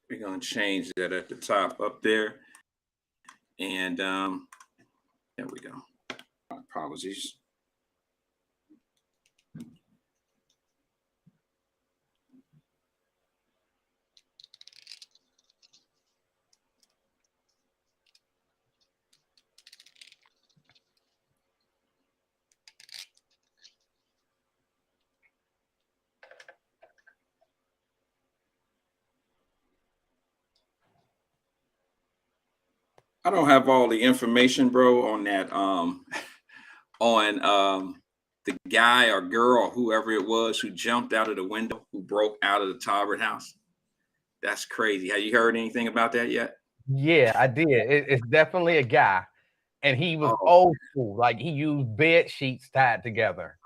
We're going to change that at the top up there. And there we go. Apologies. I don't have all the information, bro, on that. On the guy or girl, whoever it was, who jumped out of the window, who broke out of the Talbert house. That's crazy. Have you heard anything about that yet? Yeah, I did. It's definitely a guy, and he was old school. Like he used bed sheets tied together.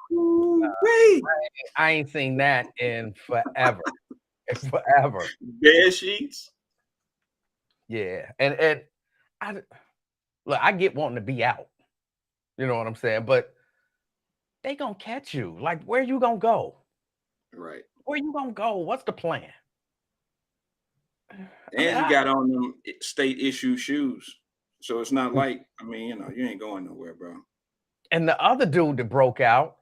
I ain't seen that in forever. Forever. Bed sheets. Yeah, and I get wanting to be out. You know what I'm saying? But they gonna catch you. Like, where you gonna go? Right. Where you gonna go? What's the plan? And you got on them state issue shoes. So it's not like, I mean, you ain't going nowhere, bro. And the other dude that broke out,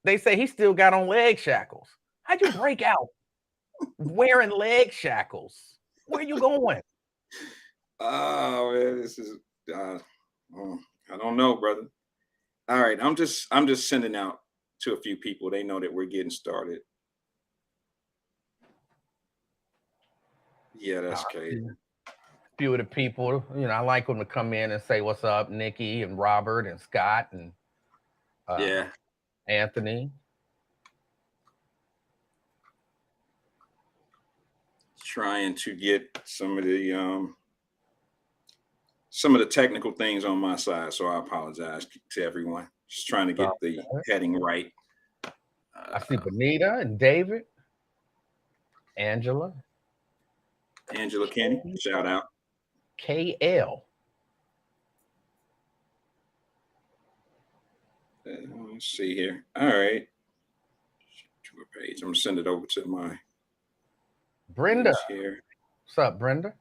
they say he still got on leg shackles. How'd you break out wearing leg shackles? Where you going? Oh man, this is I don't know, brother. All right, I'm just sending out to a few people. They know that we're getting started. Yeah, that's crazy. Few of the people, I like them to come in and say what's up, Nikki and Robert and Scott and Anthony. Trying to get some of the technical things on my side, so I apologize to everyone. Just trying to get the heading right. I see Benita and David, Angela Kenny, shout out. KL. Let's see here. All right. To a page. I'm gonna send it over to my Brenda. Here. What's up, Brenda?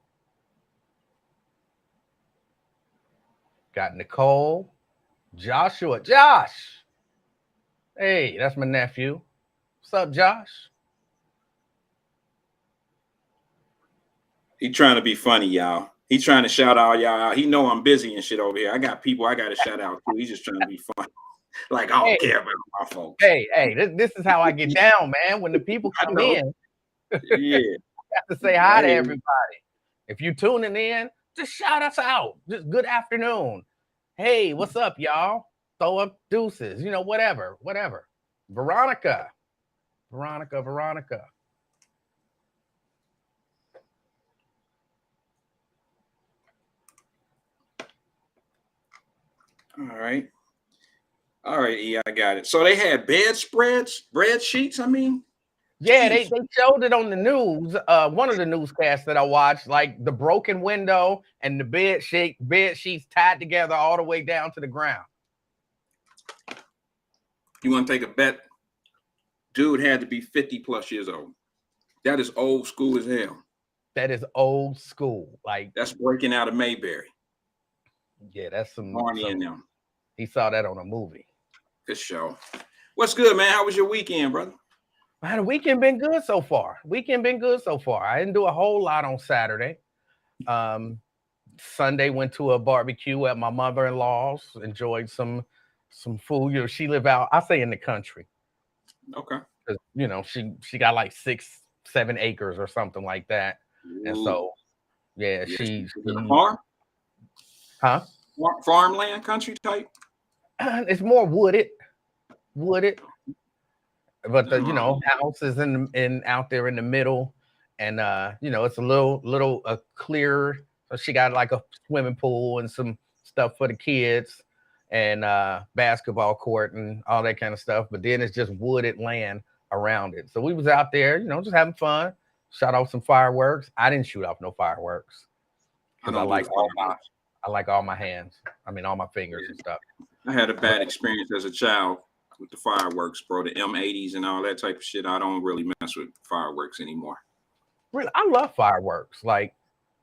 Got Nicole, Joshua. Josh. Hey, that's my nephew. What's up, Josh? He trying to be funny, y'all. He trying to shout all y'all out. He know I'm busy and shit over here. I got people I got to shout out too. He's just trying to be funny. Like, I don't care about my folks. Hey, this is how I get down, man. When the people come in, yeah, you have to say hi to everybody. If you tuning in, just shout us out. Just good afternoon. Hey, what's up, y'all? Throw up deuces, whatever. Veronica. All right, E, I got it. So they had bread sheets, I mean? Yeah, they showed it on the news. One of the newscasts that I watched, like the broken window and the bed sheets tied together all the way down to the ground. You want to take a bet? Dude had to be 50 plus years old. That is old school as hell. That is old school. Like, that's breaking out of Mayberry. Yeah, that's some Barney and them. He saw that on a movie. Good show. What's good, man? How was your weekend, brother? Man, the weekend been good so far. I didn't do a whole lot on Saturday. Sunday went to a barbecue at my mother-in-law's. Enjoyed some food. She live out, I say, in the country. Okay. She got like 6-7 acres or something like that. Ooh. And so, she's farm. Huh? Farmland, country type. It's more wooded. But the house is in out there in the middle, and it's a little clear. So she got like a swimming pool and some stuff for the kids, and basketball court and all that kind of stuff. But then it's just wooded land around it. So we was out there, just having fun. Shot off some fireworks. I didn't shoot off no fireworks because I like all my hands. I mean, all my fingers and stuff. I had a bad experience as a child with the fireworks, bro. The M80s and all that type of shit. I don't really mess with fireworks anymore. Really, I love fireworks. Like,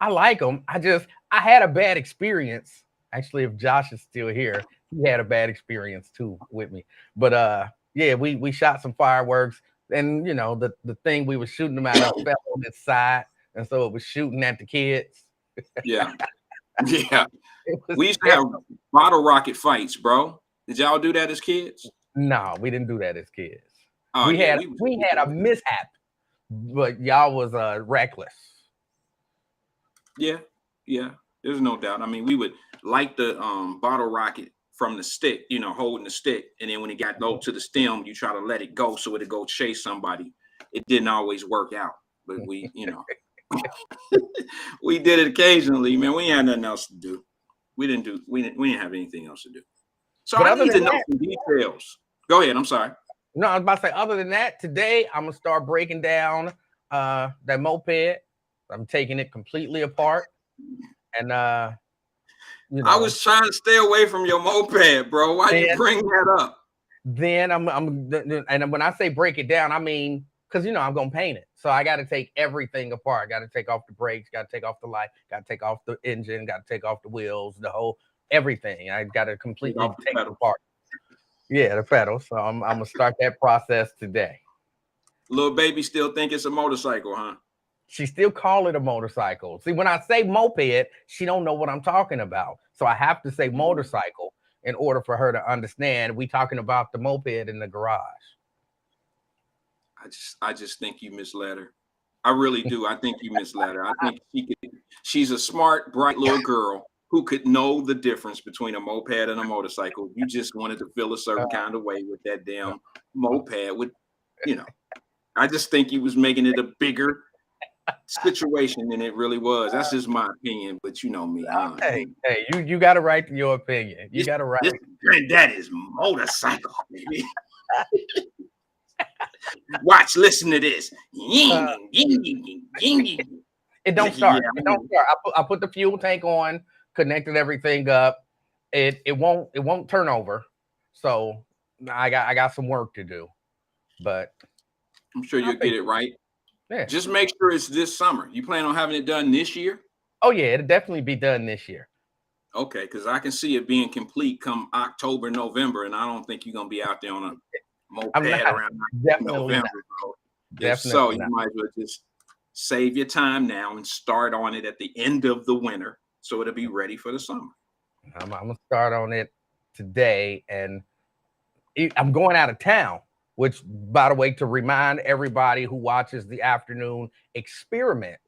I like them. I had a bad experience. Actually, if Josh is still here, he had a bad experience too with me. But yeah, we shot some fireworks, and you know, the thing we were shooting them out of fell on its side, and so it was shooting at the kids. Yeah. Yeah. Was We used to have bottle rocket fights, bro. Did y'all do that as kids? No, we didn't do that as kids. Oh, we yeah, had a mishap, but y'all was reckless. Yeah, yeah. There's no doubt. I mean, we would light the bottle rocket from the stick, holding the stick, and then when it got low to the stem, you try to let it go so it'd go chase somebody. It didn't always work out, but we, we did it occasionally, man. We had nothing else to do. We didn't have anything else to do. So But I other need to than know that- some details. Go ahead. I'm sorry. No, I was about to say, other than that, today I'm gonna start breaking down that moped. I'm taking it completely apart. And I was trying to stay away from your moped, bro. Why you bring that up? Then and when I say break it down, I mean, because I'm gonna paint it. So I gotta take everything apart. I gotta take off the brakes, gotta take off the light, gotta take off the engine, gotta take off the wheels, the whole everything. I gotta completely take it apart. Yeah, the pedals. So I'm gonna start that process today. Little baby still think it's a motorcycle, huh? She still call it a motorcycle. See, when I say moped, she don't know what I'm talking about. So I have to say motorcycle in order for her to understand we talking about the moped in the garage. I just think you misled her. I really do. I think you misled her. I think she's a smart, bright little girl who could know the difference between a moped and a motorcycle. You just wanted to feel a certain kind of way with that damn moped. I just think you was making it a bigger situation than it really was. That's just my opinion, but you know me. Hey, you got to right to your opinion. You got to right. That is motorcycle, baby. Watch, listen to this. It don't start. Yeah. It don't start. I put the fuel tank on, connected everything up. It won't turn over. So I got some work to do, but I'm sure you'll get it right. Yeah. Just make sure it's this summer. You plan on having it done this year? Oh yeah, it'll definitely be done this year. Okay, because I can see it being complete come October, November, and I don't think you're gonna be out there on a moped around November. So you might as well just save your time now and start on it at the end of the winter, so it'll be ready for the summer. I'm gonna start on it today, and I'm going out of town. Which, by the way, to remind everybody who watches the afternoon experiment,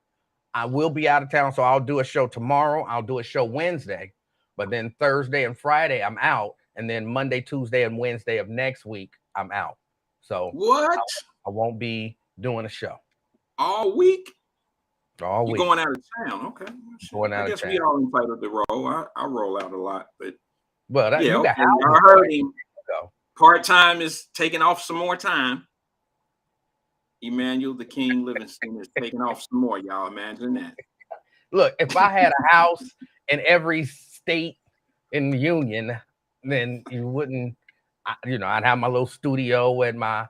I will be out of town. So I'll do a show tomorrow. I'll do a show Wednesday. But then Thursday and Friday, I'm out. And then Monday, Tuesday, and Wednesday of next week, I'm out. So what? I won't be doing a show. All week? All week. You're going out of town. Okay. Going out I guess we all entitled to roll. I roll out a lot. But yeah, okay. I heard him. Part-time is taking off some more time. Emmanuel the King Livingston is taking off some more. Y'all imagine that. Look, if I had a house in every state in the union, then you wouldn't, I'd have my little studio at my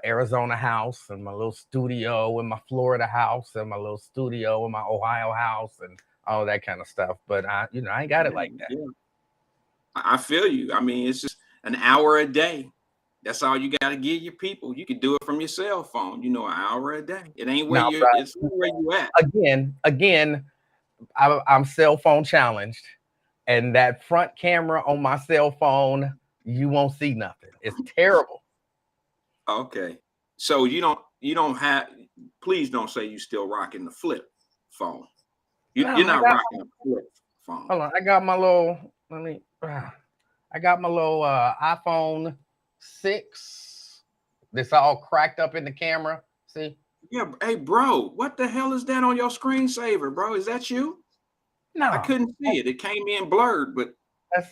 Arizona house, and my little studio in my Florida house, and my little studio in my Ohio house, and all that kind of stuff. But I ain't got it like that. Yeah. I feel you. I mean, it's just an hour a day. That's all you got to give your people. You can do it from your cell phone. An hour a day. It ain't where it's where you at. Again, I'm cell phone challenged, and that front camera on my cell phone, you won't see nothing. It's terrible. Okay, so you don't have. Please don't say you still rocking the flip phone. You're not rocking a flip phone. Hold on, I got my little. I got my little iPhone 6. That's all cracked up in the camera. See? Yeah. Hey, bro, what the hell is that on your screensaver, bro? Is that you? No, I couldn't see it. It came in blurred, but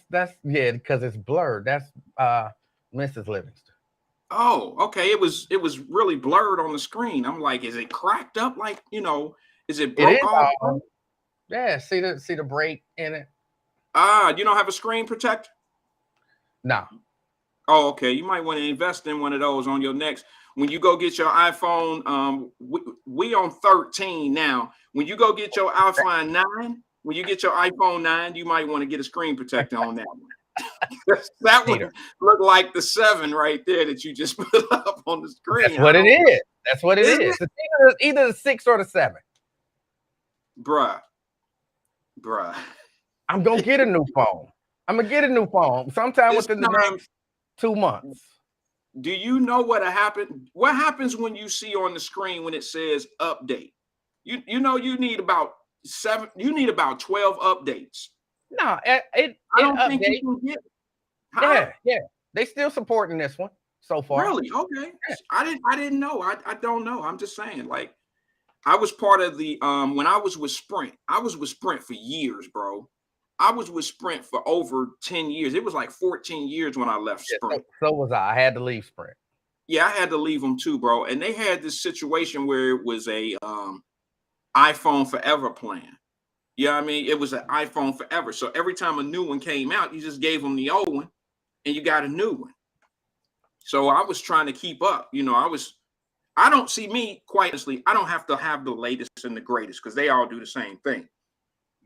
that's because it's blurred. That's Mrs. Livingston. Oh, okay. It was really blurred on the screen. I'm like, is it cracked up? Like, is it broke off? Yeah. See the break in it. You don't have a screen protector? No. Oh, okay. You might want to invest in one of those on your next. When you go get your iPhone, we on 13 now. When you go get your iPhone 9, when you get your iPhone 9, you might want to get a screen protector on that one. That one Peter. looked like the 7 right there that you just put up on the screen. That's what it is. That's what it Is is. it? It's either the 6 or the 7. Bruh. I'm gonna get a new phone. I'm gonna get a new phone sometime within the next 2 months. Do you know what happened? What happens when you see on the screen when it says update? You know you need about 7. You need about 12 updates. No, I don't think you can get. Yeah. They still supporting this one so far. Really? Okay. Yeah. I didn't know. I don't know. I'm just saying. Like, I was part of the when I was with Sprint. I was with Sprint for years, bro. I was with Sprint for over 10 years. It was like 14 years when I left Sprint. So was I. I had to leave Sprint. Yeah, I had to leave them too, bro. And they had this situation where it was a iPhone Forever plan. Yeah, I mean, it was an iPhone Forever. So every time a new one came out, you just gave them the old one and you got a new one. So I was trying to keep up. You know, I don't see me, quite honestly, I don't have to have the latest and the greatest because they all do the same thing.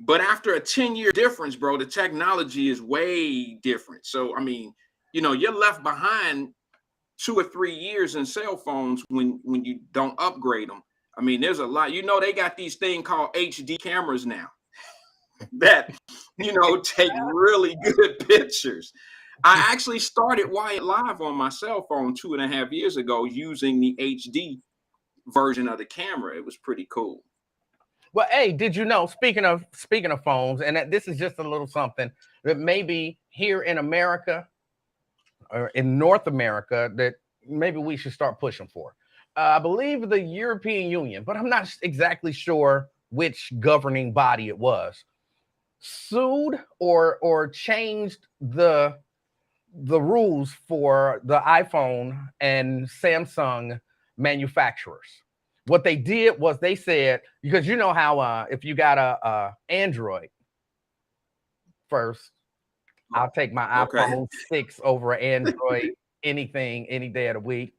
But after a 10-year difference, bro, the technology is way different. So, I mean, you know, you're left behind 2 or 3 years in cell phones when you don't upgrade them. I mean, there's a lot. You know, they got these things called HD cameras now that, you know, take really good pictures. I actually started Wyatt Live on my cell phone 2.5 years ago using the HD version of the camera. It was pretty cool. Well, hey, did you know, speaking of phones, and this is just a little something that maybe here in America or in North America that maybe we should start pushing for. I believe the European Union, but I'm not exactly sure which governing body it was, sued or changed the rules for the iPhone and Samsung manufacturers. What they did was they said, because you know how if you got a Android first, I'll take my iPhone 6 over Android anything, any day of the week.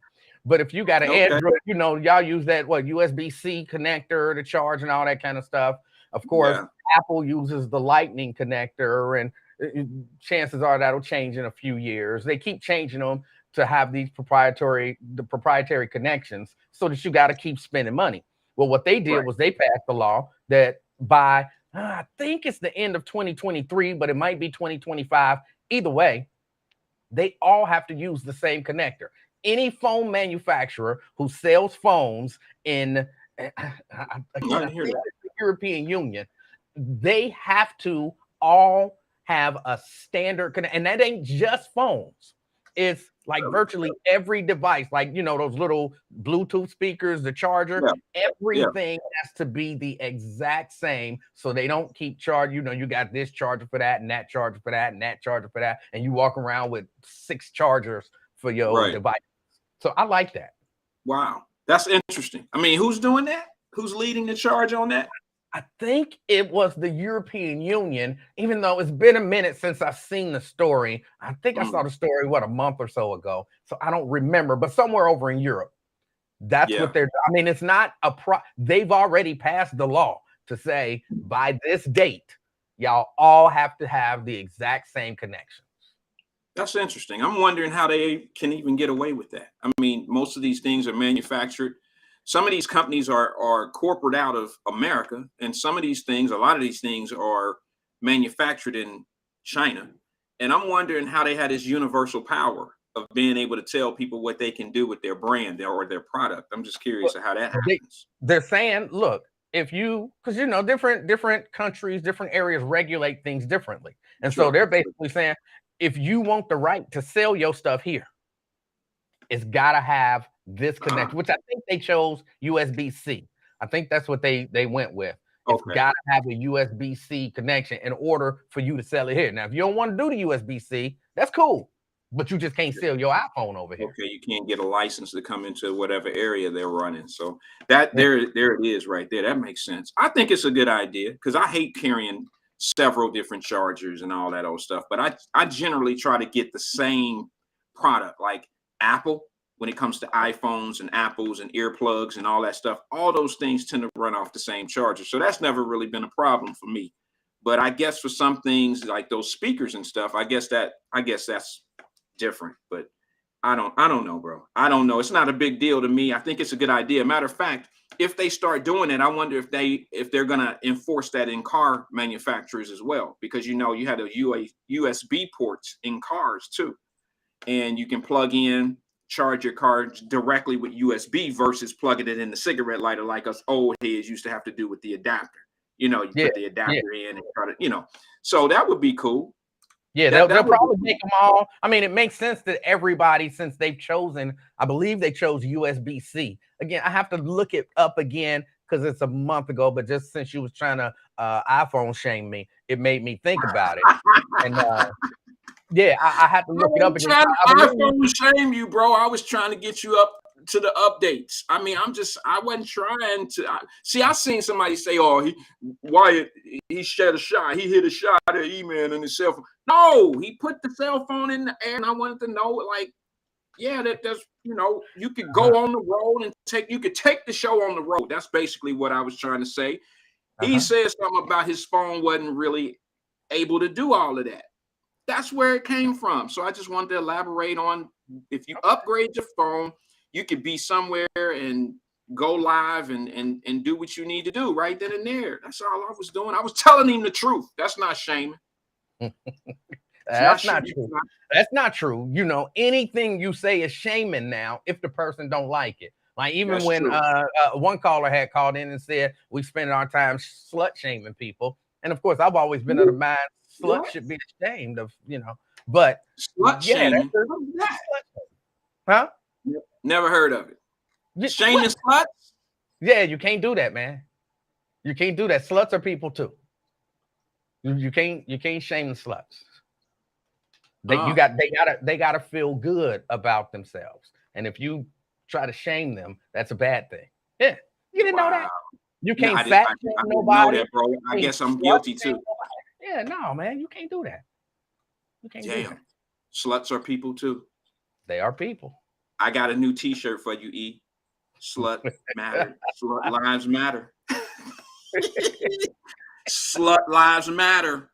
But if you got an Android, you know, y'all use that USB-C connector to charge and all that kind of stuff. Of course, Apple uses the Lightning connector, and chances are that'll change in a few years. They keep changing them to have these proprietary connections so that you got to keep spending money. Well, what they did was they passed the law that by I think it's the end of 2023, but it might be 2025. Either way, they all have to use the same connector. Any phone manufacturer who sells phones in the European Union, they have to all have a standard connect, and that ain't just phones. It's like virtually every device, like, you know, those little Bluetooth speakers, the charger, everything has to be the exact same so they don't keep charging. You know, you got this charger for that and that charger for that and that charger for that, and you walk around with 6 chargers for your device. So I like that. Wow, that's interesting. I mean, who's doing that? Who's leading the charge on that? I think it was the European Union, even though it's been a minute since I've seen the story. I think I saw the story, a month or so ago. So I don't remember, but somewhere over in Europe. That's what they're, I mean, it's not they've already passed the law to say by this date, y'all all have to have the exact same connections. That's interesting. I'm wondering how they can even get away with that. I mean, most of these things are manufactured. Some of these companies are corporate out of America, and some of these things, a lot of these things are manufactured in China. And I'm wondering how they had this universal power of being able to tell people what they can do with their brand or their product. I'm just curious how that happens. They're saying, look, if you, because you know, different countries, different areas regulate things differently. And so they're basically saying, if you want the right to sell your stuff here, it's got to have this connection, which I think they chose USB-C. I think that's what they went with. It's got to have a USB-C connection in order for you to sell it here. Now, if you don't want to do the USB-C, that's cool, but you just can't sell your iPhone over here. Okay, you can't get a license to come into whatever area they're running. So that there it is right there. That makes sense. I think it's a good idea because I hate carrying several different chargers and all that old stuff, but I generally try to get the same product, like Apple, when it comes to iPhones and Apples and earplugs and all that stuff, all those things tend to run off the same charger. So that's never really been a problem for me. But I guess for some things like those speakers and stuff, I guess that's different. But I don't know, bro. I don't know. It's not a big deal to me. I think it's a good idea. Matter of fact, if they start doing it, I wonder if they're gonna enforce that in car manufacturers as well, because you had a USB ports in cars too, and you can plug in, charge your car directly with USB versus plugging it in the cigarette lighter like us old heads used to have to do with the adapter. You put the adapter in and try to, so that would be cool. Yeah, they'll probably make them all. I mean, it makes sense that everybody, since they've chosen, I believe they chose USB-C. Again, I have to look it up again because it's a month ago, but just since you was trying to iPhone shame me, it made me think about it. And yeah, I had to look it up again. I iPhone shame you, bro. I was trying to get you up to the updates. I mean, I wasn't trying to see. I seen somebody say, "Oh, Wyatt, he shed a shot. He hit a shot at email and his cell phone." No, he put the cell phone in the air, and I wanted to know, like, yeah, that's you could go on the road and you could take the show on the road. That's basically what I was trying to say. He said something about his phone wasn't really able to do all of that. That's where it came from. So I just wanted to elaborate on, if you upgrade your phone, you could be somewhere and go live and do what you need to do right then and there. That's all I was doing. I was telling him the truth. That's not shaming. That's not true. That's not true. Anything you say is shaming now if the person don't like it. Like even when one caller had called in and said we spend our time slut shaming people, and of course I've always been of the mind slut should be ashamed of, but slut shaming. Huh? Never heard of it. Shaming sluts? Yeah, you can't do that, man. You can't do that. Sluts are people too. You can't shame the sluts. They gotta feel good about themselves. And if you try to shame them, that's a bad thing. Yeah, you didn't know that. You can't fat shame nobody. That, bro. I guess I'm guilty too. Yeah, no, man, you can't do that. You can't do that. Sluts are people too. They are people. I got a new T-shirt for you, E. Slut matter. Slut lives matter. Slut lives matter.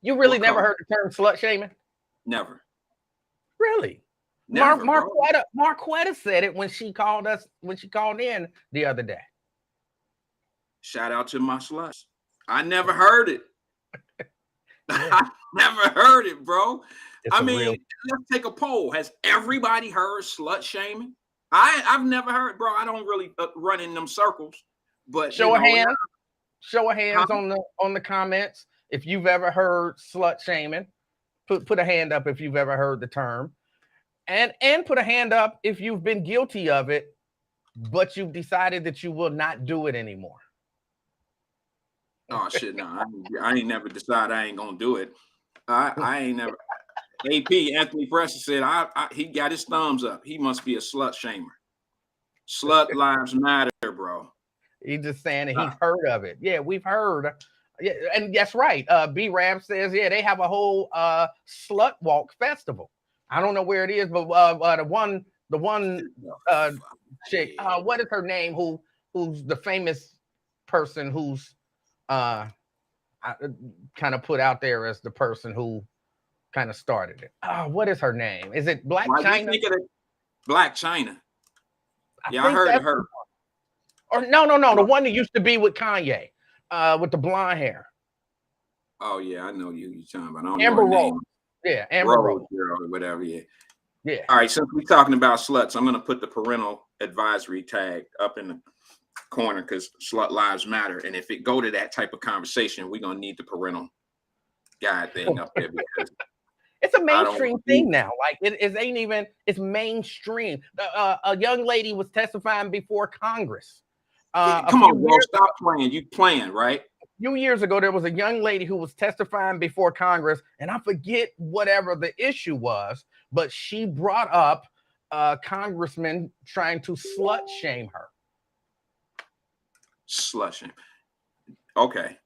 You really never heard the term slut shaming? Never. Really? Never, Marquetta said it when she called in the other day. Shout out to my sluts. I never heard it. I never heard it, bro. Let's take a poll. Has everybody heard slut shaming? I've never heard, bro. I don't really run in them circles. But show of hands. Show of hands on the comments if you've ever heard slut shaming. Put a hand up if you've ever heard the term, and put a hand up if you've been guilty of it, but you've decided that you will not do it anymore. Oh shit! No, I ain't never decided I ain't gonna do it. I ain't never. AP Anthony Preston said he got his thumbs up. He must be a slut shamer. Slut lives matter, bro. He's just saying that he's heard of it. Yeah, we've heard. Yeah, and that's right. B-Rab says, yeah, they have a whole slut walk festival. I don't know where it is, but the one chick, what is her name? Who's the famous person who's kind of put out there as the person who kind of started it. What is her name? Is it Black China? Black China. I heard of her. Or no, the one that used to be with Kanye, with the blonde hair. Oh yeah, I know you're talking about. I don't Amber know her Rose. name. Yeah, Amber Rose. Or whatever. Yeah. Yeah. All right. Since we're talking about sluts, I'm gonna put the parental advisory tag up in the corner because slut lives matter. And if it go to that type of conversation, we're gonna need the parental guide thing up there because it's a mainstream thing now. Like it ain't even. It's mainstream. A young lady was testifying before Congress. Come on, bro. Stop playing. You playing, right? A few years ago, there was a young lady who was testifying before Congress, and I forget whatever the issue was, but she brought up a congressman trying to slut shame her. Slut shame. Okay.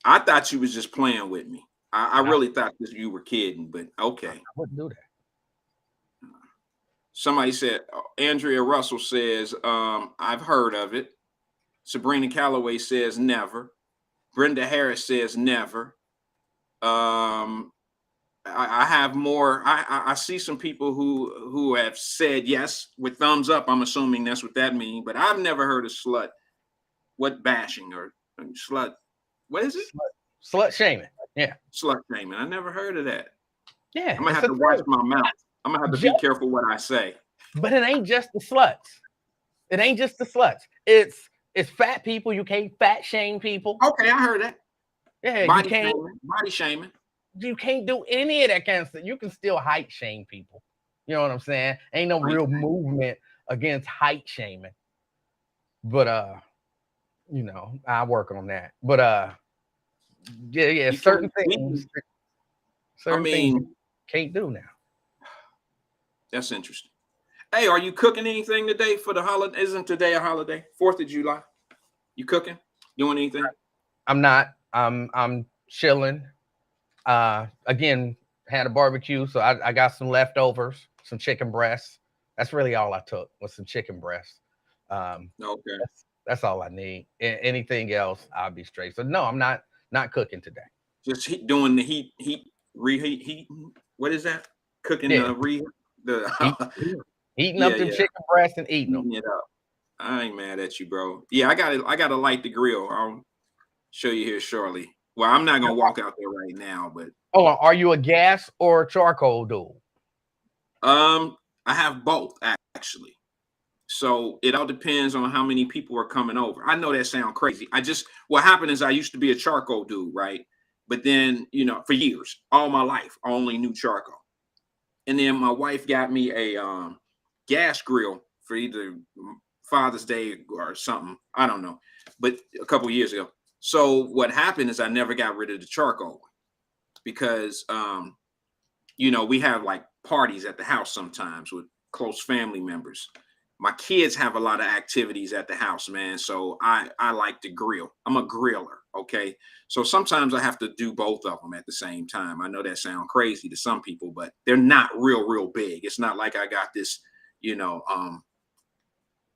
I thought you was just playing with me. I really thought you were kidding, but okay. I wouldn't do that. Somebody said, Andrea Russell says, I've heard of it. Sabrina Calloway says never. Brenda Harris says never. I have more. I see some people who have said yes with thumbs up. I'm assuming that's what that means. But I've never heard of slut. What bashing or slut? What is it? Slut shaming. Yeah. Slut shaming. I never heard of that. Yeah. I'm gonna have to watch my mouth. I'm gonna have to be careful what I say. But it ain't just the sluts. It ain't just the sluts. It's fat people. You can't fat shame people. Okay, I heard that. Yeah, body shaming. You can't do any of that kind of stuff. You can still height shame people. You know what I'm saying? Ain't no real movement against height shaming. But you know, I work on that. But yeah, certain things you can't do now. That's interesting. Hey, are you cooking anything today for the holiday? Isn't today a holiday? 4th of July. You cooking? Doing anything? I'm not. I'm chilling. Again, had a barbecue, so I got some leftovers, some chicken breasts. That's really all I took was some chicken breasts. Okay. That's all I need. Anything else, I'll be straight. So no, I'm not cooking today. Just doing the reheat. What is that? Cooking Eating up them chicken breasts and eating them. It up. I ain't mad at you, bro. Yeah, I gotta light the grill. I'll show you here shortly. Well, I'm not gonna walk out there right now, but are you a gas or a charcoal dude? I have both actually. So it all depends on how many people are coming over. I know that sounds crazy. What happened is I used to be a charcoal dude, right? But then, you know, for years, all my life, I only knew charcoal. And then my wife got me a gas grill for either Father's Day or something. I don't know, but a couple years ago. So what happened is I never got rid of the charcoal because, you know, we have like parties at the house sometimes with close family members. My kids have a lot of activities at the house, man. So I like to grill. I'm a griller. Okay. So sometimes I have to do both of them at the same time. I know that sounds crazy to some people, but they're not real big. It's not like I got this,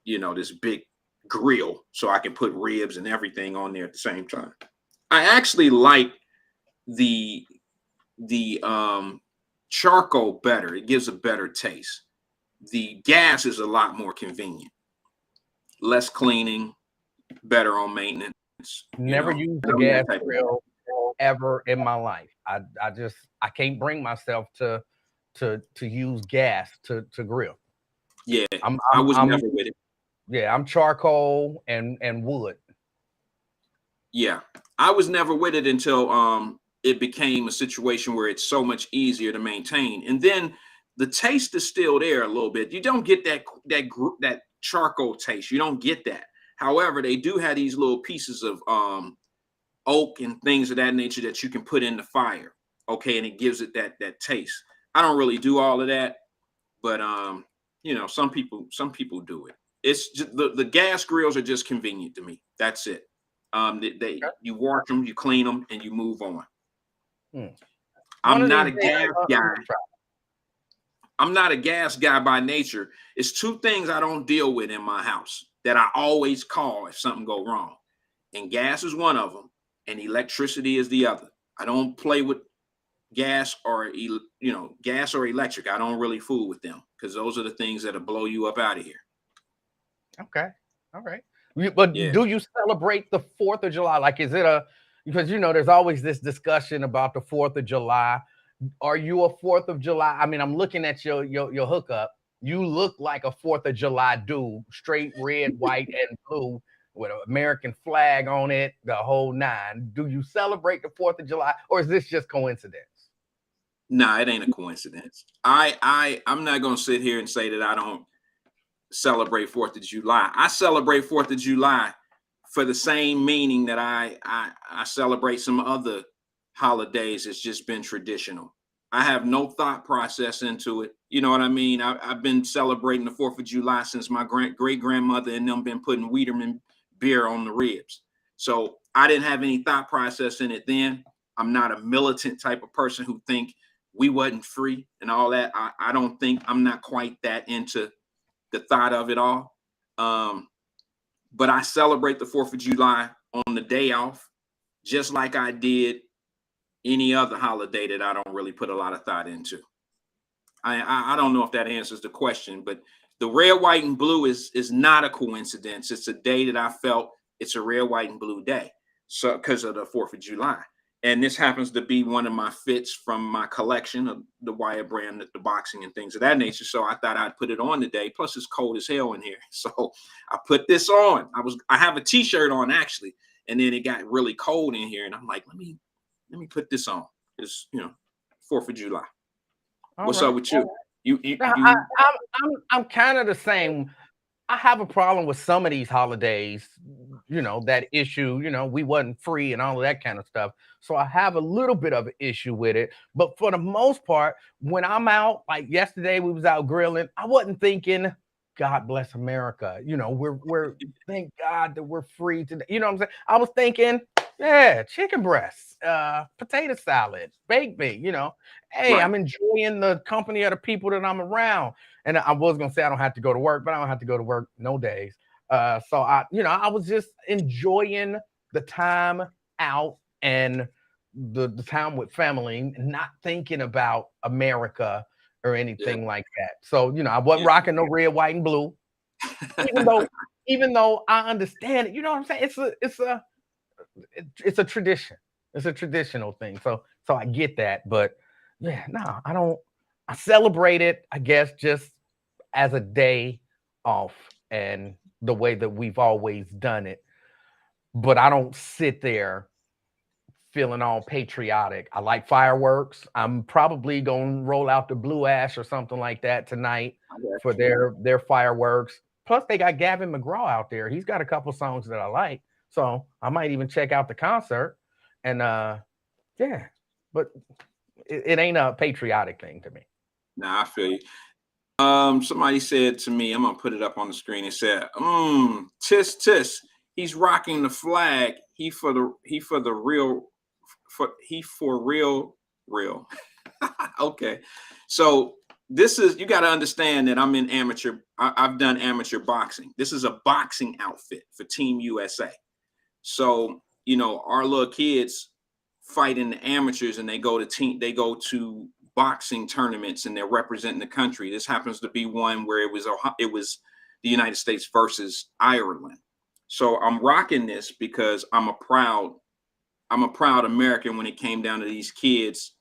this big grill so I can put ribs and everything on there at the same time. I actually like the charcoal better. It gives a better taste. The gas is a lot more convenient, less cleaning, better on maintenance. Never used the gas grill ever in my life. I can't bring myself to use gas to grill. Yeah, I was never with it. Yeah, I'm charcoal and wood. Yeah, I was never with it until it became a situation where it's so much easier to maintain, and then the taste is still there a little bit. You don't get that charcoal taste. You don't get that. However, they do have these little pieces of oak and things of that nature that you can put in the fire. Okay, and it gives it that taste. I don't really do all of that, but some people do it. It's just the gas grills are just convenient to me. That's it. You wash them, you clean them, and you move on. I'm not a gas guy. I'm not a gas guy by nature. It's two things I don't deal with in my house that I always call if something go wrong. And gas is one of them, and electricity is the other. I don't play with gas or electric. I don't really fool with them because those are the things that'll blow you up out of here. Okay. All right. But do you celebrate the 4th of July? Like, is it because there's always this discussion about the 4th of July. Are you a 4th of July? I mean, I'm looking at your hookup. You look like a 4th of July dude, straight red, white, and blue with an American flag on it, the whole nine. Do you celebrate the 4th of July, or is this just coincidence? Nah, it ain't a coincidence. I'm not gonna sit here and say that I don't celebrate 4th of July. I celebrate 4th of July for the same meaning that I celebrate some other holidays. It's just been traditional. I have no thought process into it. You know what I mean? I've been celebrating the 4th of July since my great grandmother and them been putting Wiedemann beer on the ribs. So I didn't have any thought process in it then. I'm not a militant type of person who think we wasn't free and all that. I don't think I'm not quite that into the thought of it all. But I celebrate the 4th of July on the day off, just like I did any other holiday that I don't really put a lot of thought into. I don't know if that answers the question, but the red, white, and blue is not a coincidence. It's a day that I felt it's a red, white, and blue day. So because of the 4th of July. And this happens to be one of my fits from my collection of the Wyatt brand, the boxing and things of that nature. So I thought I'd put it on today. Plus it's cold as hell in here. So I put this on. I have a t-shirt on actually, and then it got really cold in here. And I'm like, let me put this on. It's 4th of July. What's up with you? I'm kind of the same. I have a problem with some of these holidays, that issue, we wasn't free and all of that kind of stuff. So I have a little bit of an issue with it. But for the most part, when I'm out, like yesterday, we was out grilling, I wasn't thinking, God bless America. We're thank God that we're free today. You know what I'm saying? I was thinking, yeah, chicken breasts, potato salad, baked bean, hey, Right. I'm enjoying the company of the people that I'm around. And I was gonna say I don't have to go to work, but I don't have to go to work no days. So I was just enjoying the time out and the time with family, not thinking about America or anything like that. So I wasn't rocking no red, white, and blue. Even though I understand it, you know what I'm saying? It's a tradition. It's a traditional thing. So I get that, but yeah, no, I don't. I celebrate it, I guess, just as a day off and the way that we've always done it. But I don't sit there feeling all patriotic. I like fireworks. I'm probably gonna roll out the Blue Ash or something like that tonight for their fireworks. Plus, they got Gavin McGraw out there. He's got a couple songs that I like, so I might even check out the concert. And yeah, but it ain't a patriotic thing to me. Nah, I feel you. Somebody said to me, I'm gonna put it up on the screen. It said, tis tis, he's rocking the flag. He for real. Okay. So this is, you got to understand that I'm in amateur. I've done amateur boxing. This is a boxing outfit for Team USA. So, our little kids fight in the amateurs and they go to boxing tournaments and they're representing the country. This happens to be one where it was the United States versus Ireland. So I'm rocking this because I'm a proud American when it came down to these kids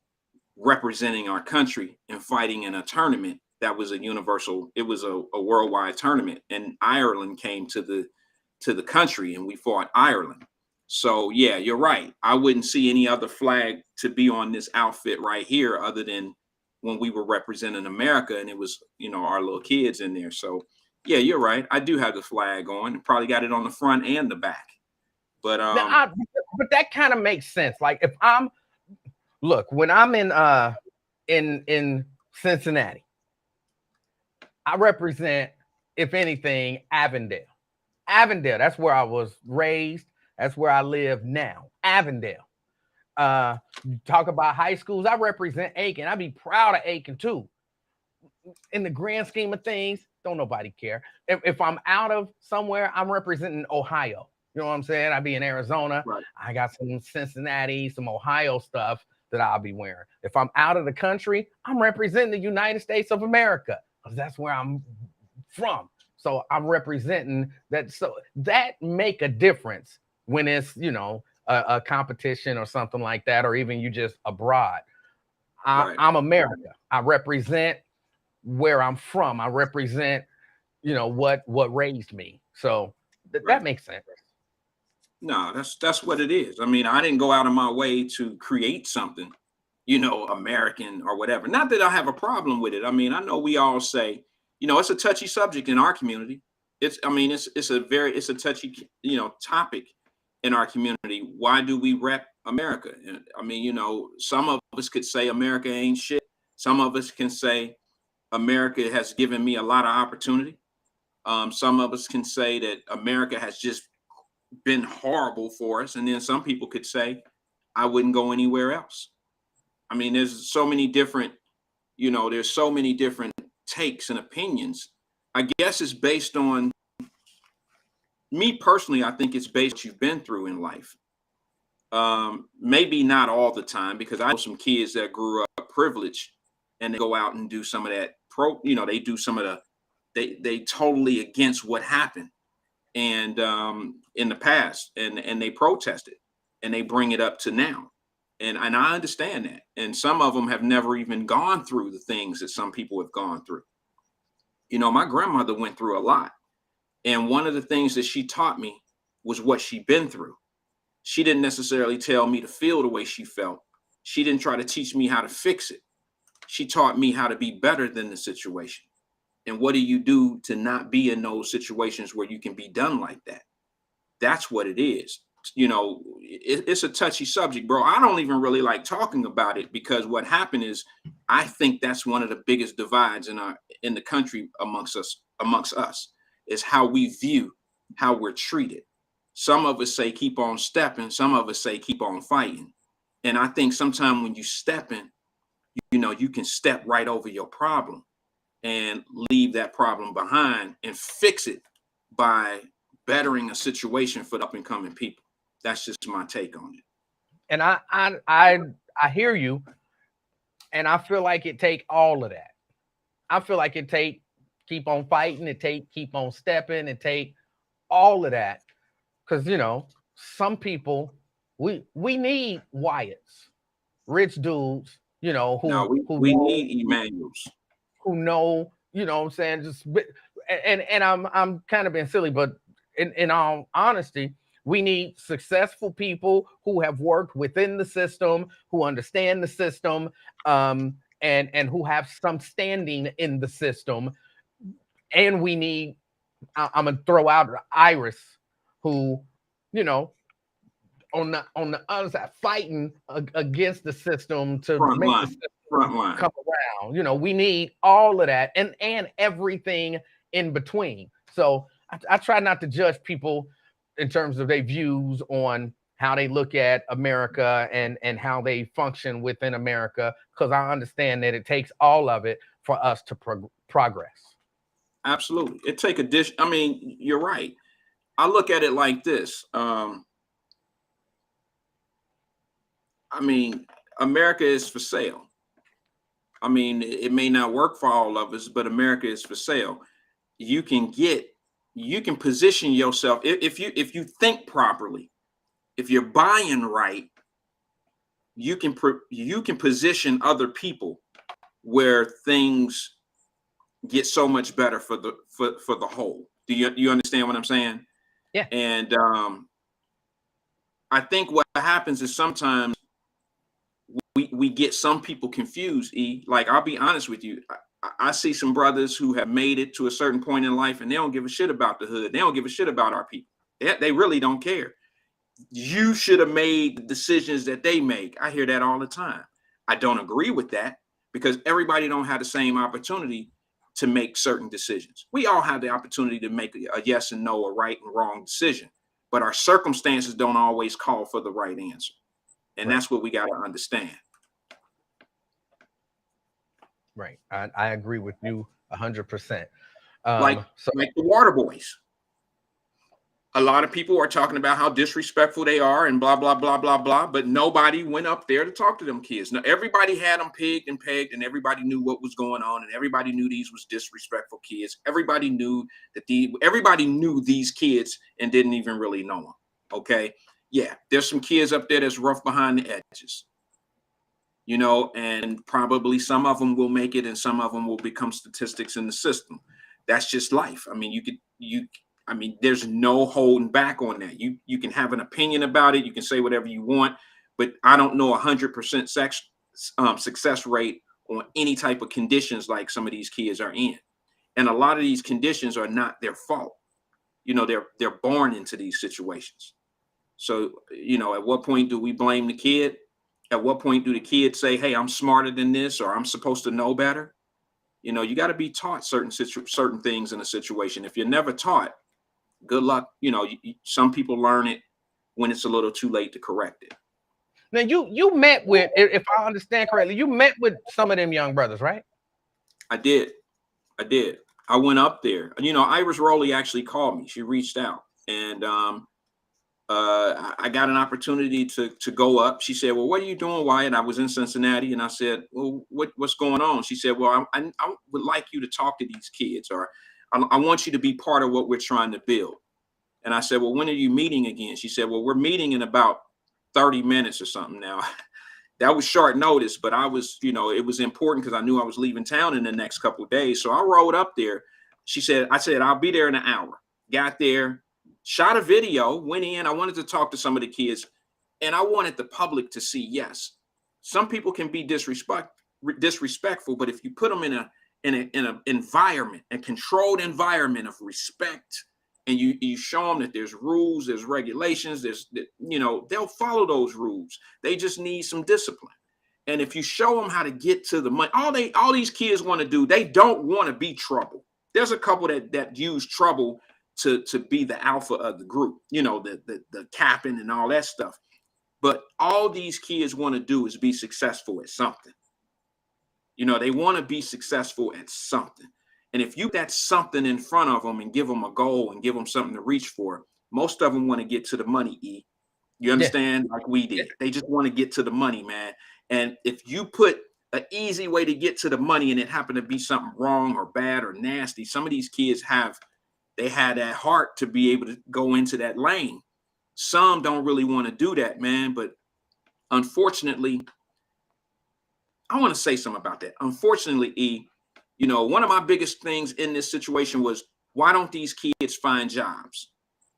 representing our country and fighting in a tournament that was a worldwide tournament, and Ireland came to the country and we fought Ireland. So yeah, you're right. I wouldn't see any other flag to be on this outfit right here other than when we were representing America and it was, our little kids in there. So yeah, you're right. I do have the flag on. Probably got it on the front and the back. But but that kind of makes sense. Like if when I'm in Cincinnati, I represent, if anything, Avondale. Avondale, that's where I was raised. That's where I live now. Avondale. You talk about high schools, I represent Aiken. I'd be proud of Aiken too. In the grand scheme of things, don't nobody care. If I'm out of somewhere, I'm representing Ohio. You know what I'm saying? I'd be in Arizona. right. I got some Cincinnati, some Ohio stuff that I'll be wearing. If I'm out of the country, I'm representing the United States of America because that's where I'm from. So I'm representing that. So that make a difference when it's, a competition or something like that, or even you just abroad. I'm America. I represent where I'm from. I represent, what raised me. So that makes sense. No, that's what it is. I mean, I didn't go out of my way to create something, American or whatever. Not that I have a problem with it. I mean, I know we all say, it's a touchy subject in our community. It's a touchy, topic in our community. Why do we rep America? I mean, some of us could say America ain't shit. Some of us can say America has given me a lot of opportunity. Some of us can say that America has just been horrible for us. And then some people could say, I wouldn't go anywhere else. I mean, there's so many different, there's so many different takes and opinions. I guess it's based on me personally. I think it's based on what you've been through in life. Maybe not all the time, because I know some kids that grew up privileged and they go out and do some of that they do some of they totally against what happened and in the past, and they protested and they bring it up to now. And I understand that. And some of them have never even gone through the things that some people have gone through. My grandmother went through a lot. And one of the things that she taught me was what she'd been through. She didn't necessarily tell me to feel the way she felt. She didn't try to teach me how to fix it. She taught me how to be better than the situation. And what do you do to not be in those situations where you can be done like that? That's what it is. It's a touchy subject, bro. I don't even really like talking about it, because what happened is, I think that's one of the biggest divides in the country amongst us is how we view how we're treated. Some of us say keep on stepping, some of us say keep on fighting. And I think sometimes when you stepping, you can step right over your problem and leave that problem behind and fix it by bettering a situation for the up and coming people. That's just my take on it. And I hear you, and I feel like it take all of that. I feel like it take keep on fighting, it take keep on stepping, it take all of that. Because some people, we need Wyatts, rich dudes, we need Emmanuels who know, what I'm saying, just and I'm kind of being silly, but in all honesty, we need successful people who have worked within the system, who understand the system, and who have some standing in the system. And we need, I'm gonna throw out Iris, who, on the other side, fighting against the system to make the system come around. We need all of that and everything in between. So I try not to judge people in terms of their views on how they look at America and how they function within America, because I understand that it takes all of it for us to progress. Absolutely. It take a dish. I mean, you're right. I look at it like this. I mean, America is for sale. I mean, it may not work for all of us, but America is for sale. You can position yourself if you think properly. If you're buying right, you can position other people where things get so much better for the whole. Do you understand what I'm saying? Yeah. And I think what happens is sometimes we get some people confused. Like, I'll be honest with you. I see some brothers who have made it to a certain point in life and they don't give a shit about the hood. They don't give a shit about our people. They really don't care. You should have made the decisions that they make. I hear that all the time. I don't agree with that, because everybody don't have the same opportunity to make certain decisions. We all have the opportunity to make a yes and no, a right and wrong decision, but our circumstances don't always call for the right answer. And right. That's what we got to understand. Right. I agree with you 100%. Like the Water Boys. A lot of people are talking about how disrespectful they are and blah, blah, blah, blah, blah. But nobody went up there to talk to them kids. Now, everybody had them pigged and pegged, and everybody knew what was going on, and everybody knew these was disrespectful kids. Everybody knew everybody knew these kids and didn't even really know them. Okay. Yeah. There's some kids up there that's rough behind the edges, and probably some of them will make it and some of them will become statistics in the system. That's just life. I mean, there's no holding back on that. You can have an opinion about it. You can say whatever you want, but I don't know 100% success rate on any type of conditions like some of these kids are in. And a lot of these conditions are not their fault. They're born into these situations. So, at what point do we blame the kid? At what point do the kids say, hey, I'm smarter than this, or I'm supposed to know better? You got to be taught certain things in a situation. If you're never taught, good luck. Some people learn it when it's a little too late to correct it. Now you met with, if I understand correctly, you met with some of them young brothers, right? I did. I went up there. You know, Iris Rowley actually called me. She reached out, and I got an opportunity to go up. She said, "Well, what are you doing, Wyatt?" I was in Cincinnati, and I said, "Well, what's going on?" She said, "Well, I would like you to talk to these kids, or I want you to be part of what we're trying to build." And I said, "Well, when are you meeting again?" She said, "Well, we're meeting in about 30 minutes or something now." That was short notice, but I was, you know, it was important because I knew I was leaving town in the next couple of days. So I rode up there. I said, "I'll be there in an hour." Got there, shot a video, went in. I wanted to talk to some of the kids, and I wanted the public to see, yes, some people can be disrespectful, but if you put them in a environment, a controlled environment of respect, and you show them that there's rules, there's regulations, they'll follow those rules. They just need some discipline. And if you show them how to get to the money, all these kids want to do, they don't want to be trouble. There's a couple that use trouble to be the alpha of the group, you know, the capping and all that stuff. But all these kids want to do is be successful at something. You know, they want to be successful at something. And if you put that something in front of them and give them a goal and give them something to reach for, most of them want to get to the money, E. You understand? Yeah. Like we did. Yeah. They just want to get to the money, man. And if you put an easy way to get to the money and it happened to be something wrong or bad or nasty, some of these kids had that heart to be able to go into that lane. Some don't really want to do that, man. But unfortunately, I want to say something about that. Unfortunately, E, you know, one of my biggest things in this situation was, why don't these kids find jobs?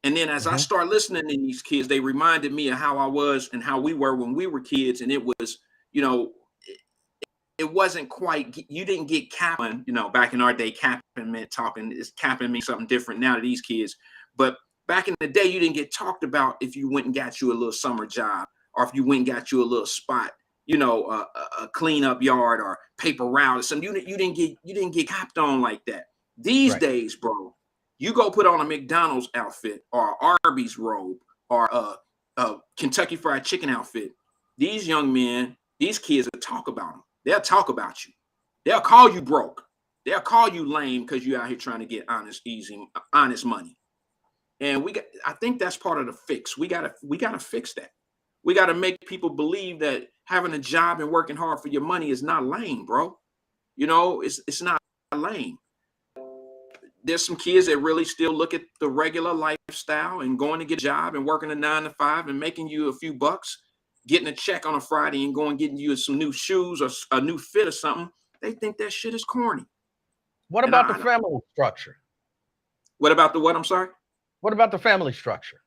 And then as I start listening to these kids, they reminded me of how I was and how we were when we were kids. And it was, you know, it wasn't quite, you didn't get capping, you know, back in our day, capping meant talking, is capping means something different now to these kids. But back in the day, you didn't get talked about if you went and got you a little summer job, or if you went and got you a little spot, you know, a cleanup yard or paper route or something. You didn't get capped on like that. These days, bro, you go put on a McDonald's outfit or Arby's robe or a Kentucky Fried Chicken outfit. These young men, these kids will talk about them. They'll talk about you. They'll call you broke. They'll call you lame because you're out here trying to get honest money. And I think that's part of the fix. We gotta fix that. We got to make people believe that having a job and working hard for your money is not lame, bro. You know, it's not lame. There's some kids that really still look at the regular lifestyle and going to get a job and working a 9 to 5 and making you a few bucks, getting a check on a Friday and going getting you some new shoes or a new fit or something. They think that shit is corny. What about the family structure? What about the what? I'm sorry? What about the family structure?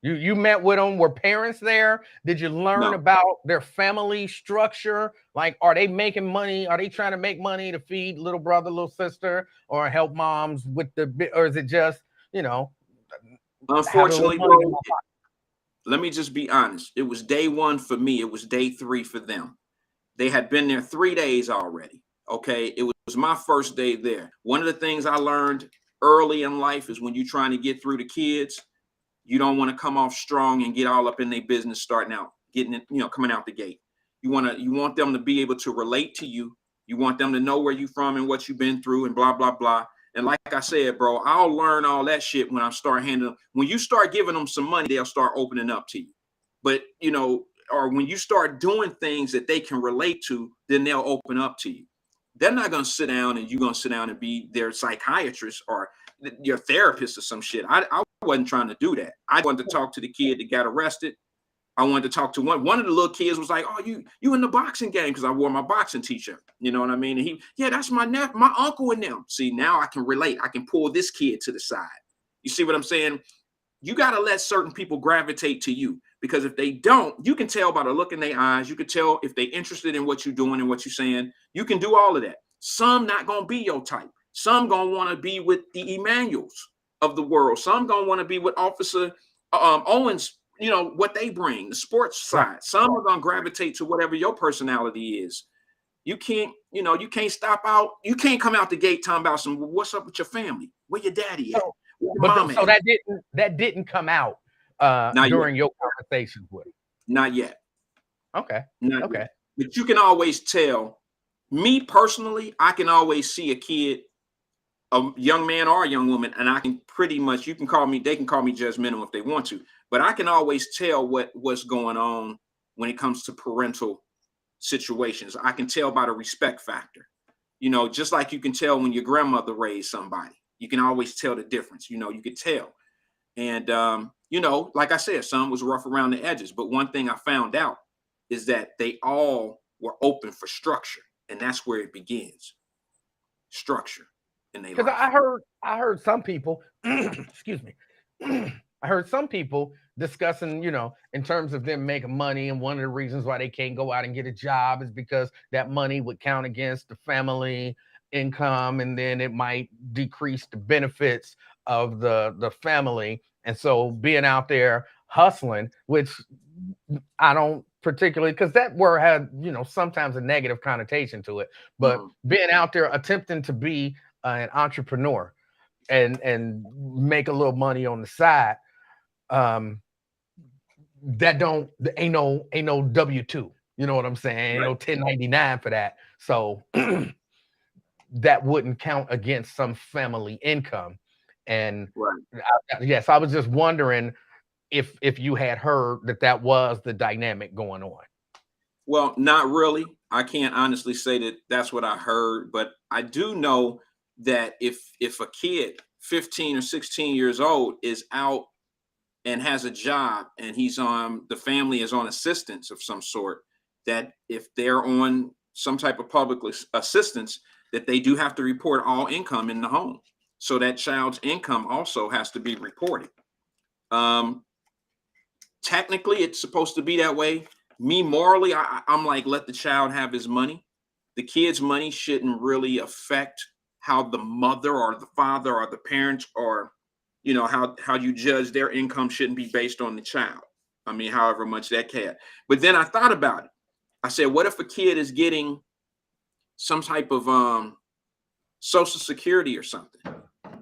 You met with them. Were parents there? Did you learn about their family structure? Like, are they making money? Are they trying to make money to feed little brother, little sister, or help moms with or is it just, you know? Unfortunately, bro, let me just be honest. It was day 1 for me. It was day 3 for them. They had been there 3 days already. Okay. It was my first day there. One of the things I learned early in life is when you're trying to get through the kids, you don't want to come off strong and get all up in their business, starting out, getting it, you know, coming out the gate. You want them to be able to relate to you. You want them to know where you're from and what you've been through and blah, blah, blah. And like I said, bro, I'll learn all that shit when I start handling. When you start giving them some money, they'll start opening up to you. But, you know, or when you start doing things that they can relate to, then they'll open up to you. They're not going to sit down and you're going to sit down and be their psychiatrist or your therapist or some shit. I wasn't trying to do that. I wanted to talk to the kid that got arrested. I wanted to talk to one of the little kids was like, "Oh, you in the boxing game?" Because I wore my boxing t-shirt. You know what I mean? And that's my uncle and them. See, now I can relate. I can pull this kid to the side. You see what I'm saying? You got to let certain people gravitate to you, because if they don't, you can tell by the look in their eyes. You can tell if they're interested in what you're doing and what you're saying. You can do all of that. Some not going to be your type. Some going to want to be with the Emanuels of the world. Some going to want to be with Officer Owens, you know, what they bring, the sports side. Some are going to gravitate to whatever your personality is. You can't stop out. You can't come out the gate talking about what's up with your family, where your daddy at. So that didn't come out during your conversations with him. Not yet. Okay. Not Okay. yet. But you can always tell. Me personally, I can always see a kid, a young man or a young woman, and I can pretty much, you can call me, they can call me judgmental if they want to, but I can always tell what's going on when it comes to parental situations. I can tell by the respect factor. You know, just like you can tell when your grandmother raised somebody, you can always tell the difference. You know, you could tell. And you know, like I said, some was rough around the edges, but one thing I found out is that they all were open for structure, and that's where it begins. Structure in their Because life. I heard some people, excuse me, I heard some people discussing, you know, in terms of them making money, and one of the reasons why they can't go out and get a job is because that money would count against the family income, and then it might decrease the benefits of the family. And so being out there hustling, which I don't particularly, because that word had, you know, sometimes a negative connotation to it, but being out there attempting to be an entrepreneur and make a little money on the side, that ain't no W-2. You know what I'm saying? Ain't no 1099 for that. So that wouldn't count against some family income. And yes, I was just wondering if you had heard that was the dynamic going on. Well, not really. I can't honestly say that that's what I heard, but I do know that if a kid 15 or 16 years old is out and has a job, and he's on, the family is on assistance of some sort, that if they're on some type of public assistance, that they do have to report all income in the home. So that child's income also has to be reported. Technically, it's supposed to be that way. Me morally, I'm like, let the child have his money. The kid's money shouldn't really affect how the mother or the father or the parents, or you know, how you judge their income shouldn't be based on the child. I mean, however much that can. But then I thought about it. I said, what if a kid is getting some type of Social Security or something?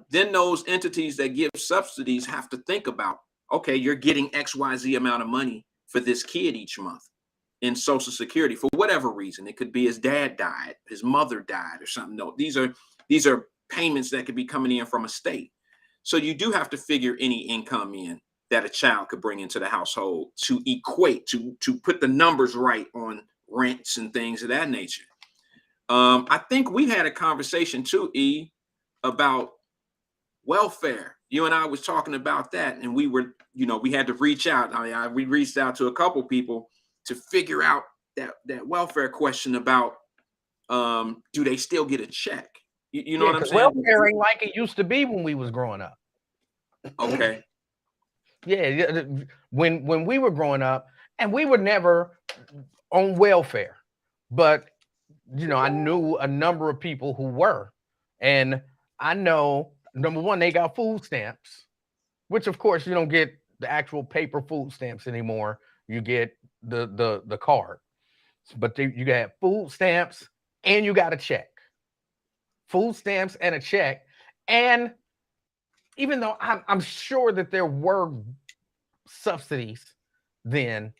Then those entities that give subsidies have to think about, okay, you're getting XYZ amount of money for this kid each month in Social Security for whatever reason. It could be his dad died, his mother died, or something. No, these are payments that could be coming in from a state. So you do have to figure any income in that a child could bring into the household to equate, to put the numbers right on rents and things of that nature. I think we had a conversation too, E, about welfare. You and I was talking about that, and we were, you know, we had to reach out. We reached out to a couple people to figure out that welfare question about do they still get a check? You know what I'm saying? Welfare ain't like it used to be when we was growing up. Okay. Yeah, when we were growing up, and we were never on welfare, but you know, I knew a number of people who were, and I know, number one, they got food stamps, which of course you don't get the actual paper food stamps anymore. You get the card, but you got food stamps and you got a check. Food stamps and a check. And even though I'm sure that there were subsidies then,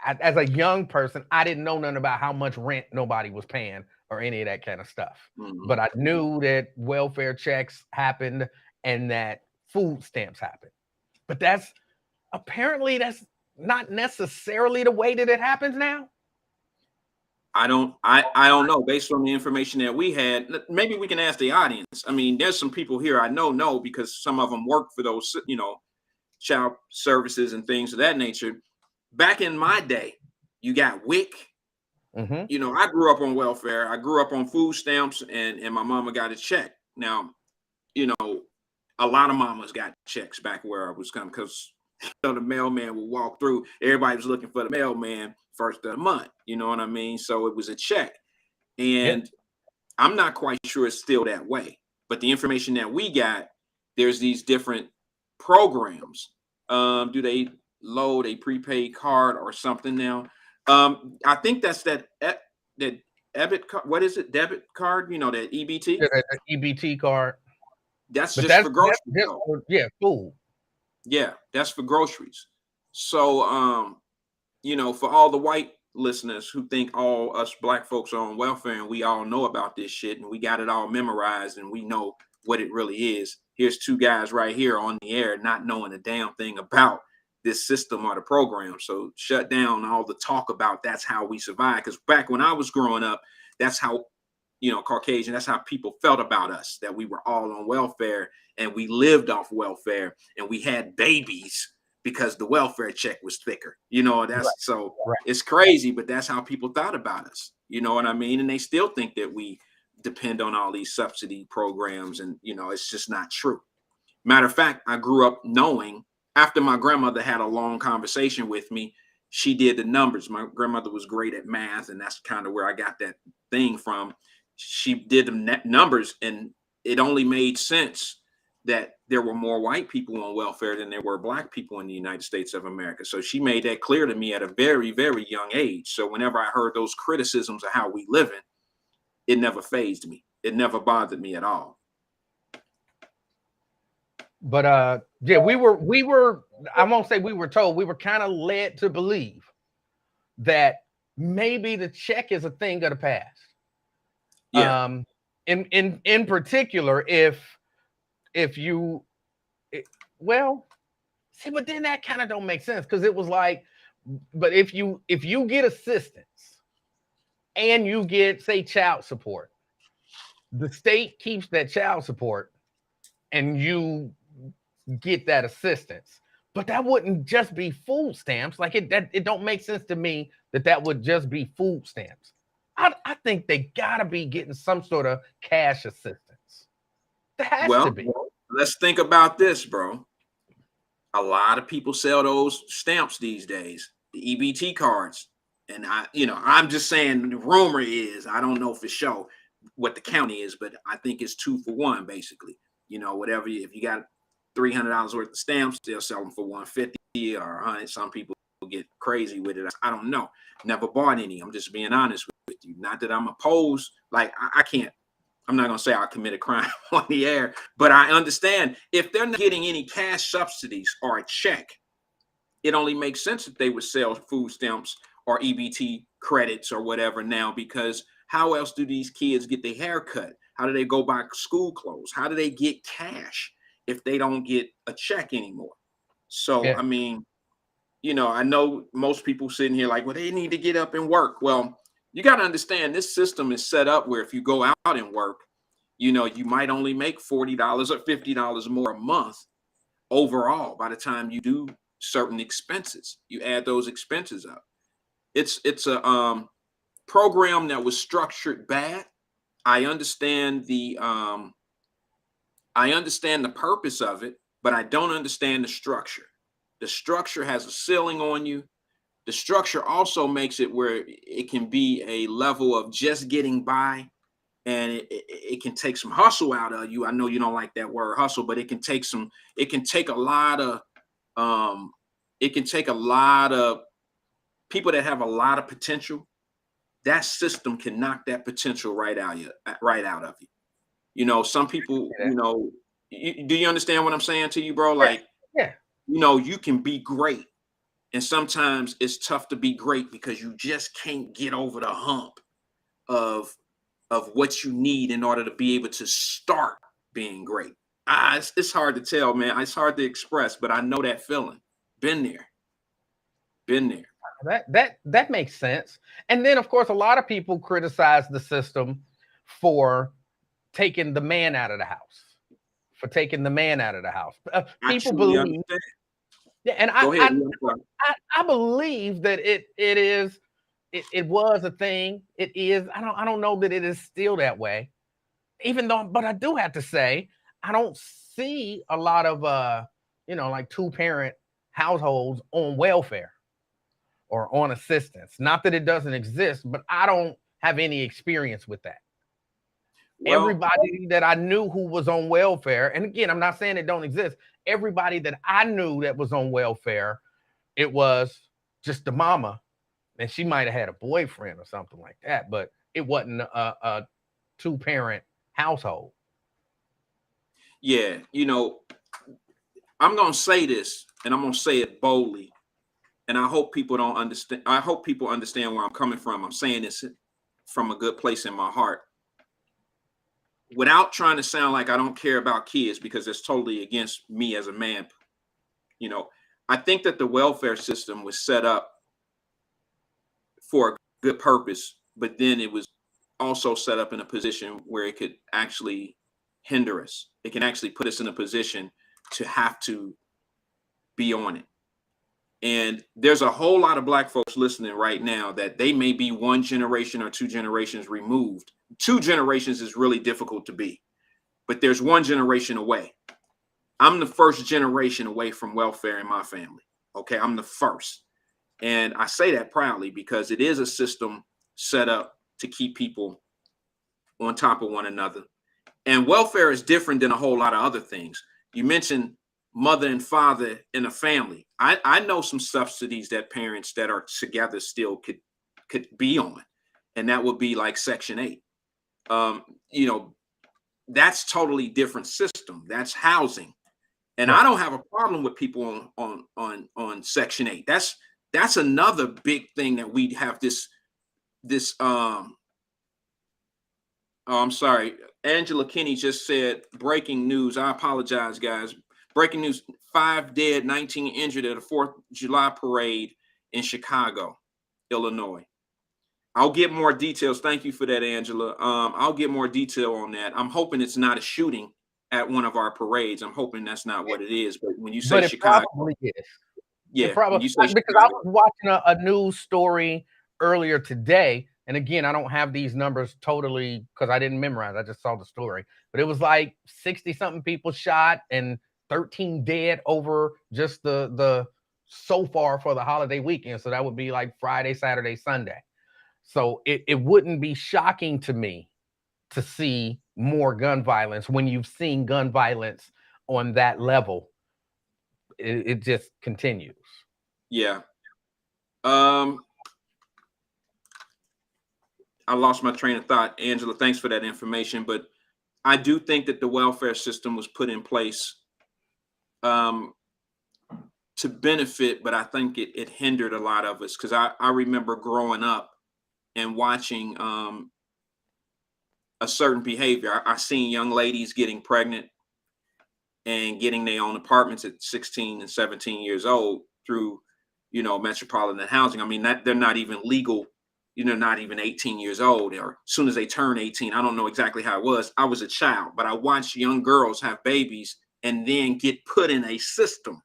as a young person, I didn't know nothing about how much rent nobody was paying or any of that kind of stuff. But I knew that welfare checks happened and that food stamps happened. But that's not necessarily the way that it happens now. I don't know. Based on the information that we had, maybe we can ask the audience. I mean, there's some people here I know because some of them work for those, you know, child services and things of that nature. Back in my day, you got WIC. You know, I grew up on welfare. I grew up on food stamps, and my mama got a check. Now, you know, a lot of mamas got checks back where I was coming, because you know, the mailman would walk through. Everybody was looking for the mailman first of the month. You know what I mean? So it was a check. And I'm not quite sure it's still that way. But the information that we got, there's these different programs. Do they load a prepaid card or something now? I think that's that debit card. What is it? Debit card? You know, that EBT? The EBT card. That's just for groceries. Food. Yeah, that's for groceries. So you know, for all the white listeners who think all us black folks are on welfare and we all know about this shit and we got it all memorized and we know what it really is. Here's two guys right here on the air not knowing a damn thing about this system or the program. So shut down all the talk about that's how we survive. Because back when I was growing up, that's how, Caucasian, that's how people felt about us, that we were all on welfare and we lived off welfare and we had babies because the welfare check was thicker. That's Right. so Right. it's crazy, but that's how people thought about us. You know what I mean? And they still think that we depend on all these subsidy programs, and it's just not true. Matter of fact, I grew up knowing, after my grandmother had a long conversation with me, she did the numbers. My grandmother was great at math, and that's kind of where I got that thing from. She did the numbers, and it only made sense that there were more white people on welfare than there were black people in the United States of America. So she made that clear to me at a very, very young age. So whenever I heard those criticisms of how we live in, it never fazed me. It never bothered me at all. But yeah, we were, I won't say we were told, we were kind of led to believe that maybe the check is a thing of the past. Yeah. In particular, if you, well, see, but then that kind of don't make sense, because it was like, but if you get assistance and you get, say, child support, the state keeps that child support and you get that assistance. But that wouldn't just be food stamps. Like it don't make sense to me that would just be food stamps. I think they gotta be getting some sort of cash assistance. There has to be. Let's think about this, bro. A lot of people sell those stamps these days, the EBT cards. And I'm just saying, the rumor is, I don't know for sure what the county is, but I think it's 2 for 1, basically. Whatever, if you got $300 worth of stamps, they'll sell them for $150 or 100. Some people get crazy with it. I don't know. Never bought any. I'm just being honest with you. Not that I'm opposed. Like I can't. I'm not gonna say I commit a crime on the air, but I understand if they're not getting any cash subsidies or a check, it only makes sense that they would sell food stamps or EBT credits or whatever now, because how else do these kids get their hair cut? How do they go buy school clothes? How do they get cash if they don't get a check anymore? So, yeah. I mean, I know most people sitting here like, well, they need to get up and work. Well, you got to understand, this system is set up where if you go out and work, you might only make $40 or $50 more a month overall by the time you do certain expenses. You add those expenses up. It's a program that was structured bad. I understand the purpose of it, but I don't understand the structure. The structure has a ceiling on you. The structure also makes it where it can be a level of just getting by, and it can take some hustle out of you. I know you don't like that word hustle, but it can take a lot of people that have a lot of potential. That system can knock that potential right out of you. Some people, do you understand what I'm saying to you, bro? Like, yeah. You can be great. And sometimes it's tough to be great because you just can't get over the hump of what you need in order to be able to start being great. It's hard to tell, man. It's hard to express, but I know that feeling. Been there. That makes sense. And then, of course, a lot of people criticize the system for taking the man out of the house. People believe. Understand. Yeah, and I believe that it was a thing. It is. I don't know that it is still that way. But I do have to say, I don't see a lot of like 2-parent households on welfare or on assistance. Not that it doesn't exist, but I don't have any experience with that. Well, everybody that I knew who was on welfare, and again, I'm not saying it don't exist. Everybody that I knew that was on welfare, it was just the mama, and she might have had a boyfriend or something like that, but it wasn't a 2-parent household. Yeah, I'm going to say this, and I'm going to say it boldly. and I hope people don't understand. I hope people understand where I'm coming from. I'm saying this from a good place in my heart, without trying to sound like I don't care about kids, because it's totally against me as a man. You know, I think that the welfare system was set up for a good purpose, but then it was also set up in a position where it could actually hinder us. It can actually put us in a position to have to be on it. And there's a whole lot of Black folks listening right now that they may be one generation or two generations removed. 2 generations is really difficult to be, but there's 1 generation away. I'm the first generation away from welfare in my family. Okay, I'm the first. And I say that proudly because it is a system set up to keep people on top of one another. And welfare is different than a whole lot of other things. You mentioned mother and father in a family. I know some subsidies that parents that are together still could be on, and that would be like Section 8. You know, that's totally different system. That's housing, and I don't have a problem with people on Section 8. That's another big thing that we have this. Oh, I'm sorry. Angela Kinney just said breaking news. I apologize, guys. Breaking news: 5 dead, 19 injured at a 4th of July parade in Chicago, Illinois. I'll get more details. Thank you for that, Angela. I'll get more detail on that. I'm hoping it's not a shooting at one of our parades. I'm hoping that's not what it is. But when you say Chicago, probably is. Yeah, it probably, you say because I was watching a news story earlier today, and again, I don't have these numbers totally because I didn't memorize. I just saw the story, but it was like 60-something people shot and 13 dead over just the so far for the holiday weekend. So that would be like Friday, Saturday, Sunday. So it wouldn't be shocking to me to see more gun violence when you've seen gun violence on that level. It just continues. Yeah. I lost my train of thought. Angela, thanks for that information. But I do think that the welfare system was put in place to benefit, but I think it hindered a lot of us, because I remember growing up and watching a certain behavior. I seen young ladies getting pregnant and getting their own apartments at 16 and 17 years old through, metropolitan housing. I mean, they're not even legal, not even 18 years old, or as soon as they turn 18. I don't know exactly how it was. I was a child, but I watched young girls have babies and then get put in a system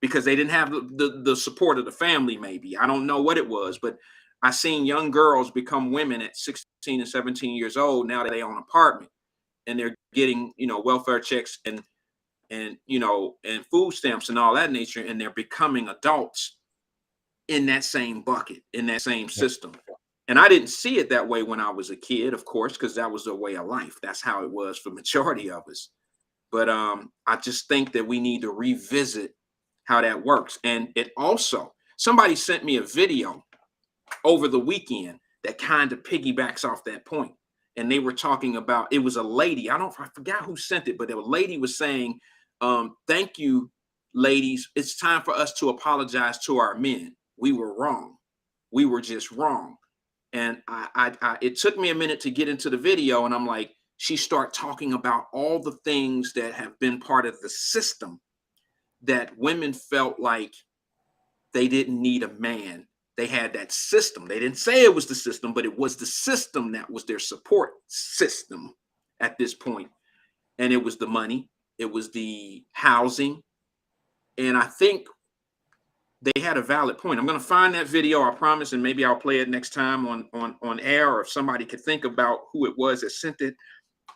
because they didn't have the support of the family. Maybe, I don't know what it was, but I seen young girls become women at 16 and 17 years old. Now they own an apartment and they're getting, welfare checks and food stamps and all that nature. And they're becoming adults in that same bucket, in that same system. And I didn't see it that way when I was a kid, of course, because that was the way of life. That's how it was for majority of us. But I just think that we need to revisit how that works. And it also, somebody sent me a video over the weekend that kind of piggybacks off that point. And they were talking about, it was a lady, I forgot who sent it, but a lady was saying, thank you, ladies. It's time for us to apologize to our men. We were wrong. We were just wrong. And it took me a minute to get into the video. And I'm like, she started talking about all the things that have been part of the system that women felt like they didn't need a man. They had that system. They didn't say it was the system, but it was the system that was their support system at this point. And it was the money. It was the housing. And I think they had a valid point. I'm going to find that video, I promise, and maybe I'll play it next time on air, or if somebody could think about who it was that sent it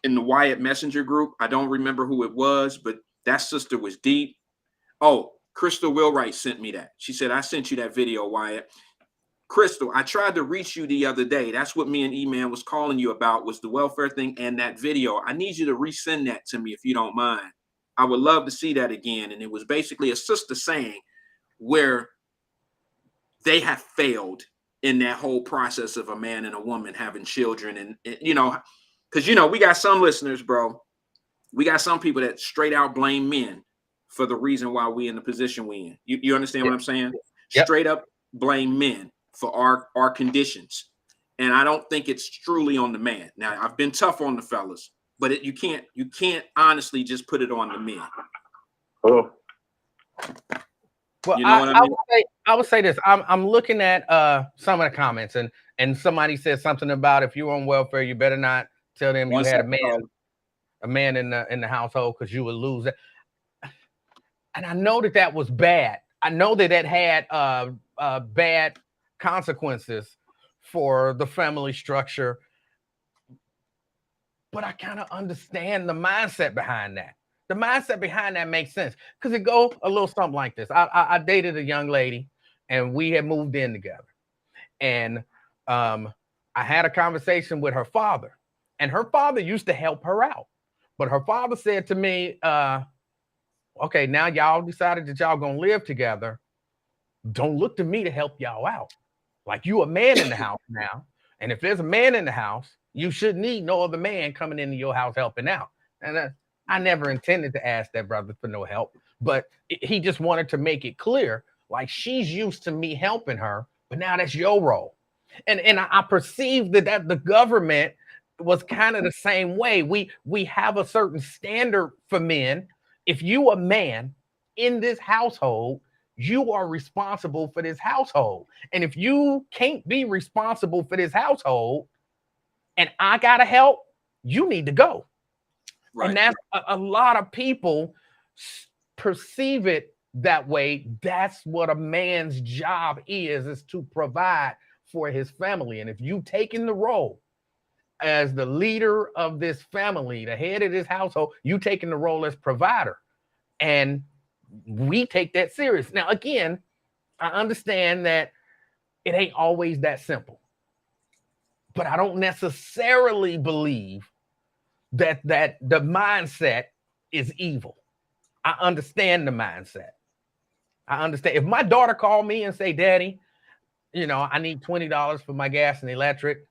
in the Wyatt Messenger group. I don't remember who it was, but that sister was deep. Oh, Crystal Wilwright sent me that. She said, I sent you that video, Wyatt. Crystal, I tried to reach you the other day. That's what me and E-Man was calling you about, was the welfare thing and that video. I need you to resend that to me if you don't mind. I would love to see that again. And it was basically a sister saying where they have failed in that whole process of a man and a woman having children. And because, we got some listeners, bro. We got some people that straight out blame men for the reason why we in the position we in. You understand what I'm saying? Yep. straight up blame men for our conditions. And I don't think it's truly on the man. Now, I've been tough on the fellas, but you can't honestly just put it on the men. Oh. Well, You know what I mean? I would say this. I'm looking at some of the comments, and somebody said something about if you're on welfare, you better not tell them you had a man in the household because you would lose it. And I know that was bad. I know that had bad consequences for the family structure, but I kind of understand the mindset behind that. The mindset behind that makes sense because it go a little something like this. I dated a young lady and we had moved in together. And I had a conversation with her father, and her father used to help her out. But her father said to me, okay, now y'all decided that y'all gonna live together. Don't look to me to help y'all out. Like, you a man in the house now. And if there's a man in the house, you shouldn't need no other man coming into your house helping out. And I never intended to ask that brother for no help, but he just wanted to make it clear, like, she's used to me helping her, but now that's your role. And I perceived that the government was kind of the same way. We have a certain standard for men. If you a man in this household, you are responsible for this household. And if you can't be responsible for this household and I gotta help, you need to go. Right. And that's a lot of people perceive it that way. That's what a man's job is to provide for his family. And if you taking the role as the leader of this family, the head of this household, you taking the role as provider. And we take that serious. Now, again, I understand that it ain't always that simple, but I don't necessarily believe that the mindset is evil. I understand the mindset. I understand. If my daughter called me and say, Daddy, I need $20 for my gas and electric,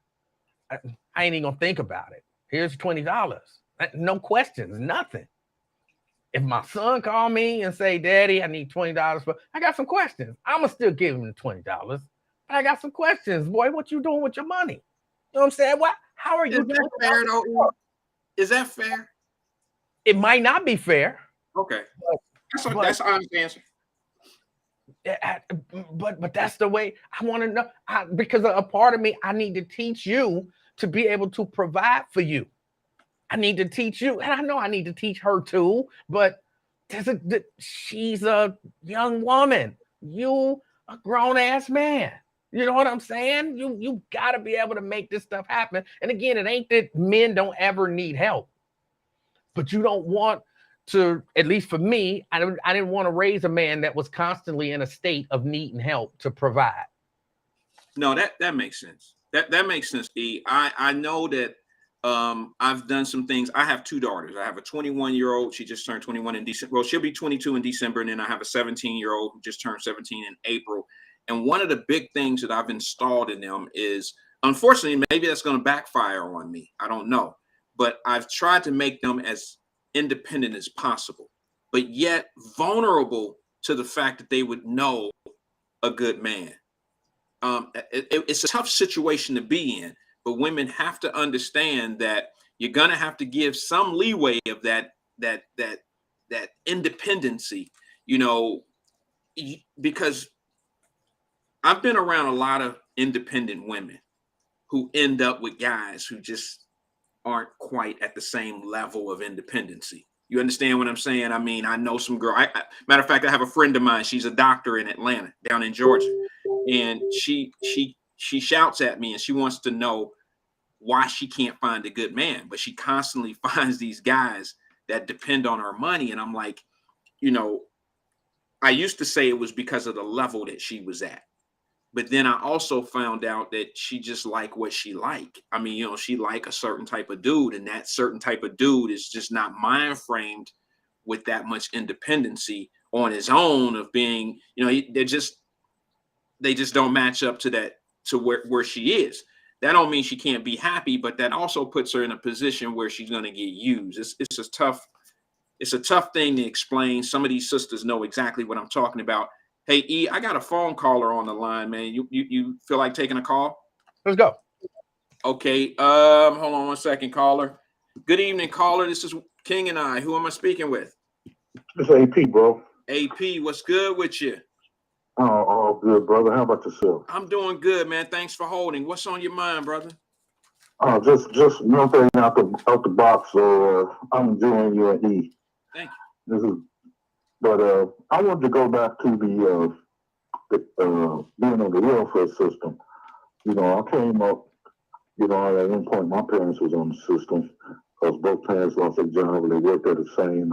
I ain't even gonna think about it. Here's $20. No questions, nothing. If my son called me and say, Daddy, I need $20 for, I got some questions. I'm gonna still give him the $20. I got some questions. Boy, what you doing with your money? You know what I'm saying? How are you doing? Fair though? Is that fair? It might not be fair. Okay. That's an honest answer. But that's the way I want to know, because a part of me, I need to teach you to be able to provide for you. I need to teach you, and I know I need to teach her too, but she's a young woman. You a grown-ass man. You know what I'm saying? You got to be able to make this stuff happen. And again, it ain't that men don't ever need help, but you don't want to, at least for me, I didn't want to raise a man that was constantly in a state of needing help to provide. No, that makes sense. That makes sense, E. I know that I've done some things. I have two daughters. I have a 21-year-old. She just turned 21 in December. Well, she'll be 22 in December. And then I have a 17-year-old who just turned 17 in April. And one of the big things that I've installed in them is, unfortunately, maybe that's going to backfire on me. I don't know. But I've tried to make them as independent as possible, but yet vulnerable to the fact that they would know a good man. It's a tough situation to be in, but women have to understand that you're going to have to give some leeway of that independency, because I've been around a lot of independent women who end up with guys who just aren't quite at the same level of independency. You understand what I'm saying? I mean, I know some girl. Matter of fact, I have a friend of mine. She's a doctor in Atlanta, down in Georgia, and she shouts at me and she wants to know why she can't find a good man, but she constantly finds these guys that depend on her money. And I'm like, I used to say it was because of the level that she was at. But then I also found out that she just like what she like. I mean, she like a certain type of dude, and that certain type of dude is just not mind framed with that much independency on his own of being, they just don't match up to that, to where she is. That don't mean she can't be happy, but that also puts her in a position where she's going to get used. It's a tough thing to explain. Some of these sisters know exactly what I'm talking about. Hey, E, I got a phone caller on the line, man. You feel like taking a call? Let's go. Okay. Hold on one second, caller. Good evening, caller. This is King and I. Who am I speaking with? It's AP, bro. AP, what's good with you? Oh, all good, brother. How about yourself? I'm doing good, man. Thanks for holding. What's on your mind, brother? Just one thing out the box. So I'm enjoying you and E. Thank This is, but I wanted to go back to the being on the welfare system. You know, I came up. You know, at one point my parents was on the system because both parents lost their job and they worked at the same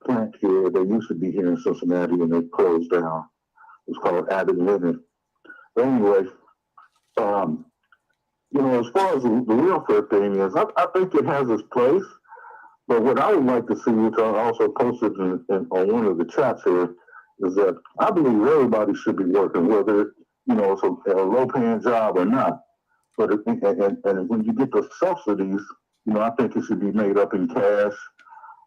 plant here. They used to be here in Cincinnati and they closed down. It was called Abbott Living. But anyway, um, you know, as far as the welfare thing is, I think it has its place. But what I would like to see, which I also posted on one of the chats here, is that I believe everybody should be working, whether you know it's a low-paying job or not. But and when you get the subsidies, you know, I think it should be made up in cash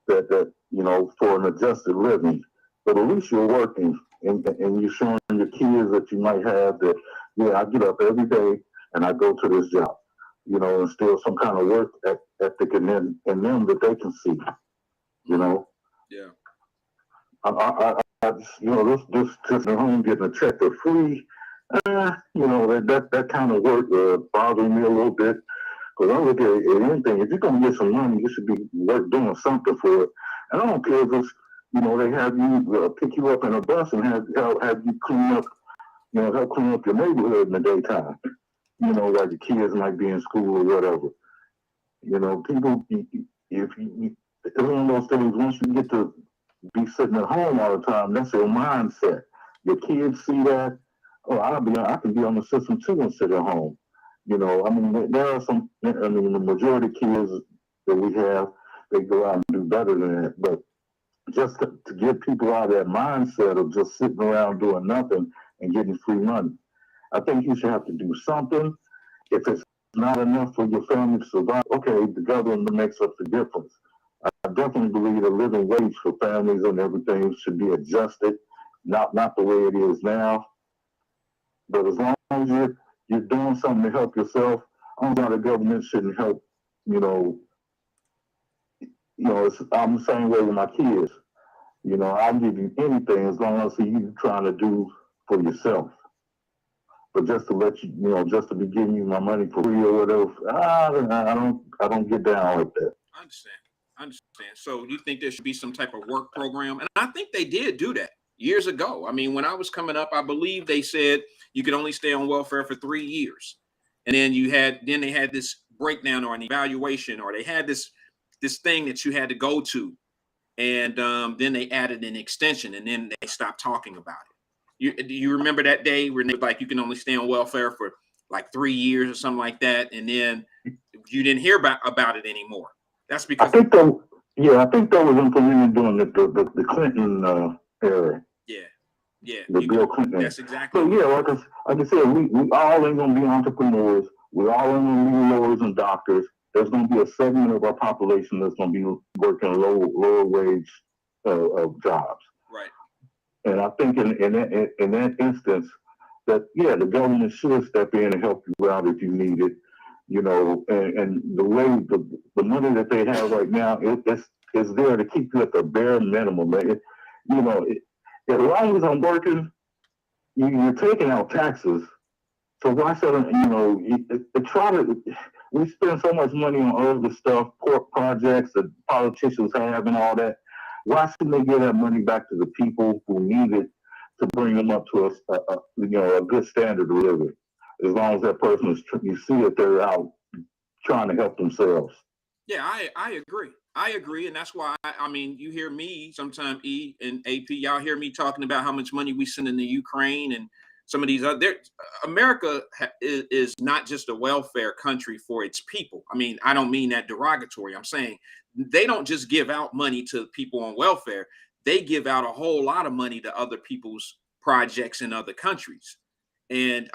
that you know for an adjusted living. But at least you're working and you're showing your kids that you might have that. Yeah, I get up every day and I go to this job, you know, instill some kind of work ethic in them that they can see, you know. you. I just, you know, this just at home getting a check for free, you know, that kind of work bothers me a little bit. Because I look at anything, if you're going to get some money, you should be doing something for it. And I don't care if it's, you know, they have you pick you up in a bus and have you clean up, you know, help clean up your neighborhood in the daytime. You know, like the kids might be in school or whatever. You know, people, if you, it's one of those things, once you get to be sitting at home all the time, that's your mindset. Your kids see that, oh, I can be on the system too and sit at home. You know, I mean, there are some, I mean, the majority of kids that we have, they go out and do better than that. But just to get people out of that mindset of just sitting around doing nothing and getting free money. I think you should have to do something. If it's not enough for your family to survive, okay, the government makes up the difference. I definitely believe the living wage for families and everything should be adjusted, not the way it is now. But as long as you're doing something to help yourself, I don't know the government shouldn't help. You know, I'm the same way with my kids. You know, I'll give you anything as long as I see you trying to do for yourself. But just to let you, you know, just to be giving you my money for free or whatever, I don't get down like that. I understand. I understand. So you think there should be some type of work program? And I think they did do that years ago. I mean, when I was coming up, I believe they said you could only stay on welfare for 3 years. And then they had this breakdown or an evaluation, or they had this thing that you had to go to. And then they added an extension, and then they stopped talking about it. Do you remember that day where they was like you can only stay on welfare for like 3 years or something like that, and then you didn't hear about it anymore? That's I because think that, yeah, I think that was implemented during the Clinton era, yeah, the you Bill Clinton era. that's exactly So yeah, like I said, we all ain't gonna be entrepreneurs. We all ain't gonna be lawyers and doctors. There's gonna be a segment of our population that's gonna be working lower wage jobs. right. And I think in that instance, that yeah, the government should step in and help you out if you need it. You know, and the way the money that they have right now is there to keep you at the bare minimum. You know, as long as I'm working, you're taking out taxes. So why should I, you know, try to, we spend so much money on all the stuff, court projects that politicians have and all that. Why shouldn't they give that money back to the people who need it to bring them up to you know, a good standard of living? As long as that person is, you see that they're out trying to help themselves. Yeah, I agree. I agree, and that's why I mean you hear me sometimes E and AP. Y'all hear me talking about how much money we send into Ukraine and some of these other. America is not just a welfare country for its people. I mean, I don't mean that derogatory. I'm saying they don't just give out money to people on welfare. They give out a whole lot of money to other people's projects in other countries. And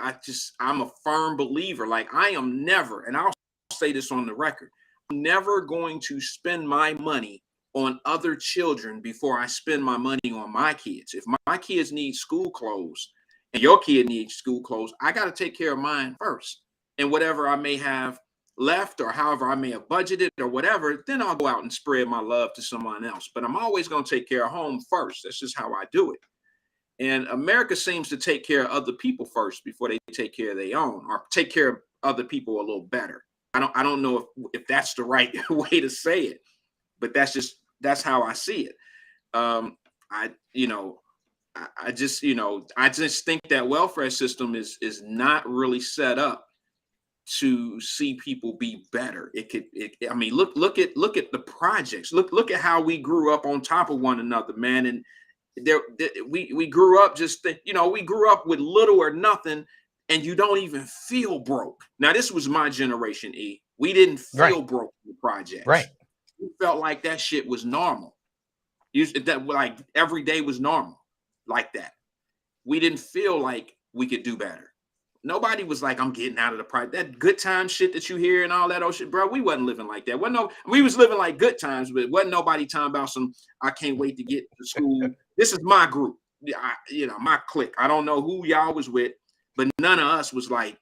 I'm a firm believer. Like I am never, and I'll say this on the record, I'm never going to spend my money on other children before I spend my money on my kids. If my kids need school clothes and your kid needs school clothes, I got to take care of mine first. And whatever I may have left or however I may have budgeted or whatever, then I'll go out and spread my love to someone else. But I'm always going to take care of home first. That's just how I do it. And America seems to take care of other people first before they take care of their own, or take care of other people a little better. I don't know if that's the right way to say it, but that's how I see it. I just think that welfare system is not really set up to see people be better. I mean, look at the projects. Look at how we grew up on top of one another, man. And we grew up we grew up with little or nothing, and you don't even feel broke. Now, this was my generation, E. We didn't feel broke in the projects. Right. We felt like that shit was normal. That like every day was normal like that. We didn't feel like we could do better. Nobody was like, I'm getting out of the project. That good time shit that you hear and all that old shit, bro. We wasn't living like that. We was living like good times, but wasn't nobody talking about some, I can't wait to get to school. This is my group, my clique. I don't know who y'all was with, but none of us was like,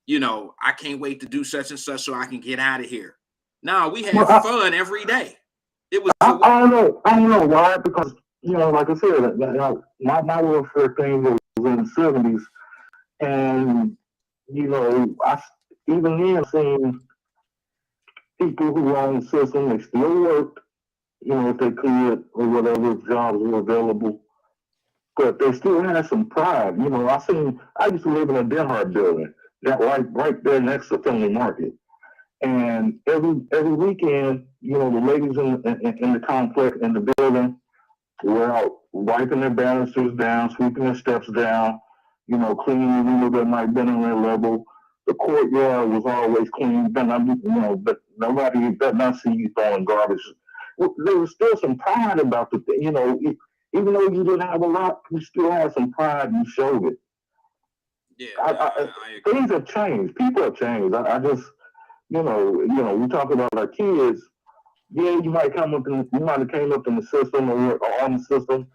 I can't wait to do such and such so I can get out of here. No, we had fun every day. It was. I don't know why, because like I said, my welfare thing was in the 70s, and I even then seen people who were on the system. They still worked, if they could or whatever jobs were available, but they still had some pride. I used to live in a Denhart building that right there next to Finley Market. And every weekend, the ladies in the complex in the building were out wiping their banisters down, sweeping their steps down, cleaning the windows that might have been on their level. The courtyard was always clean, but nobody better not see you throwing garbage. There was still some pride about the thing, even though you didn't have a lot, you still had some pride. You showed it. Yeah, I agree. Things have changed. People have changed. I just. We talk about our kids. Yeah, you might have came up in the system or on the system,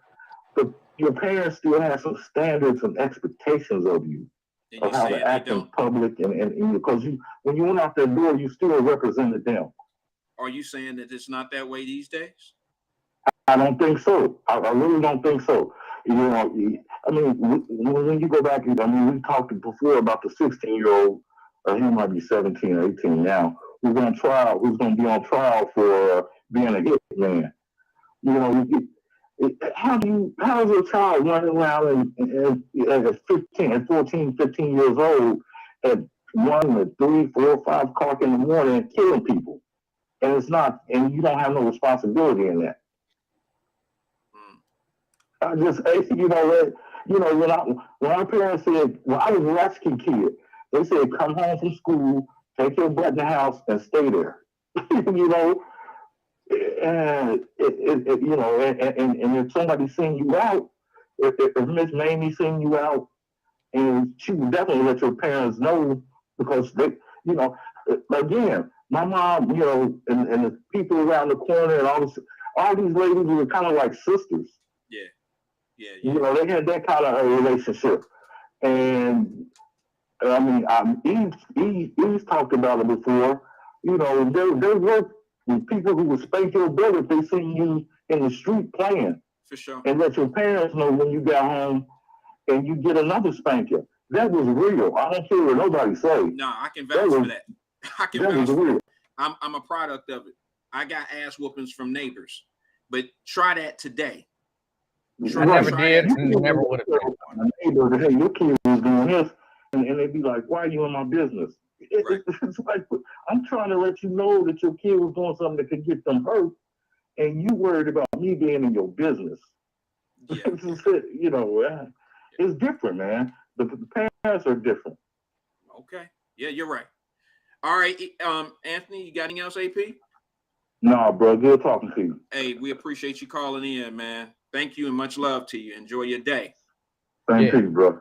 but your parents still have some standards and expectations of you, of how to act in public, and because when you went out that door, you still represented them. Are you saying that it's not that way these days? I don't think so. I really don't think so. When you go back, we talked before about the 16-year-old. He might be 17 or 18 now. Who's going to be on trial for being a hitman? How is a child running around at 14, 15 years old at 1, 3, 4, 5 o'clock in the morning and killing people? And you don't have no responsibility in that. I just, when our parents said, when I was a latchkey kid, they said, come home from school, take your butt in the house, and stay there. And if somebody sing you out, if Miss Mamie sing you out, and she would definitely let your parents know, because they, again, my mom, and the people around the corner and all these ladies were kind of like sisters. Yeah. They had that kind of a relationship. And Eve's talked about it before. There were people who would spank your butt if they seen you in the street playing. For sure. And let your parents know when you got home and you get another spanking. That was real. I don't care what nobody say. No, I can vouch for that. I can vouch for that. I'm a product of it. I got ass whoopings from neighbors. But try that today. I never did and never would have done one. Neighbor, hey, your kid was doing this. And they'd be like, why are you in my business? Right. It's like, I'm trying to let you know that your kid was doing something that could get them hurt, and you worried about me being in your business. Yeah. It's different, man. The parents are different. Okay. Yeah, you're right. All right, Anthony, you got anything else, AP? No, bro. Good talking to you. Hey, we appreciate you calling in, man. Thank you and much love to you. Enjoy your day. Thank you, bro.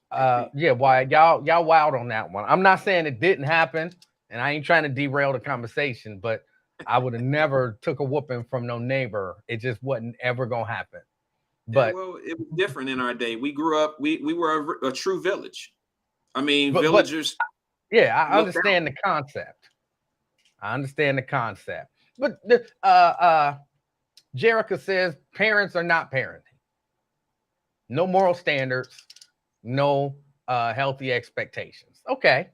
Why y'all wild on that one. I'm not saying it didn't happen, and I ain't trying to derail the conversation, but I would have never took a whooping from no neighbor. It just wasn't ever gonna happen. Yeah, But well, it was different in our day. We grew up. We were a true village. I mean, but villagers yeah, I looked out. understand the concept. I understand the concept. But Jerica says parents are not parenting. No moral standards, no healthy expectations. Okay.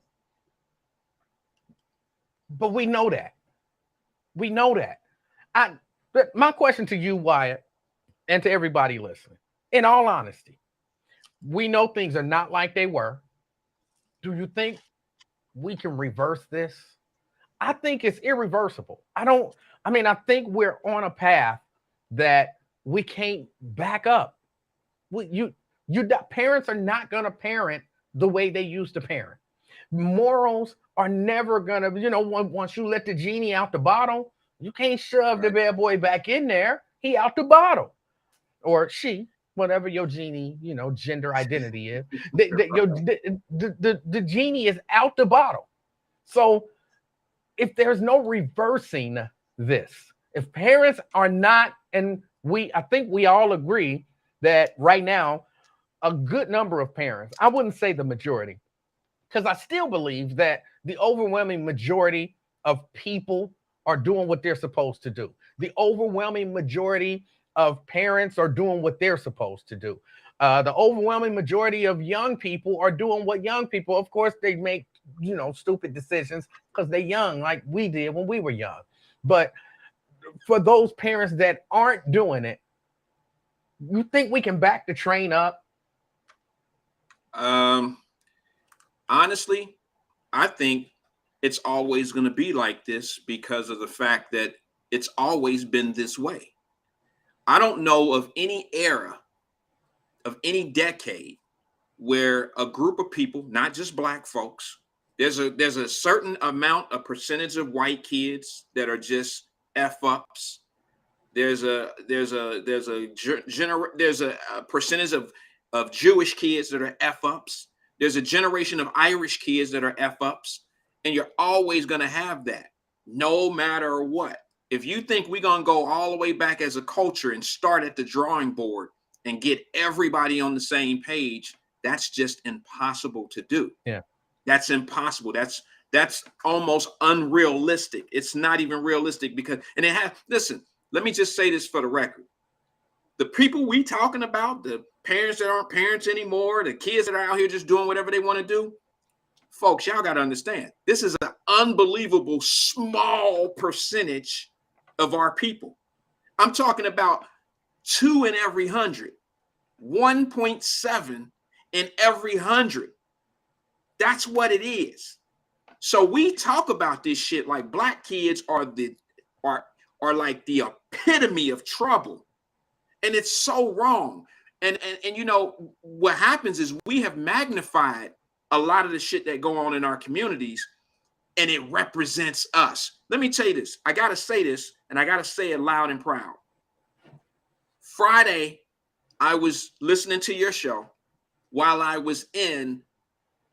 But we know that. We know that. But my question to you, Wyatt, and to everybody listening, in all honesty, we know things are not like they were. Do you think we can reverse this? I think it's irreversible. I think we're on a path that we can't back up. Parents are not going to parent the way they used to parent. Morals are never going to, once you let the genie out the bottle, you can't shove the bad boy back in there. He out the bottle. Or she, whatever your genie, gender identity is. The genie is out the bottle. So if there's no reversing this, if parents are not, and I think we all agree that right now, a good number of parents, I wouldn't say the majority, because I still believe that the overwhelming majority of people are doing what they're supposed to do. The overwhelming majority of parents are doing what they're supposed to do. The overwhelming majority of young people are doing what young people, of course, they make, stupid decisions because they're young, like we did when we were young. But for those parents that aren't doing it, you think we can back the train up? Honestly, I think it's always going to be like this because of the fact that it's always been this way. I don't know of any era, of any decade, where a group of people, not just black folks, there's a certain amount, a percentage of white kids that are just F ups. There's a percentage of Jewish kids that are F ups. There's a generation of Irish kids that are F ups, and you're always going to have that, no matter what. If you think we're going to go all the way back as a culture and start at the drawing board and get everybody on the same page, that's just impossible to do. Yeah. That's impossible. That's almost unrealistic. It's not even realistic because, listen, let me just say this for the record. The people we talking about, the parents that aren't parents anymore, the kids that are out here just doing whatever they want to do, folks, y'all got to understand, this is an unbelievable small percentage of our people. I'm talking about 2 in every 100, 1.7 in every 100. That's what it is. So we talk about this shit like black kids are like the epitome of trouble. And it's so wrong. And what happens is we have magnified a lot of the shit that go on in our communities, and it represents us. Let me tell you this. I got to say this, and I got to say it loud and proud. Friday, I was listening to your show while I was in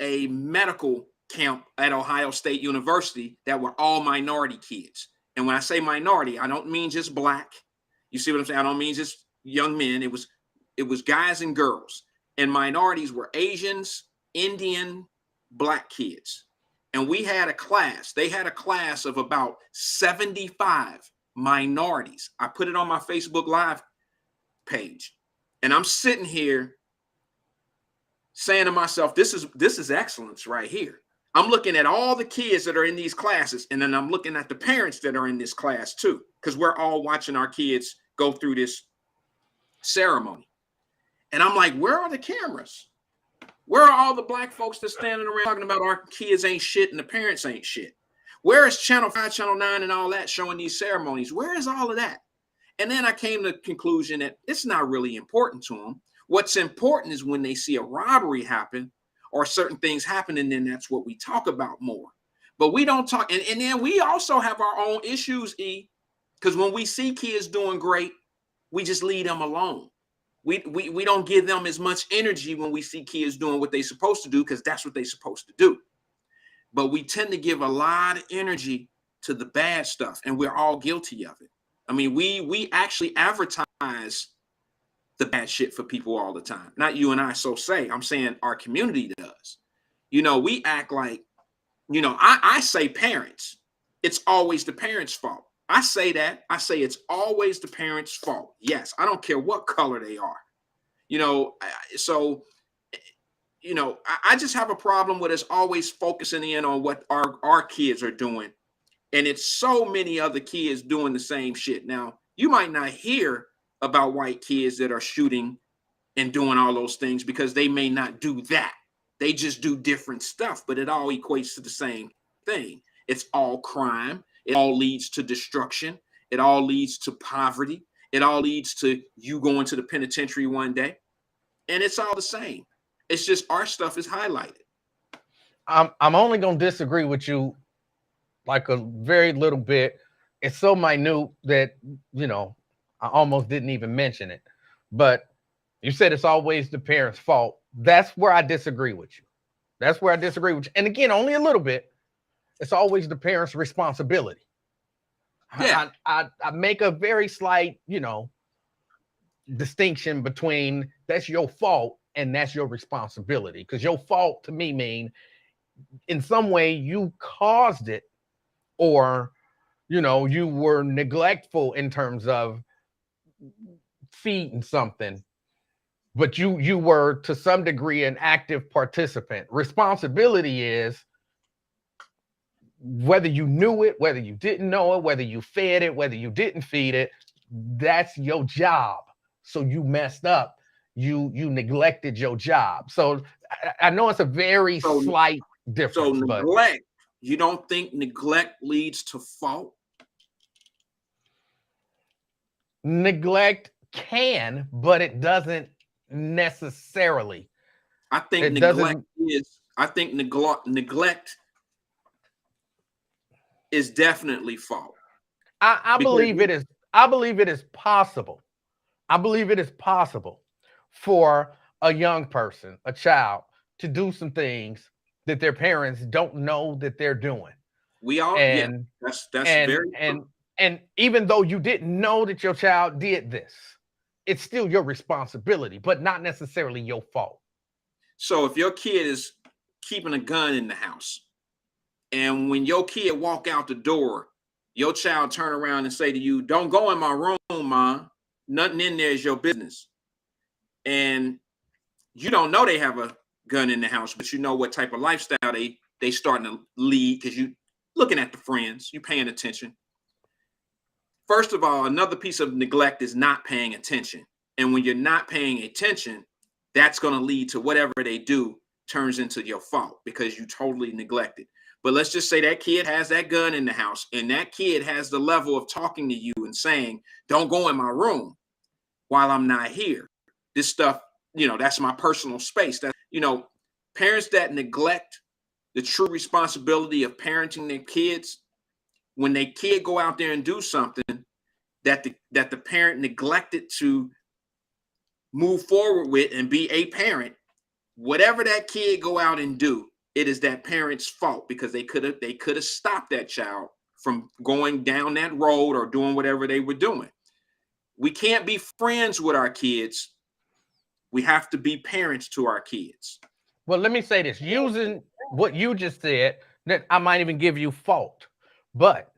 a medical camp at Ohio State University that were all minority kids. And when I say minority, I don't mean just black. You see what I'm saying? I don't mean just young men. It was guys and girls. And minorities were Asians, Indian, black kids. And we had a class. They had a class of about 75 minorities. I put it on my Facebook Live page. And I'm sitting here saying to myself, this is excellence right here. I'm looking at all the kids that are in these classes, and then I'm looking at the parents that are in this class too, because we're all watching our kids go through this ceremony. And I'm like, where are the cameras? Where are all the black folks that's standing around talking about our kids ain't shit and the parents ain't shit? Where is Channel 5, Channel 9, and all that showing these ceremonies? Where is all of that? And then I came to the conclusion that it's not really important to them. What's important is when they see a robbery happen or certain things happen, and then that's what we talk about more. But we don't talk, and then we also have our own issues, because when we see kids doing great, we just leave them alone. We don't give them as much energy when we see kids doing what they're supposed to do, because that's what they're supposed to do. But we tend to give a lot of energy to the bad stuff, and we're all guilty of it. I mean, we actually advertise the bad shit for people all the time. Not you and I, so say. I'm saying our community does. You know, we act like, you know, I say parents. It's always the parents' fault. I say that. I say it's always the parents' fault. Yes, I don't care what color they are. You know, so, you know, I just have a problem with us always focusing in on what our kids are doing. And it's so many other kids doing the same shit. Now, you might not hear about white kids that are shooting and doing all those things because they may not do that. They just do different stuff, but it all equates to the same thing. It's all crime. It all leads to destruction. It all leads to poverty. It all leads to you going to the penitentiary one day. And it's all the same. It's just our stuff is highlighted. I'm only going to disagree with you like a very little bit. It's so minute that, you know, I almost didn't even mention it. But you said it's always the parents' fault. That's where I disagree with you. That's where I disagree with you. And again, only a little bit. It's always the parents' responsibility. Yeah. I make a very slight, you know, distinction between that's your fault and that's your responsibility. Because your fault to me mean in some way you caused it, or, you know, you were neglectful in terms of feeding something, but you were to some degree an active participant. Responsibility is whether you knew it, whether you didn't know it, whether you fed it, whether you didn't feed it, that's your job. So you messed up. You neglected your job. So I know it's a very slight difference. So neglect, you don't think neglect leads to fault? Neglect can, but it doesn't necessarily. I think neglect is definitely fault. I believe it is. I believe it is possible. I believe it is possible for a young person, a child, to do some things that their parents don't know that they're doing. We all, and yeah, that's very true. And even though you didn't know that your child did this, it's still your responsibility, but not necessarily your fault. So if your kid is keeping a gun in the house, and when your kid walk out the door, your child turn around and say to you, "Don't go in my room, Mom. Nothing in there is your business." And you don't know they have a gun in the house, but you know what type of lifestyle they starting to lead because you looking at the friends, you paying attention. First of all, another piece of neglect is not paying attention. And when you're not paying attention, that's going to lead to whatever they do turns into your fault because you totally neglected. But let's just say that kid has that gun in the house and that kid has the level of talking to you and saying, "Don't go in my room while I'm not here. This stuff, you know, that's my personal space." That, you know, parents that neglect the true responsibility of parenting their kids, when their kid go out there and do something that the parent neglected to move forward with and be a parent, whatever that kid go out and do, it is that parent's fault because they could have stopped that child from going down that road or doing whatever they were doing. We can't be friends with our kids. We have to be parents to our kids. Well, let me say this, using what you just said, that I might even give you fault, but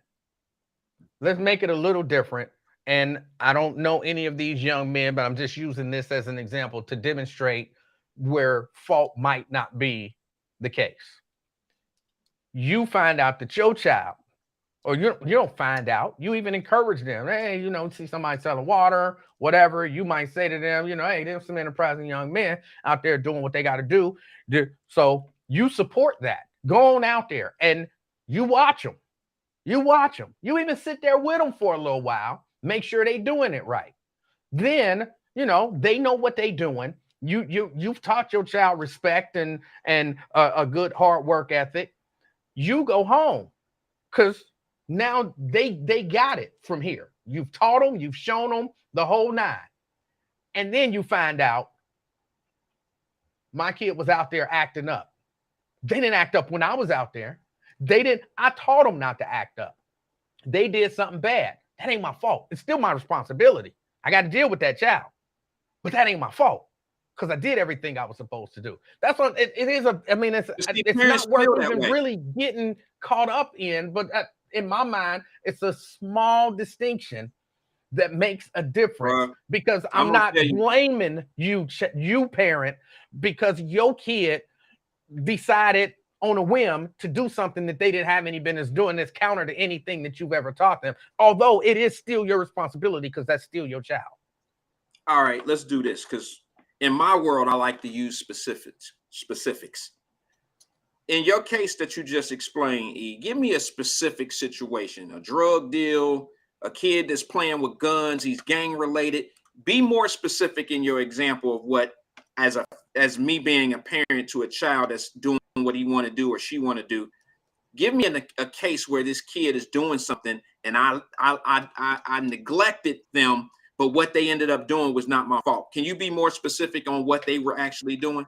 let's make it a little different. And I don't know any of these young men, but I'm just using this as an example to demonstrate where fault might not be the case. You find out that your child, or you don't find out, you even encourage them. Hey, you know, see somebody selling water, whatever. You might say to them, you know, hey, there's some enterprising young men out there doing what they got to do. So you support that. Go on out there and you watch them. You watch them. You even sit there with them for a little while. Make sure they doing it right. Then, you know, they know what they doing. You've taught your child respect and a good hard work ethic. You go home because now they got it from here. You've taught them, you've shown them the whole nine. And then you find out my kid was out there acting up. They didn't act up when I was out there. I taught them not to act up. They did something bad. That ain't my fault. It's still my responsibility. I got to deal with that child, but that ain't my fault because I did everything I was supposed to do. That's what it is. I mean, it's not worth even really getting caught up in, but in my mind, it's a small distinction that makes a difference because I'm not blaming you parent, because your kid decided on a whim to do something that they didn't have any business doing that's counter to anything that you've ever taught them, although it is still your responsibility because that's still your child. All right, let's do this, because in my world, I like to use specifics. In your case that you just explained, E, give me a specific situation, a drug deal, a kid that's playing with guns, he's gang related. Be more specific in your example of what, as me being a parent to a child that's doing what he want to do or she want to do. Give me a case where this kid is doing something and I neglected them, but what they ended up doing was not my fault. Can you be more specific on what they were actually doing?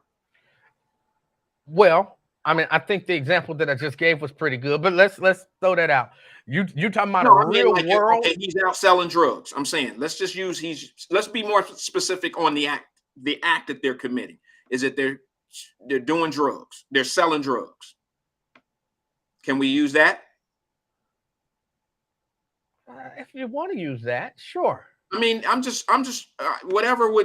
Well, I mean, I think the example that I just gave was pretty good, but let's throw that out. You talking about real world? Okay, he's out selling drugs. I'm saying let's be more specific on the act that they're committing. Is it they're doing drugs? They're selling drugs. Can we use that? If you want to use that, sure. I mean, I'm just whatever you.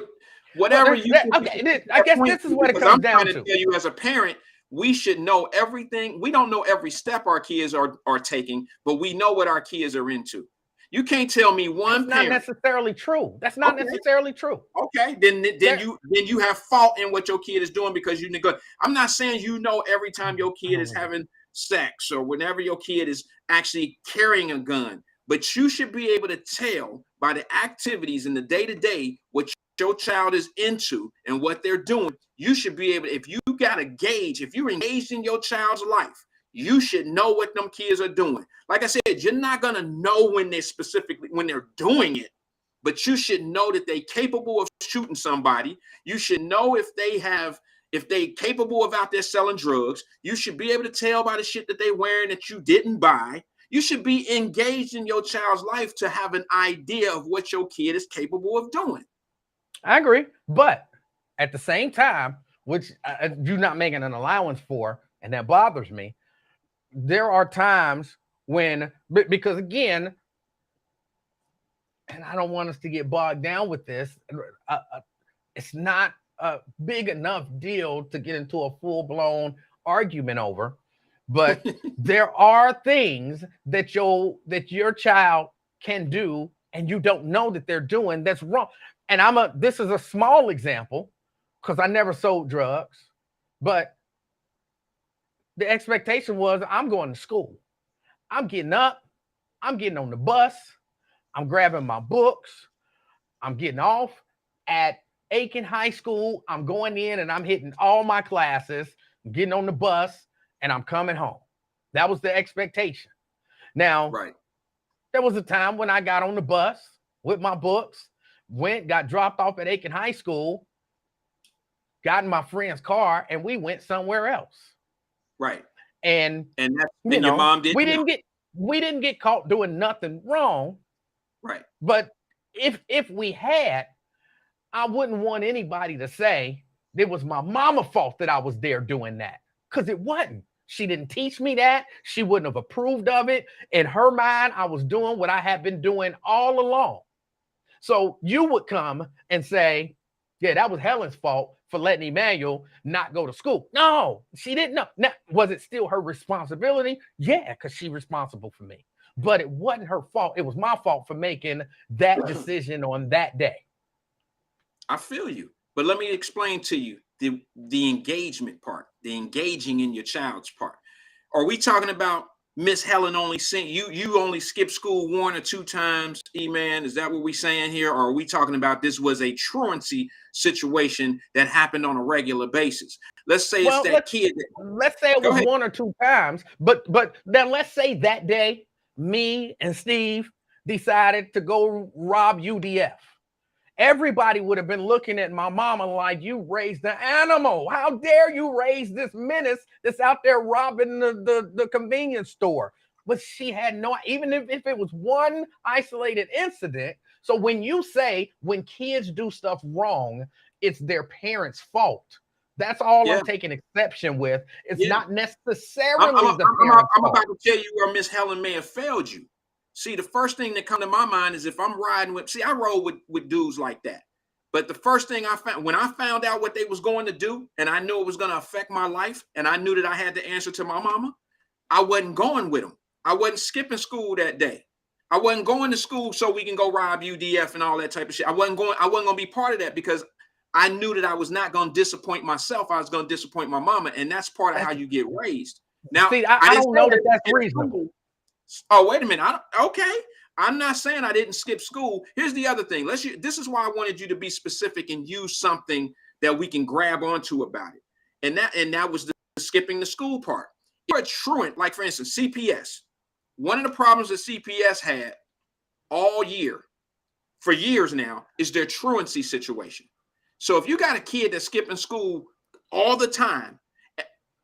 Okay, I guess this is what it comes down to. I'm trying to tell you, as a parent, we should know everything. We don't know every step our kids are taking, but we know what our kids are into. You can't tell me one. That's not necessarily true. That's not necessarily true. Okay, then you have fault in what your kid is doing because you neglect. I'm not saying you know every time your kid is having sex or whenever your kid is actually carrying a gun, but you should be able to tell by the activities in the day-to-day what your child is into and what they're doing. You should be able, if you got a gauge, if you're engaged in your child's life, you should know what them kids are doing. Like I said, you're not going to know when they're doing it, but you should know that they're capable of shooting somebody. You should know if they capable of out there selling drugs. You should be able to tell by the shit that they're wearing that you didn't buy. You should be engaged in your child's life to have an idea of what your kid is capable of doing. I agree. But at the same time, which you're not making an allowance for, and that bothers me, there are times when, because again, and I don't want us to get bogged down with this, it's not a big enough deal to get into a full-blown argument over, but there are things that your child can do and you don't know that they're doing that's wrong. And this is a small example because I never sold drugs, but the expectation was I'm going to school. I'm getting up. I'm getting on the bus. I'm grabbing my books. I'm getting off at Aiken High School. I'm going in and I'm hitting all my classes, I'm getting on the bus, and I'm coming home. That was the expectation. Now, there was a time when I got on the bus with my books, got dropped off at Aiken High School, got in my friend's car, and we went somewhere else. Right. And your mom didn't. We didn't get caught doing nothing wrong. Right. But if we had, I wouldn't want anybody to say it was my mama's fault that I was there doing that, because it wasn't. She didn't teach me that. She wouldn't have approved of it. In her mind, I was doing what I had been doing all along. So you would come and say, yeah, that was Helen's fault for letting Emmanuel not go to school. No, she didn't know. Now, was it still her responsibility? Yeah, because she's responsible for me. But it wasn't her fault. It was my fault for making that decision on that day. I feel you. But let me explain to you the engagement part, the engaging in your child's part. Are we talking about Miss Helen only sent you only skipped school 1 or 2 times, E-Man? Is that what we're saying here? Or are we talking about this was a truancy situation that happened on a regular basis? Let's say it's that kid. Let's say it was 1 or 2 times, but then let's say that day, me and Steve decided to go rob UDF. Everybody would have been looking at my mama like, you raised the animal. How dare you raise this menace that's out there robbing the convenience store? but she had no, even if it was one isolated incident. So when you say when kids do stuff wrong, it's their parents' fault. That's all Yeah. I'm taking exception with. It's Yeah. not necessarily the parents' I'm fault. about to tell you where Miss Helen may have failed you. See, the first thing that come to my mind is if I'm riding with, see, I roll with dudes like that. But the first thing I found, when I found out what they was going to do, and I knew it was going to affect my life, and I knew that I had to answer to my mama, I wasn't going with them. I wasn't skipping school that day. I wasn't going to school so we can go rob UDF and all that type of shit. I wasn't going to be part of that because I knew that I was not going to disappoint myself. I was going to disappoint my mama. And that's part of how you get raised. Now, see, I don't know that that's reasonable. Oh, wait a minute. Okay. I'm not saying I didn't skip school. Here's the other thing. This is why I wanted you to be specific and use something that we can grab onto about it. And that was the skipping the school part. You're a truant, like for instance, CPS. One of the problems that CPS had all year, for years now, is their truancy situation. So if you got a kid that's skipping school all the time,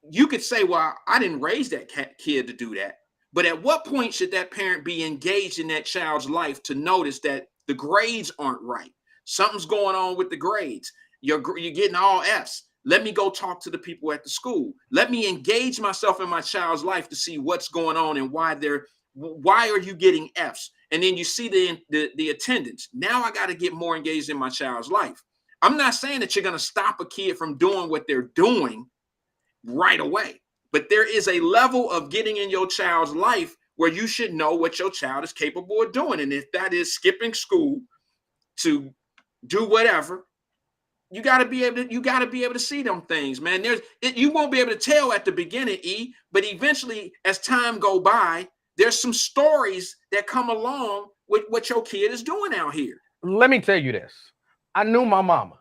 you could say, well, I didn't raise that kid to do that. But at what point should that parent be engaged in that child's life to notice that the grades aren't right? Something's going on with the grades. You're getting all Fs. Let me go talk to the people at the school. Let me engage myself in my child's life to see what's going on and why are you getting Fs? And then you see the attendance. Now I got to get more engaged in my child's life. I'm not saying that you're going to stop a kid from doing what they're doing right away, but there is a level of getting in your child's life where you should know what your child is capable of doing. And if that is skipping school to do whatever, you got to be able to see them things, man. You won't be able to tell at the beginning, but eventually as time go by, there's some stories that come along with what your kid is doing out here. Let me tell you this. I knew my mama.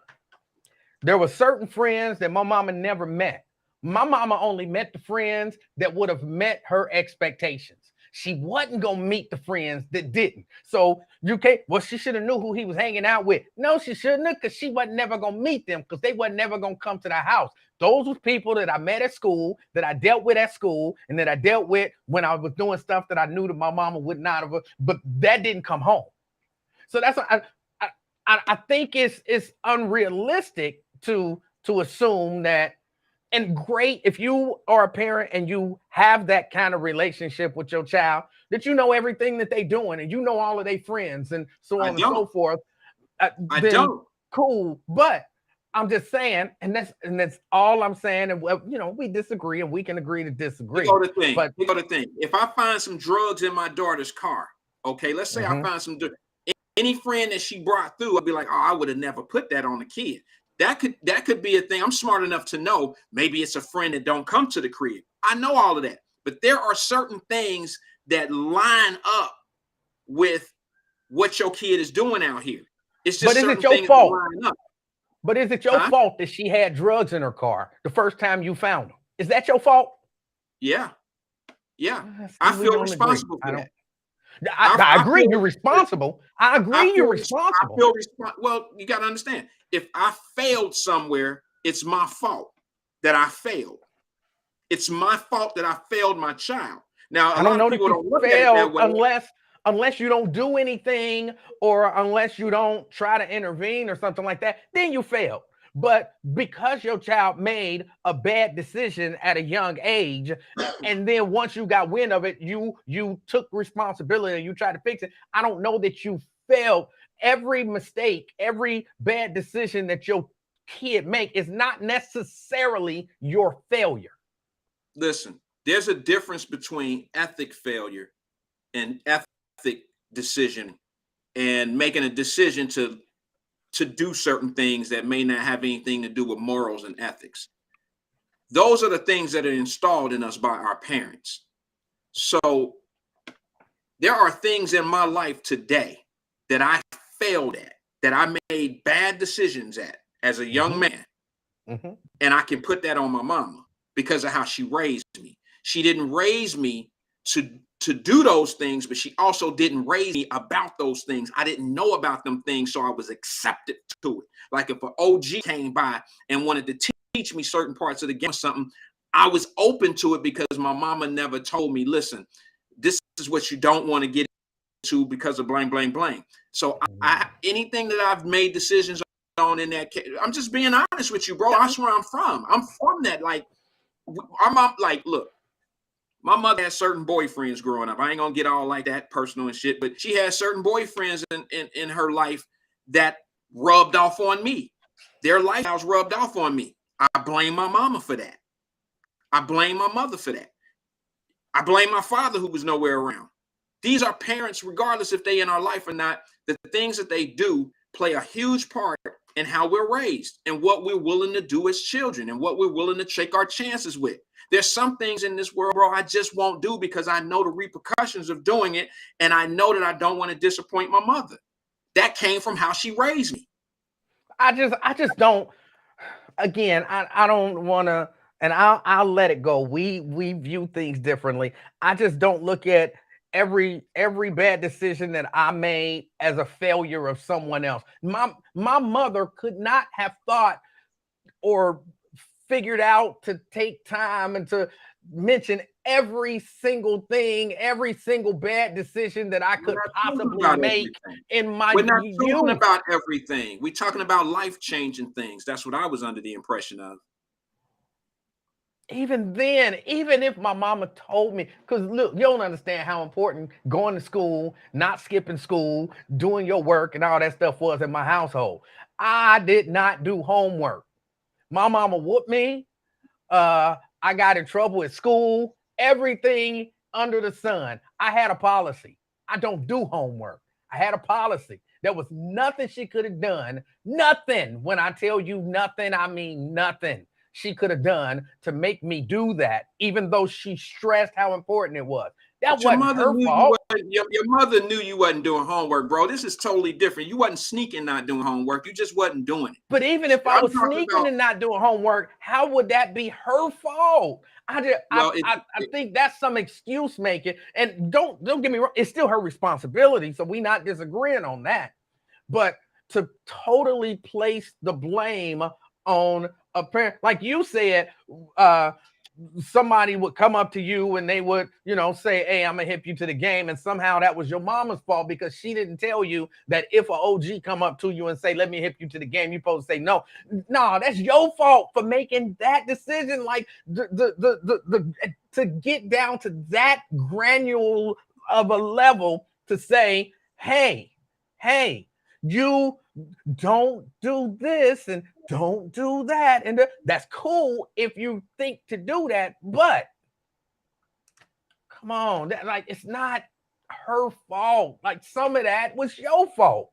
There were certain friends that my mama never met. My mama only met the friends that would have met her expectations. She wasn't going to meet the friends that didn't. So you can't, well, she should have knew who he was hanging out with. No, she shouldn't have, because she wasn't never going to meet them because they were never going to come to the house. Those were people that I met at school, that I dealt with at school, and that I dealt with when I was doing stuff that I knew that my mama would not have, but that didn't come home. So that's what I think it's unrealistic to assume that. And great if you are a parent and you have that kind of relationship with your child, that you know everything that they're doing and you know all of their friends and so on and so forth. I don't. Cool, but I'm just saying, and that's all I'm saying. And we disagree, and we can agree to disagree. Here go the thing. If I find some drugs in my daughter's car, okay, let's say I find some drugs. Any friend that she brought through, I'd be like, oh, I would have never put that on the kid. That could be a thing. I'm smart enough to know maybe it's a friend that don't come to the crib. I know all of that. But there are certain things that line up with what your kid is doing out here. It's just certain things that line up. But is it your fault that she had drugs in her car the first time you found them? Is that your fault? Yeah. Yeah. I feel responsible for that. I agree you're responsible. I agree you're responsible. I feel well, you got to understand. If I failed somewhere, it's my fault that I failed. It's my fault that I failed my child. Now, I don't know that people don't fail unless you don't do anything or unless you don't try to intervene or something like that, then you fail. But because your child made a bad decision at a young age, and then once you got wind of it, you took responsibility and you tried to fix it, I don't know that you failed. Every mistake, every bad decision that your kid make is not necessarily your failure. Listen, there's a difference between ethic failure and ethic decision and making a decision to do certain things that may not have anything to do with morals and ethics. Those are the things that are installed in us by our parents. So there are things in my life today that I failed at, that I made bad decisions at as a young man. And I can put that on my mama because of how she raised me. She didn't raise me to do those things, but she also didn't raise me about those things. I didn't know about them things, so I was accepted to it. Like if an OG came by and wanted to teach me certain parts of the game or something, I was open to it because my mama never told me, listen, this is what you don't want to get into because of blank, blank, blank. So anything that I've made decisions on in that case, I'm just being honest with you, bro. That's where I'm from. I'm from that. Like, I'm like, look, my mother had certain boyfriends growing up. I ain't gonna get all like that personal and shit, but she had certain boyfriends in her life that rubbed off on me. Their lifestyles rubbed off on me. I blame my mama for that. I blame my mother for that. I blame my father who was nowhere around. These are parents, regardless if they in our life or not. The things that they do play a huge part in how we're raised and what we're willing to do as children and what we're willing to take our chances with. There's some things in this world, bro, I just won't do because I know the repercussions of doing it. And I know that I don't want to disappoint my mother. That came from how she raised me. I just don't, again, I don't want to, and I'll let it go. We view things differently. I just don't look at every bad decision that I made as a failure of someone else. My mother could not have thought or figured out to take time and to mention every single thing, every single bad decision that I could possibly make in my We're not talking about everything. We're talking about life-changing things. That's what I was under the impression of. Even then, even if my mama told me, because look, you don't understand how important going to school, not skipping school, doing your work and all that stuff was in my household. I did not do homework. My mama whooped me. I got in trouble at school. Everything under the sun. I had a policy. I don't do homework. I had a policy. There was nothing she could have done. Nothing. When I tell you nothing, I mean nothing she could have done to make me do that, even though she stressed how important it was. That wasn't her fault. Your mother knew you wasn't doing homework, bro. This is totally different. You wasn't sneaking, not doing homework. You just wasn't doing it. But even if I was sneaking and not doing homework, how would that be her fault? I think that's some excuse making. And don't get me wrong, it's still her responsibility. So we're not disagreeing on that. But to totally place the blame on a parent, like you said, somebody would come up to you and they would, say, hey, I'm gonna hip you to the game. And somehow that was your mama's fault because she didn't tell you that if an OG come up to you and say, let me hip you to the game, you're supposed to say no. No, that's your fault for making that decision. Like to get down to that granular of a level to say, hey, you don't do this and don't do that. And that's cool if you think to do that, but come on, it's not her fault. Like some of that was your fault.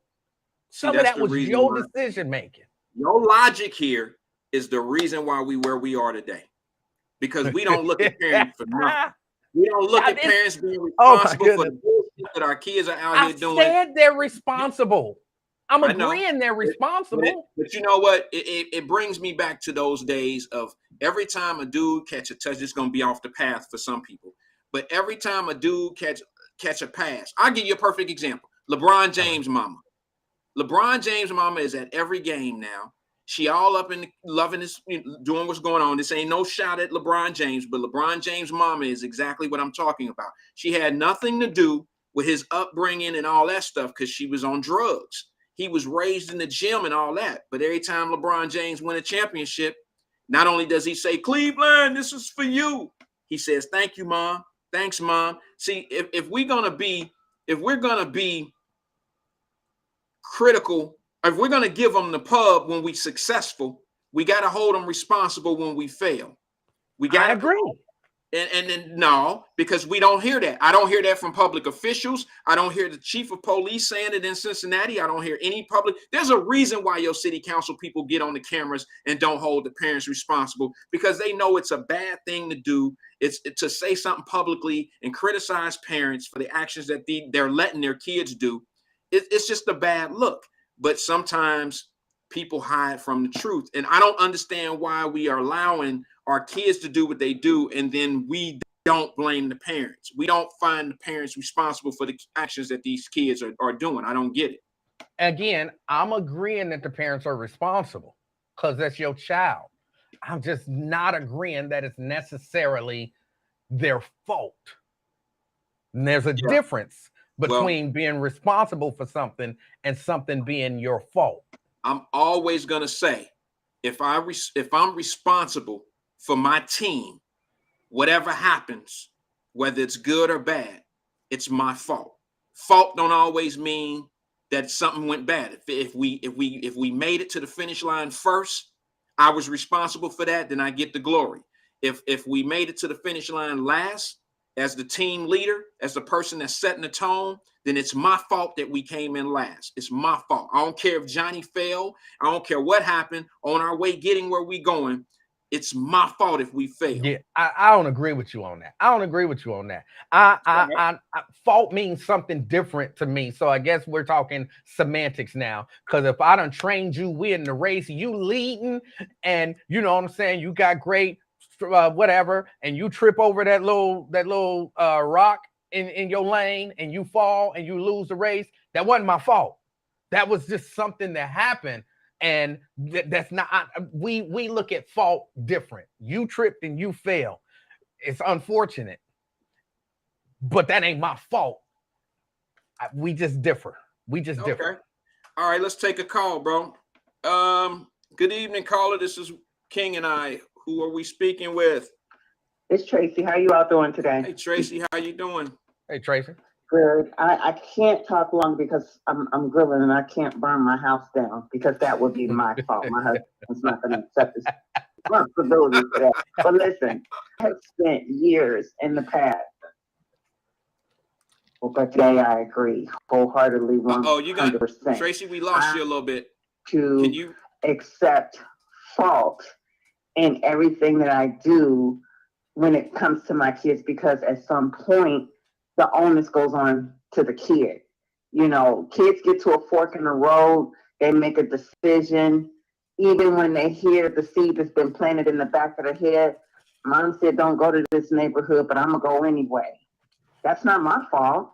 Some of that was your decision making. Your logic here is the reason why where we are today. Because we don't look at parents for nothing. We don't look at parents being responsible for the bullshit that our kids are out here doing. I said they're responsible. I'm agreeing they're responsible. But you know what? It brings me back to those days of every time a dude catch a touch, it's going to be off the path for some people. But every time a dude catch a pass, I'll give you a perfect example. LeBron James' mama. LeBron James' mama is at every game now. She all up in loving this, doing what's going on. This ain't no shot at LeBron James, but LeBron James' mama is exactly what I'm talking about. She had nothing to do with his upbringing and all that stuff because she was on drugs. He was raised in the gym and all that. But every time LeBron James win a championship, not only does he say, Cleveland, this is for you. He says, thank you, Mom. Thanks, Mom. See, if we're going to be critical, if we're going to give them the pub when we're successful, we got to hold them responsible when we fail. I agree. And then no, because we don't hear that. I don't hear that from public officials. I don't hear the chief of police saying it in Cincinnati. I don't hear any public. There's a reason why your city council people get on the cameras and don't hold the parents responsible, because they know it's a bad thing to do. It's to say something publicly and criticize parents for the actions that they're letting their kids do. It's just a bad look. But sometimes people hide from the truth. And I don't understand why we are allowing our kids to do what they do, and then we don't blame the parents. We don't find the parents responsible for the actions that these kids are doing. I don't get it. Again, I'm agreeing that the parents are responsible because that's your child. I'm just not agreeing that it's necessarily their fault. And there's a difference Well, between being responsible for something and something being your fault. I'm always gonna say, if I'm responsible for my team, whatever happens, whether it's good or bad, it's my fault. Fault don't always mean that something went bad. If we made it to the finish line first, I was responsible for that, then I get the glory. If we made it to the finish line last, as the team leader, as the person that's setting the tone, then it's my fault that we came in last. It's my fault. I don't care if Johnny failed. I don't care what happened on our way getting where we going. It's my fault if we fail. Yeah, I don't agree with you on that. I don't agree with you on that. Fault means something different to me. So I guess we're talking semantics now. Because if I done trained you, we in the race, you leading, and you know what I'm saying, you got great whatever, and you trip over that little rock in your lane, and you fall and you lose the race. That wasn't my fault. That was just something that happened. And that's not, we look at fault different. You tripped and you failed. It's unfortunate, but that ain't my fault. We just differ. We just differ. All right, let's take a call, bro. Good evening, caller. This is King and I. Who are we speaking with? It's Tracy. How you all doing today? Hey, Tracy, how you doing? Hey, Tracy. Good. I can't talk long because I'm grilling and I can't burn my house down because that would be my fault. My husband's not going to accept this responsibility for that. But listen, I have spent years in the past. But today I agree wholeheartedly, 100%. Tracy, we lost you a little bit. Can you accept fault in everything that I do when it comes to my kids, because at some point the onus goes on to the kid. You know, kids get to a fork in the road, they make a decision. Even when they hear the seed that's been planted in the back of their head, mom said, don't go to this neighborhood, but I'm gonna go anyway. That's not my fault.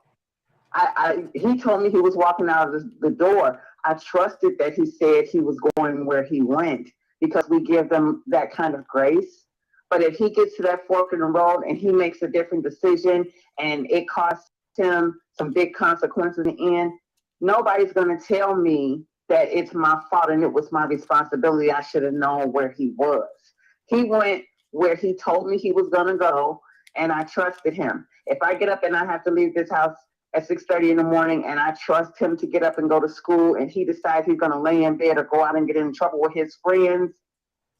He told me he was walking out of the door. I trusted that he said he was going where he went because we give them that kind of grace. But if he gets to that fork in the road and he makes a different decision and it costs him some big consequences in the end, nobody's going to tell me that it's my fault and it was my responsibility. I should have known where he was. He went where he told me he was going to go, and I trusted him. If I get up and I have to leave this house at 6:30 in the morning and I trust him to get up and go to school and he decides he's going to lay in bed or go out and get in trouble with his friends,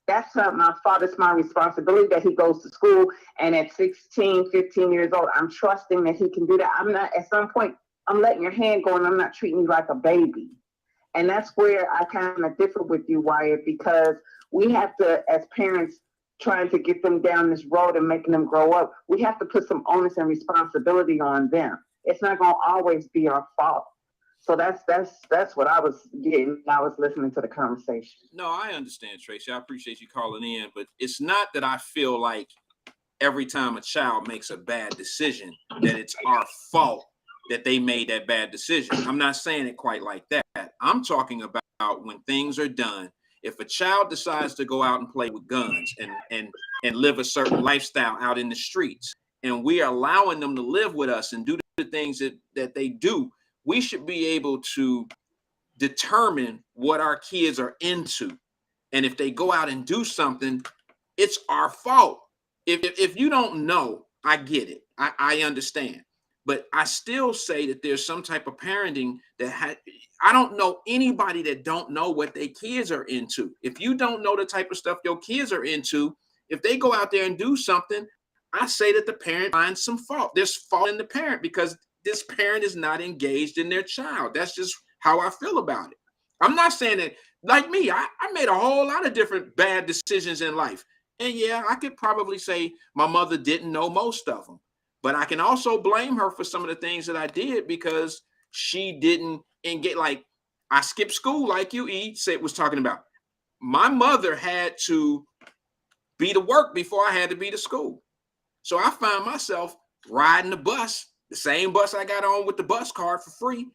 that's not my fault. It's my responsibility that he goes to school. And at 16, 15 years old, I'm trusting that he can do that. I'm not, at some point, I'm letting your hand go and I'm not treating you like a baby. And that's where I kind of differ with you, Wyatt, because we have to, as parents, trying to get them down this road and making them grow up, we have to put some onus and responsibility on them. It's not going to always be our fault. So that's what I was getting. I was listening to the conversation. No, I understand, Tracy. I appreciate you calling in, but it's not that I feel like every time a child makes a bad decision that it's our fault that they made that bad decision. I'm not saying it quite like that. I'm talking about when things are done. If a child decides to go out and play with guns and live a certain lifestyle out in the streets, and we are allowing them to live with us and do the things that they do, we should be able to determine what our kids are into. And if they go out and do something, it's our fault. If you don't know, I get it. I understand. But I still say that there's some type of parenting that I don't know anybody that don't know what their kids are into. If you don't know the type of stuff your kids are into, if they go out there and do something, I say that the parent finds some fault. There's fault in the parent because this parent is not engaged in their child. That's just how I feel about it. I'm not saying that, like me, I made a whole lot of different bad decisions in life. And yeah, I could probably say my mother didn't know most of them. But I can also blame her for some of the things that I did because she didn't engage. Like, I skipped school, like you, was talking about. My mother had to be to work before I had to be to school. So I found myself riding the bus, the same bus I got on with the bus card for free.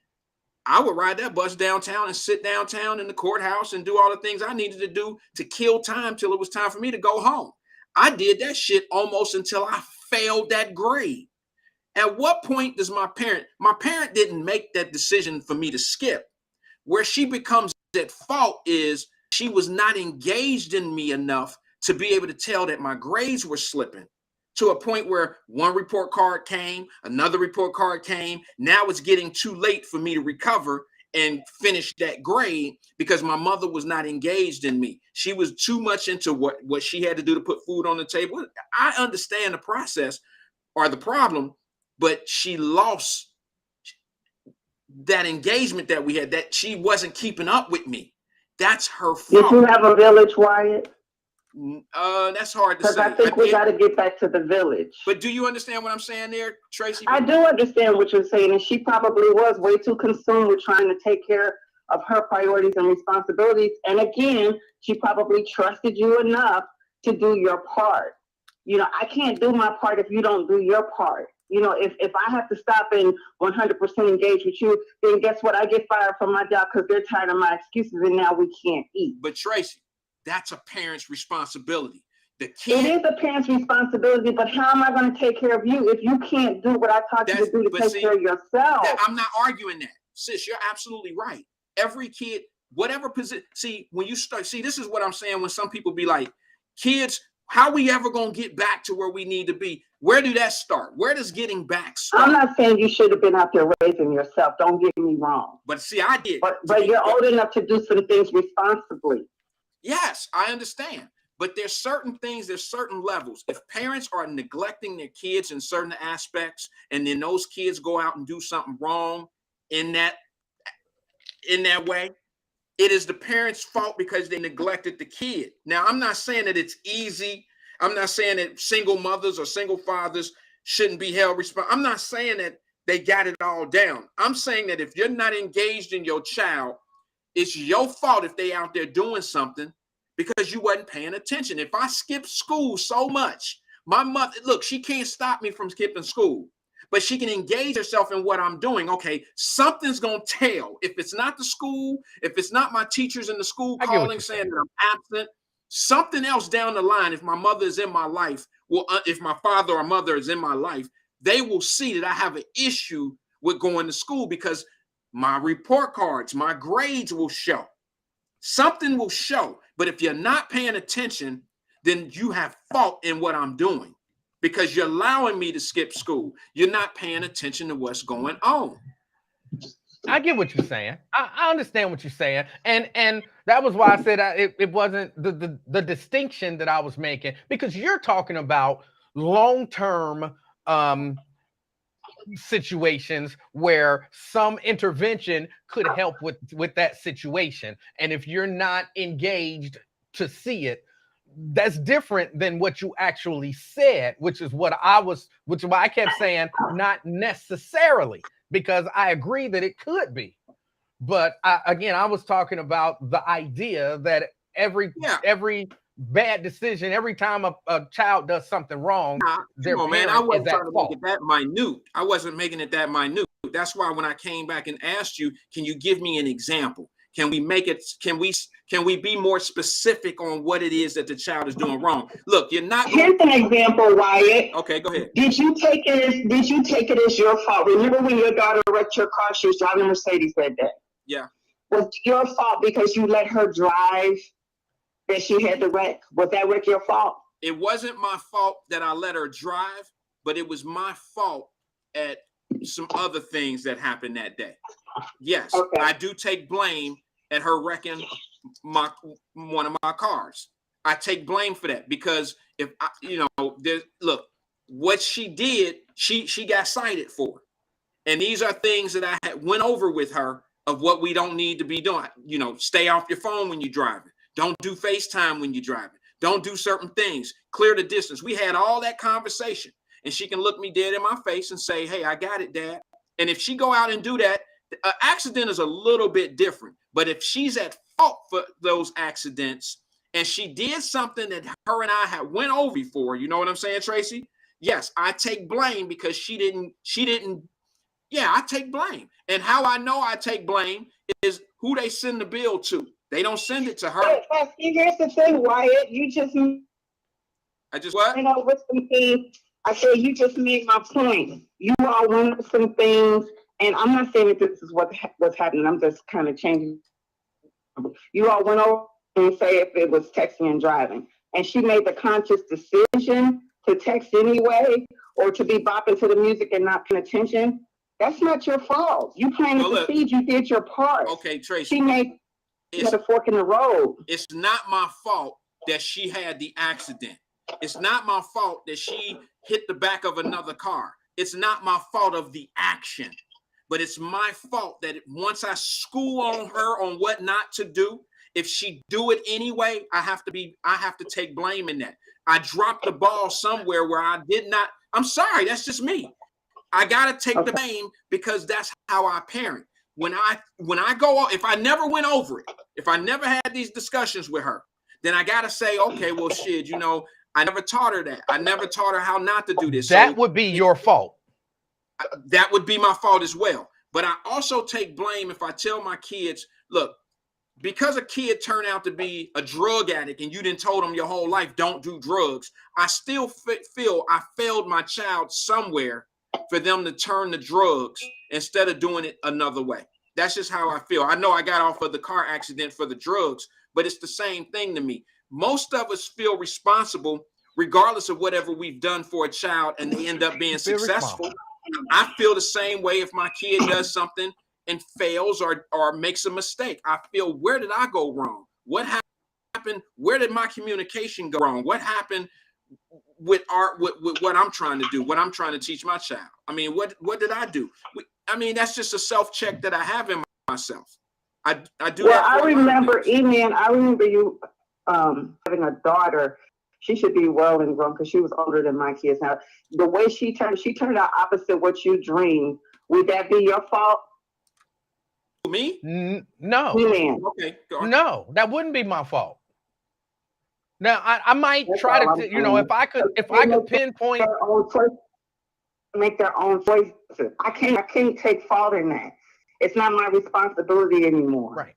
I would ride that bus downtown and sit downtown in the courthouse and do all the things I needed to do to kill time till it was time for me to go home. I did that shit almost until I failed that grade. At what point does my parent didn't make that decision for me to skip. Where she becomes at fault is she was not engaged in me enough to be able to tell that my grades were slipping, to a point where one report card came, another report card came. Now it's getting too late for me to recover and finish that grade because my mother was not engaged in me. She was too much into what she had to do to put food on the table. I understand the process or the problem, but she lost that engagement that we had, that she wasn't keeping up with me. That's her fault. Did you have a village, Wyatt? That's hard to Because say. I think we got to get back to the village. But do you understand what I'm saying there, Tracy? I do understand what you're saying, and she probably was way too consumed with trying to take care of her priorities and responsibilities. And again, she probably trusted you enough to do your part. You know, I can't do my part if you don't do your part. You know, if I have to stop and 100% engage with you, then guess what? I get fired from my job because they're tired of my excuses, and now we can't eat. But Tracy, that's a parent's responsibility. The kid, it is a parent's responsibility, but how am I going to take care of you if you can't do what I taught you to do to take care of yourself? I'm not arguing that. Sis, you're absolutely right. Every kid, whatever position, see, when you start, see, this is what I'm saying when some people be like, kids, how we ever going to get back to where we need to be? Where do that start? Where does getting back start? I'm not saying you should have been out there raising yourself. Don't get me wrong. But see, I did. But you're old enough to do some things responsibly. Yes, I understand. But there's certain things, there's certain levels. If parents are neglecting their kids in certain aspects, and then those kids go out and do something wrong in that way, it is the parents' fault because they neglected the kid. Now, I'm not saying that it's easy. I'm not saying that single mothers or single fathers shouldn't be held responsible. I'm not saying that they got it all down. I'm saying that if you're not engaged in your child, it's your fault if they out there doing something because you wasn't paying attention. If I skip school so much, my mother, look, she can't stop me from skipping school, but she can engage herself in what I'm doing. Okay, something's going to tell. If it's not the school, if it's not my teachers in the school calling saying that I'm absent, something else down the line, if my mother is in my life, well, if my father or mother is in my life, they will see that I have an issue with going to school because my report cards, my grades will show. Something will show. But if you're not paying attention, then you have fault in what I'm doing because you're allowing me to skip school. You're not paying attention to what's going on. I get what you're saying. I understand what you're saying. And that was why I said it wasn't the distinction that I was making, because you're talking about long-term situations where some intervention could help with that situation. And if you're not engaged to see it, that's different than what you actually said, which is why I kept saying not necessarily, because I agree that it could be. But I was talking about the idea that every bad decision, every time a child does something wrong, their parent I wasn't is trying at to fault. make it that minute. I wasn't making it that minute. That's why when I came back and asked you, can you give me an example? Can we make it? Can we be more specific on what it is that the child is doing wrong? Look, you're not. Here's an example, Wyatt. Okay, go ahead. Did you take it as your fault? Remember when your daughter wrecked your car? She was driving a Mercedes that day. Yeah. Was it your fault because you let her drive that she had to wreck? Was that wreck your fault? It wasn't my fault that I let her drive, but it was my fault at some other things that happened that day. Yes, okay. I do take blame at her wrecking one of my cars. I take blame for that because if look, what she did, she got cited for. And these are things that I had went over with her of what we don't need to be doing. You know, stay off your phone when you're driving. Don't do FaceTime when you're driving. Don't do certain things. Clear the distance. We had all that conversation. And she can look me dead in my face and say, hey, I got it, Dad. And if she go out and do that, an accident is a little bit different. But if she's at fault for those accidents and she did something that her and I had went over before, you know what I'm saying, Tracy? Yes, I take blame because she didn't. Yeah, I take blame. And how I know I take blame is who they send the bill to. They don't send it to her. Here's the thing, Wyatt. I just what? went over some things. I said, you just made my point. You all went up some things, and I'm not saying that this is what's happening. I'm just kind of changing. You all went over and say if it was texting and driving, and she made the conscious decision to text anyway, or to be bopping to the music and not paying attention. That's not your fault. You planted the seed. You did your part. Okay, Tracy. She made the fork in the road. It's not my fault that she had the accident. It's not my fault that she hit the back of another car. It's not my fault of the action, but it's my fault that once I school on her on what not to do, if she do it anyway, I have to take blame in that. I dropped the ball somewhere where I did not. I'm sorry, that's just me. I gotta take the blame because that's how I parent. When I go off, if I never went over it, if I never had these discussions with her, then I gotta say, okay, well, shit, I never taught her that. I never taught her how not to do this. That would be your fault. That would be my fault as well. But I also take blame if I tell my kids, look, because a kid turned out to be a drug addict and you didn't told them your whole life, don't do drugs. I still feel I failed my child somewhere for them to turn to drugs instead of doing it another way. That's just how I feel. I know I got off of the car accident for the drugs, but it's the same thing to me. Most of us feel responsible regardless of whatever we've done for a child and they end up being successful. I feel the same way if my kid does something and fails or makes a mistake. I feel, where did I go wrong? What happened? Where did my communication go wrong? What happened with what I'm trying to do, what I'm trying to teach my child? I mean, what did I do? I mean, that's just a self-check that I have in myself. I do. Well, I remember you having a daughter. She should be well and grown because she was older than my kids now. The way she turned out opposite what you dreamed. Would that be your fault? Me? No. Okay. No, that wouldn't be my fault. Now I might try to, if I could pinpoint their own choice, make their own choices. I can't take fault in that. It's not my responsibility anymore. Right.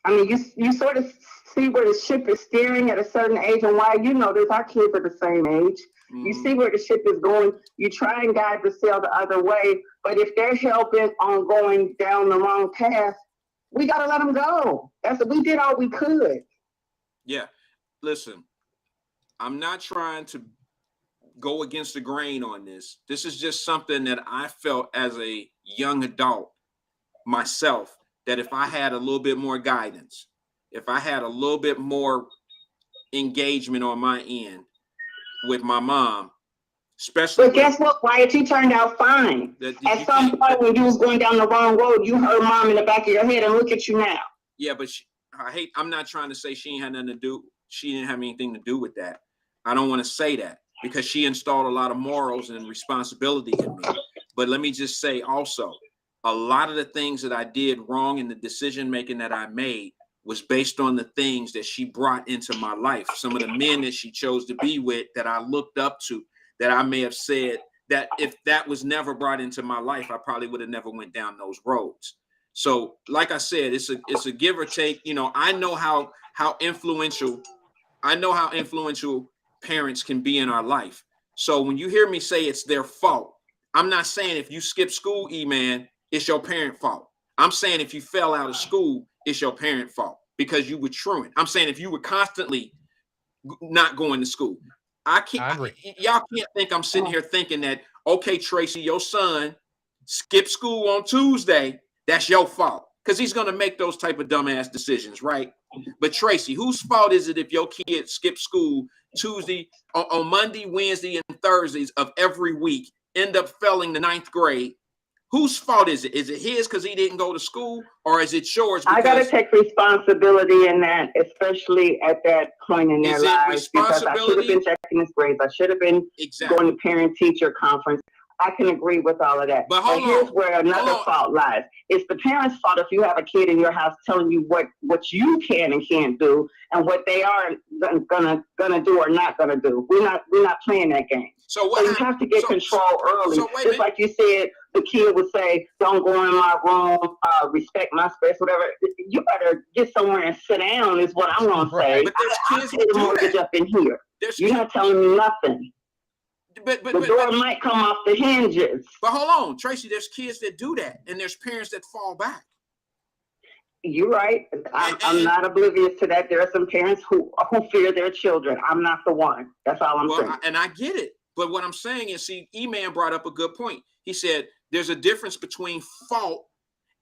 I mean, you sort of see where the ship is steering at a certain age, and why there's our kids are the same age. You see where the ship is going. You try and guide the sail the other way, but if they're hell-bent on going down the wrong path, we got to let them go. We did all we could. Yeah. Listen, I'm not trying to go against the grain on this. This is just something that I felt as a young adult myself, that if I had a little bit more guidance, if I had a little bit more engagement on my end with my mom, especially. But guess what, Wyatt? You turned out fine. At some point when you was going down the wrong road, you heard mom in the back of your head, and look at you now. Yeah, but I'm not trying to say she ain't had nothing to do. She didn't have anything to do with that. I don't want to say that because she installed a lot of morals and responsibility in me. But let me just say also, a lot of the things that I did wrong in the decision making that I made was based on the things that she brought into my life. Some of the men that she chose to be with that I looked up to, that I may have said that if that was never brought into my life, I probably would have never went down those roads. So like I said, it's a give or take. I know how influential parents can be in our life. So when you hear me say it's their fault, I'm not saying if you skip school, E-Man, it's your parent fault. I'm saying if you fell out of school, it's your parent fault because you were truant. I'm saying if you were constantly not going to school. Y'all can't think I'm sitting here thinking that, okay, Tracy, your son skipped school on Tuesday. That's your fault because he's going to make those type of dumbass decisions, right? But Tracy, whose fault is it if your kid skipped school Tuesday, on Monday, Wednesday, and Thursdays of every week, end up failing the 9th grade? Whose fault is it? Is it his because he didn't go to school, or is it yours? I got to take responsibility in that, especially at that point in their lives, because I should have been checking his grades. I should have been going to parent-teacher conference. I can agree with all of that. But here's where another fault lies. It's the parents' fault if you have a kid in your house telling you what you can and can't do, and what they are gonna do or not gonna do. We're not playing that game. So you have to get control early. Just like you said, the kid would say, "Don't go in my room. Respect my space, whatever." You better get somewhere and sit down. Is what I'm gonna say. But there's kids who do mortgage up in here. You're not telling me nothing. the door might come off the hinges. But hold on, Tracy, there's kids that do that, and there's parents that fall back. You're right. I'm not oblivious to that. There are some parents who fear their children. I'm not the one. That's all I'm saying. And I get it. But what I'm saying is, see, E-Man brought up a good point. He said there's a difference between fault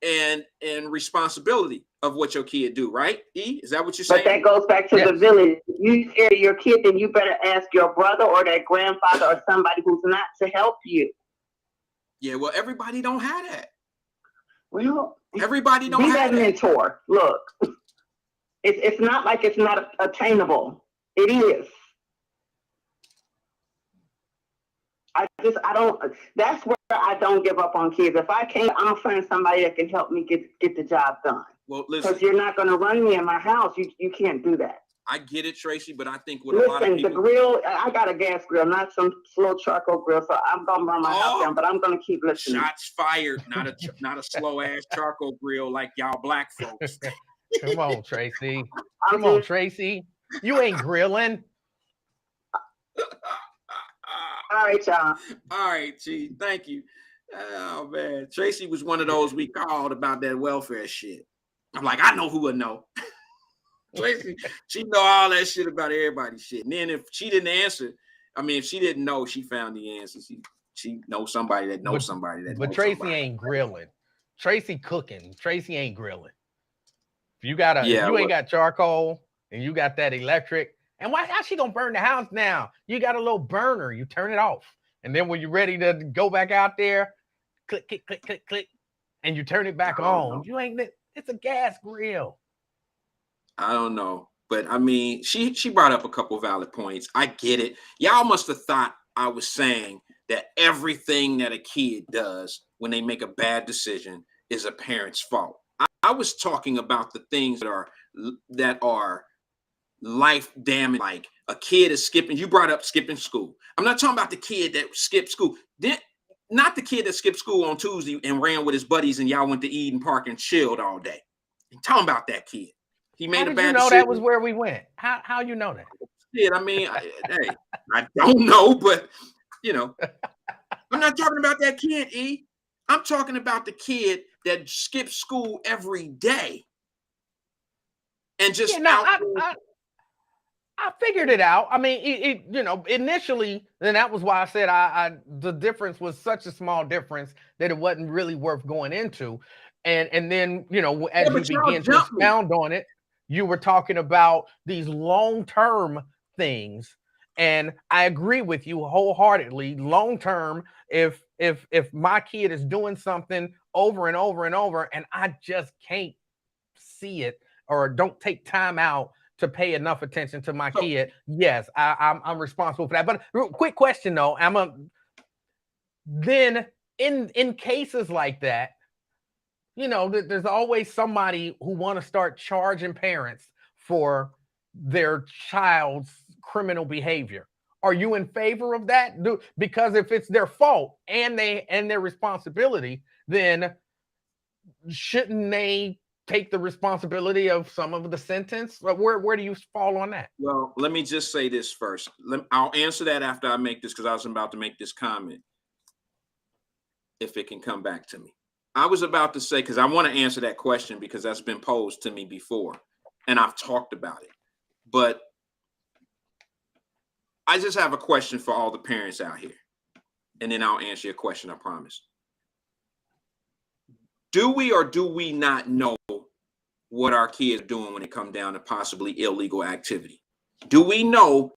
and responsibility of what your kid do, right? E, is that what you're saying? But that goes back to the village. If you scare your kid, then you better ask your brother or that grandfather or somebody who's not to help you. Yeah, well, everybody don't have that. Well, everybody don't be have that mentor. Look, it's not like it's not attainable. It is. That's where I don't give up on kids. If I can't, I'm gonna find somebody that can help me get the job done. Well, listen, because you're not gonna run me in my house. You can't do that. I get it, Tracy, but I think with a lot of people, the grill, I got a gas grill, not some slow charcoal grill, so I'm gonna run my house down, but I'm gonna keep listening. Shots fired, not a slow ass charcoal grill like y'all black folks. Come on, Tracy. Come on, Tracy. You ain't grilling. All right, y'all. All right, G. Thank you. Oh man, Tracy was one of those we called about that welfare shit. I'm like, I know who would know. Tracy, she know all that shit about everybody's shit. And then if she didn't answer, I mean, if she didn't know, she found the answer. She knows somebody that knows somebody that. But Tracy ain't grilling. Tracy cooking. Tracy ain't grilling. If you got ain't got charcoal and you got that electric. And how's she gonna burn the house now? You got a little burner, you turn it off. And then when you're ready to go back out there, click, click, click, click, click, and you turn it back on. You ain't, it's a gas grill. I don't know. But I mean, she brought up a couple valid points. I get it. Y'all must have thought I was saying that everything that a kid does when they make a bad decision is a parent's fault. I was talking about the things that are life damage, like a kid is skipping. You brought up skipping school. I'm not talking about the kid that skipped school. Not the kid that skipped school on Tuesday and ran with his buddies and y'all went to Eden Park and chilled all day. I'm talking about that kid. He made a bad decision. How did you know that was where we went? How you know that? Yeah, I mean, I don't know, but you know, I'm not talking about that kid, E. I'm talking about the kid that skips school every day and just I figured it out. I mean, initially, then that was why I said the difference was such a small difference that it wasn't really worth going into. And then, as you begin to expound on it, you were talking about these long-term things. And I agree with you wholeheartedly. Long-term, if my kid is doing something over and over and over, and I just can't see it or don't take time out to pay enough attention to my kid, yes, I'm responsible for that. But quick question though, then in cases like that, there's always somebody who want to start charging parents for their child's criminal behavior. Are you in favor of that? Because if it's their fault and their responsibility, then shouldn't they take the responsibility of some of the sentence? Where do you fall on that? Well, let me just say this first. I'll answer that after I make this, because I was about to make this comment, if it can come back to me. I was about to say, because I want to answer that question because that's been posed to me before and I've talked about it. But I just have a question for all the parents out here, and then I'll answer your question, I promise. Do we or do we not know what our kids are doing when it comes down to possibly illegal activity? Do we know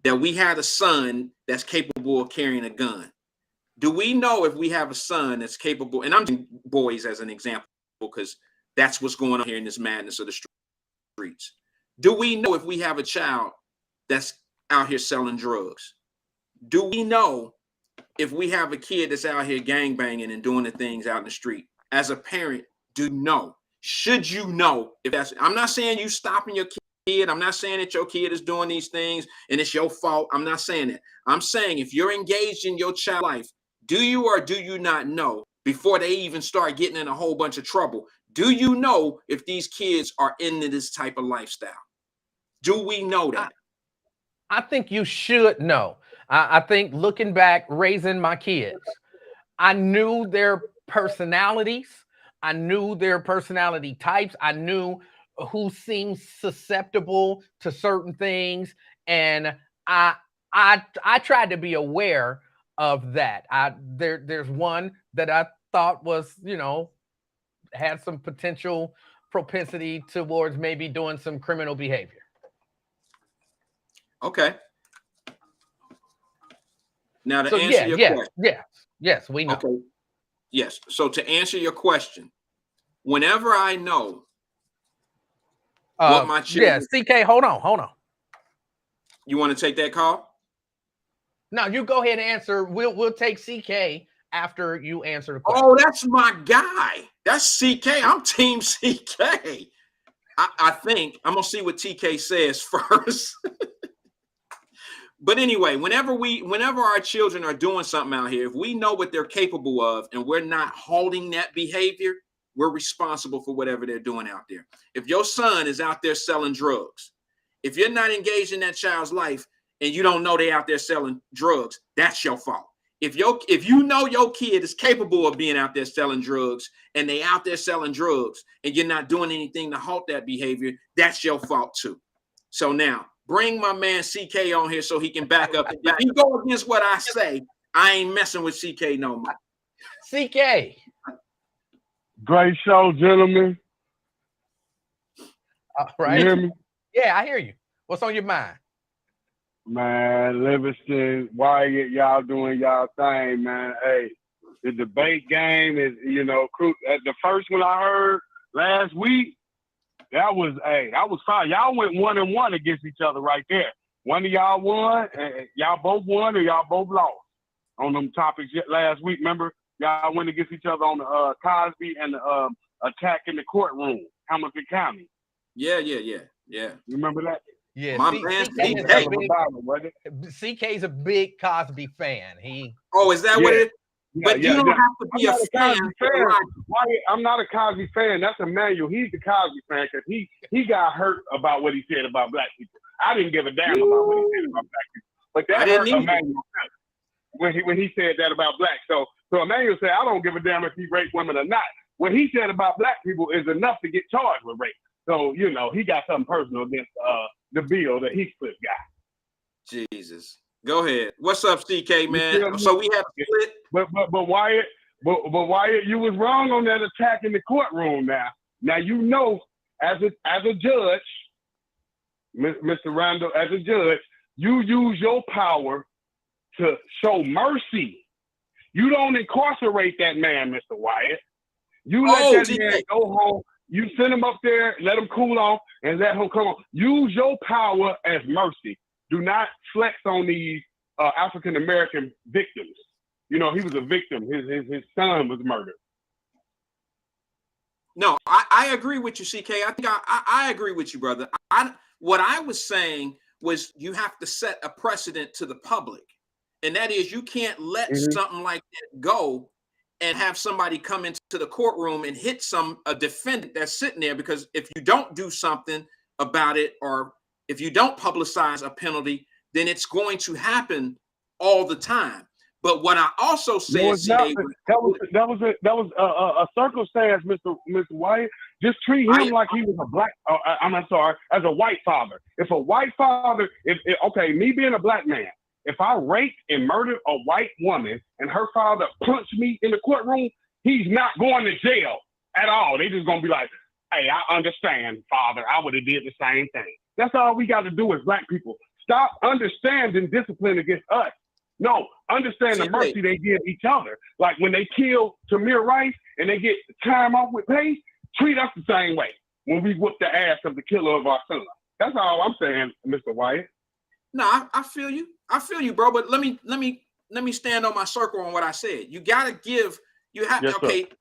that we had a son that's capable of carrying a gun? Do we know if we have a son that's capable, and I'm using boys as an example because that's what's going on here in this madness of the streets. Do we know if we have a child that's out here selling drugs? Do we know if we have a kid that's out here gangbanging and doing the things out in the street? As a parent, do you know? Should you know if that's, I'm not saying you stopping your kid. I'm not saying that your kid is doing these things and it's your fault. I'm not saying that. I'm saying if you're engaged in your child life, do you or do you not know before they even start getting in a whole bunch of trouble? Do you know if these kids are into this type of lifestyle? Do we know that? I think you should know. I think looking back, raising my kids, I knew their personalities. I knew their personality types. I knew who seemed susceptible to certain things, and I tried to be aware of that. There's one that I thought was, had some potential propensity towards maybe doing some criminal behavior. Okay. Now to So answer your question. Yes, we know. Okay. Yes. So to answer your question, whenever I know what my children. Yeah, CK, hold on. You want to take that call? No, you go ahead and answer. We'll take CK after you answer the question. Oh, that's my guy. That's CK. I'm team CK. I think I'm gonna see what TK says first. But anyway, whenever our children are doing something out here, if we know what they're capable of and we're not holding that behavior, we're responsible for whatever they're doing out there. If your son is out there selling drugs, if you're not engaged in that child's life and you don't know they're out there selling drugs, that's your fault. If you know your kid is capable of being out there selling drugs and they out there selling drugs and you're not doing anything to halt that behavior, that's your fault too. So now, bring my man CK on here so he can back up. If you go against what I say, I ain't messing with CK no more. CK. Great show, gentlemen. Right. You hear me? Yeah, I hear you. What's on your mind? Man, Livingston, Wyatt, y'all doing y'all thing, man. Hey, the debate game is, the first one I heard last week, that was fine. Y'all went 1-1 against each other right there. One of y'all won, and y'all both won, or y'all both lost on them topics last week. Remember, y'all went against each other on the Cosby and the attack in the courtroom, Hamilton County. Yeah. You remember that? Yeah, my man CK's a big Cosby fan. Is that what it is? But you don't have to be a fan. I'm not a Cosby fan. That's Emmanuel. He's the Cosby fan because he got hurt about what he said about black people. I didn't give a damn about what he said about black people. But that hurt Emmanuel when he said that about black. So Emmanuel said, I don't give a damn if he raped women or not. What he said about black people is enough to get charged with rape. So, he got something personal against the bill that he split got. Jesus. Go ahead. What's up, CK, man? So we have split. But Wyatt, you was wrong on that attack in the courtroom now. Now as a judge, Mr. Randall, as a judge, you use your power to show mercy. You don't incarcerate that man, Mr. Wyatt. You let that man go home. You send him up there, let him cool off, and let him come on. Use your power as mercy. Do not flex on these African-American victims. He was a victim. His son was murdered. No, I agree with you, CK. I think I agree with you, brother. What I was saying was you have to set a precedent to the public. And that is you can't let something like that go and have somebody come into the courtroom and hit a defendant that's sitting there, because if you don't do something about it, or if you don't publicize a penalty, then it's going to happen all the time. But what I also said, that was a circumstance, Mr. White. Just treat him like he was a black. As a white father. If a white father, me being a black man, if I raped and murdered a white woman and her father punched me in the courtroom, he's not going to jail at all. They just gonna be like, hey, I understand, father. I would have did the same thing. That's all we got to do as black people. Stop understanding discipline against us. No, understand the mercy they give each other. Like when they kill Tamir Rice and they get time off with pay, treat us the same way when we whoop the ass of the killer of our son. That's all I'm saying, Mr. Wyatt. No, I feel you. I feel you, bro. But let me stand on my circle on what I said. You got to give. You have that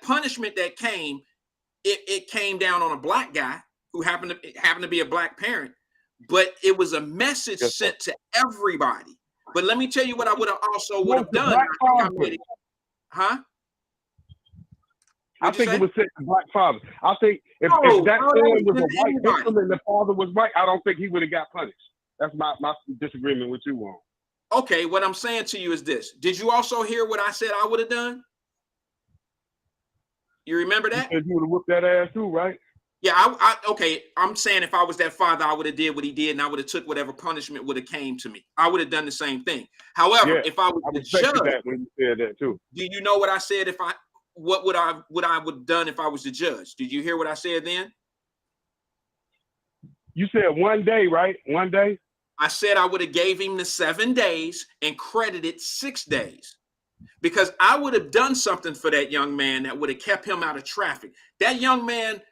punishment that came. It came down on a black guy who happened to be a black parent, but it was a message sent to everybody. But let me tell you what I would have done. I think it was sent to black fathers. I think if that son was a white victim and the father was white, I don't think he would have got punished. That's my disagreement with you on. Okay, what I'm saying to you is this. Did you also hear what I said I would have done? You remember You that? said you would have whooped that ass too, right? Yeah, okay. I'm saying if I was that father, I would have did what he did, and I would have took whatever punishment would have came to me. I would have done the same thing. However, Yeah, if I was I the respected judge, that when you said that too. do you know what I said? What would I have done if I was the judge? Did you hear what I said then? You said 1 day, right? 1 day. I said I would have gave him the 7 days and credited 6 days. Because I would have done something for that young man that would have kept him out of traffic. That young man,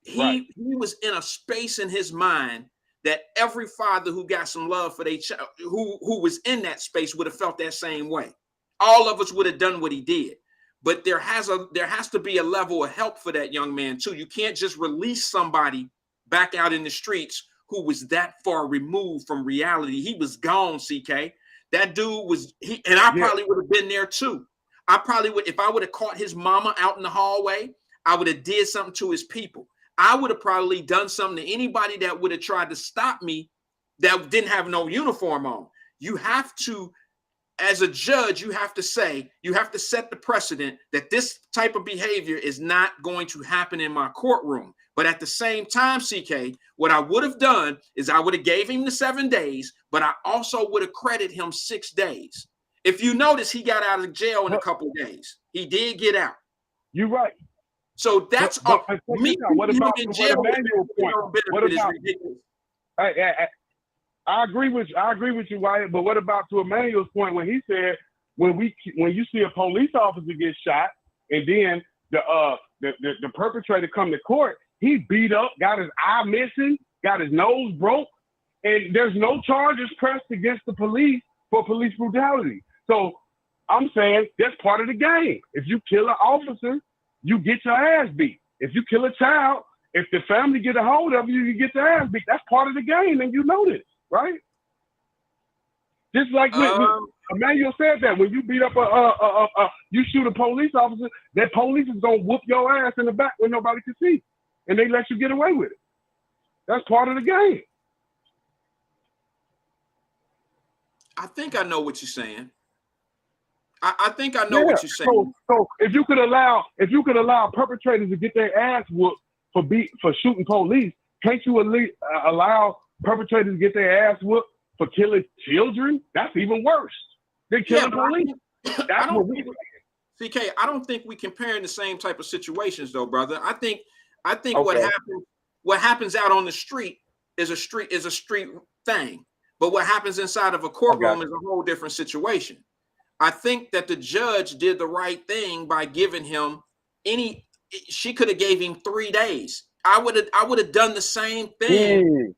he was in a space in his mind that every father who got some love for their child, who was in that space, would have felt that same way. All of us would have done what he did. But there has to be a level of help for that young man too. You can't just release somebody back out in the streets who was that far removed from reality. He was gone, CK. That dude was, and I probably would have been there too. I probably would, if I would have caught his mama out in the hallway, I would have did something to his people. I would have probably done something to anybody that would have tried to stop me that didn't have no uniform on. You have to, as a judge, you have to set the precedent that this type of behavior is not going to happen in my courtroom. But at the same time, CK, what I would have done is I would have gave him the 7 days, but I also would have credited him 6 days. If you notice, he got out of jail in a couple of days. He did get out. You're right. So that's what about in jail? What about? I agree with you, Wyatt. But what about to Emmanuel's point when he said when you see a police officer get shot and then the perpetrator come to court, he beat up, got his eye missing, got his nose broke, and there's no charges pressed against the police for police brutality. So I'm saying that's part of the game. If you kill an officer, you get your ass beat. If you kill a child, if the family get a hold of you, you get your ass beat. That's part of the game, and you know this, right? Just like when Emmanuel said that when you beat up you shoot a police officer, that police is gonna whoop your ass in the back when nobody can see, and they let you get away with it. That's part of the game. I think I know what you're saying. I think I know what you're saying. So if you could allow perpetrators to get their ass whooped for shooting police, can't you allow perpetrators to get their ass whooped for killing children? That's even worse than killing police. That's what we. CK, I don't think we comparing the same type of situations though, brother. I think Okay. what happens out on the street is a street thing. But what happens inside of a courtroom is a whole different situation. I think that the judge did the right thing by giving him she could have gave him 3 days. I would have done the same thing.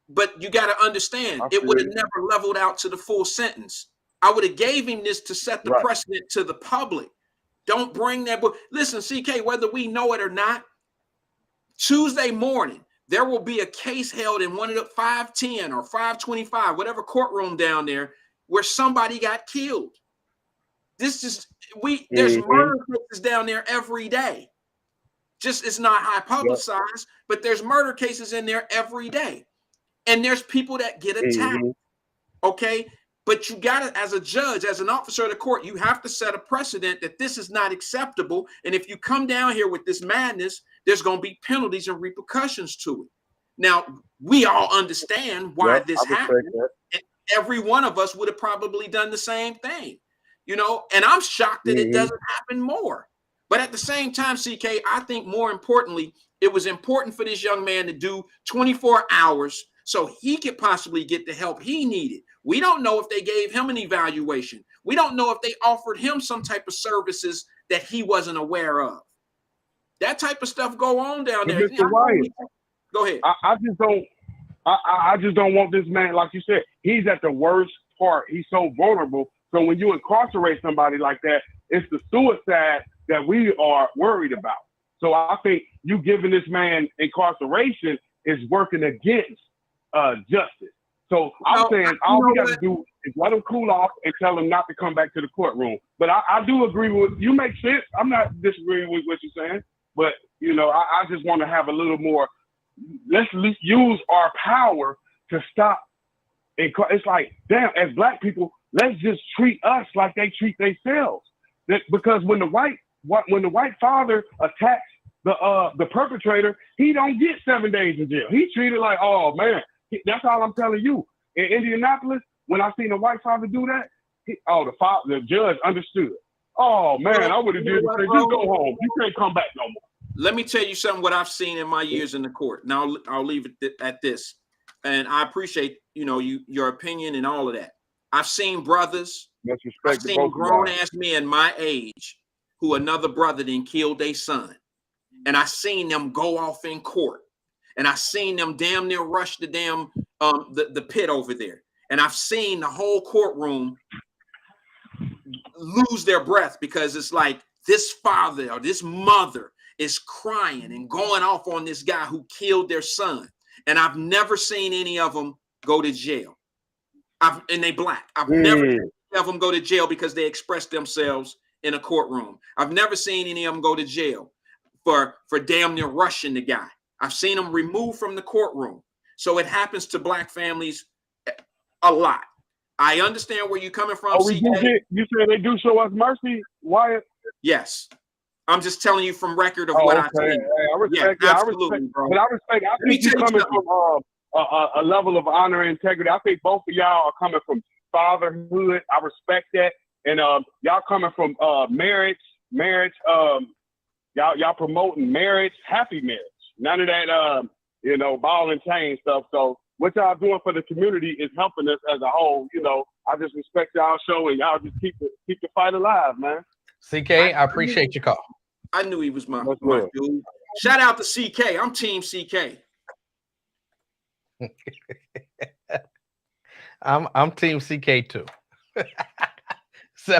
But you got to understand, it would have never leveled out to the full sentence. I would have gave him this to set the precedent to the public. Don't bring that book. Listen, CK, whether we know it or not, Tuesday morning, there will be a case held in one of the 510 or 525, whatever courtroom down there, where somebody got killed. There's murder cases down there every day. Just it's not high publicized, but there's murder cases in there every day. And there's people that get attacked. Okay. But you got to, as a judge, as an officer of the court, you have to set a precedent that this is not acceptable. And if you come down here with this madness, there's going to be penalties and repercussions to it. Now, we all understand why this happened. And every one of us would have probably done the same thing, and I'm shocked that it doesn't happen more. But at the same time, CK, I think more importantly, it was important for this young man to do 24 hours so he could possibly get the help he needed. We don't know if they gave him an evaluation. We don't know if they offered him some type of services that he wasn't aware of. That type of stuff go on down there. Mr. Wyatt, go ahead. I just don't want this man, like you said, he's at the worst part. He's so vulnerable. So when you incarcerate somebody like that, it's the suicide that we are worried about. So I think you giving this man incarceration is working against justice. So I'm saying all we got to do is let him cool off and tell him not to come back to the courtroom. But I do agree with you. Make sense. I'm not disagreeing with what you're saying, but I just want to have a little more. Let's use our power to stop it's like, damn, as black people, let's just treat us like they treat themselves. Because when the white father attacks the perpetrator, he don't get 7 days in jail. He treated like, oh man, that's all I'm telling you. In Indianapolis, when I seen the white father do that, the judge understood. Oh man, I would have did the same. Just go home. You can't come back no more. Let me tell you something. What I've seen in my years in the court. Now I'll leave it at this, and I appreciate your opinion and all of that. I've seen brothers. I've seen grown ass men my age who another brother then killed their son, and I seen them go off in court, and I seen them damn near rush the damn the pit over there, and I've seen the whole courtroom lose their breath because it's like this father or this mother is crying and going off on this guy who killed their son, and I've never seen any of them go to jail. And they black. I've never seen any of them go to jail because they expressed themselves in a courtroom. I've never seen any of them go to jail for damn near rushing the guy. I've seen them removed from the courtroom. So it happens to black families a lot. I understand where you're coming from. You said they do show us mercy, Wyatt? Yes. I'm just telling you from record of what I've seen. I respect, absolutely, bro. But I think you're coming from a level of honor and integrity. I think both of y'all are coming from fatherhood. I respect that. And y'all coming from marriage. Y'all promoting marriage, happy marriage. None of that ball and chain stuff. So what y'all doing for the community is helping us as a whole. I just respect y'all show, and y'all just keep the fight alive, man. CK, I appreciate your call. I knew he was my dude. Shout out to CK. I'm Team CK. I'm Team CK too.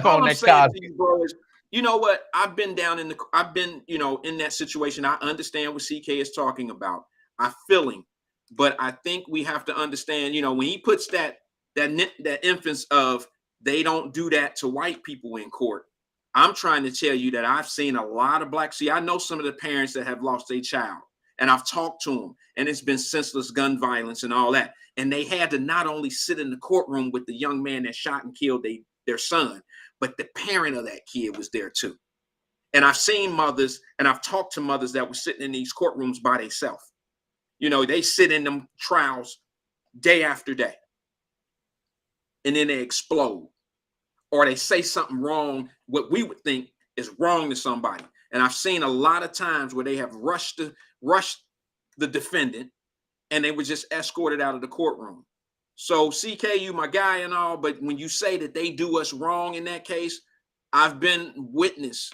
All I'm saying to you, bro, is, you know what? I've been in that situation. I understand what CK is talking about. I feel him, but I think we have to understand, when he puts that emphasis of they don't do that to white people in court. I'm trying to tell you that I've seen a lot of black. See, I know some of the parents that have lost their child, and I've talked to them, and it's been senseless gun violence and all that. And they had to not only sit in the courtroom with the young man that shot and killed their son, but the parent of that kid was there too. And I've seen mothers, and I've talked to mothers that were sitting in these courtrooms by themselves. They sit in them trials day after day, and then they explode. Or they say something wrong, what we would think is wrong to somebody. And I've seen a lot of times where they have rushed the defendant, and they were just escorted out of the courtroom. So CK, you my guy and all, but when you say that they do us wrong in that case, I've been witness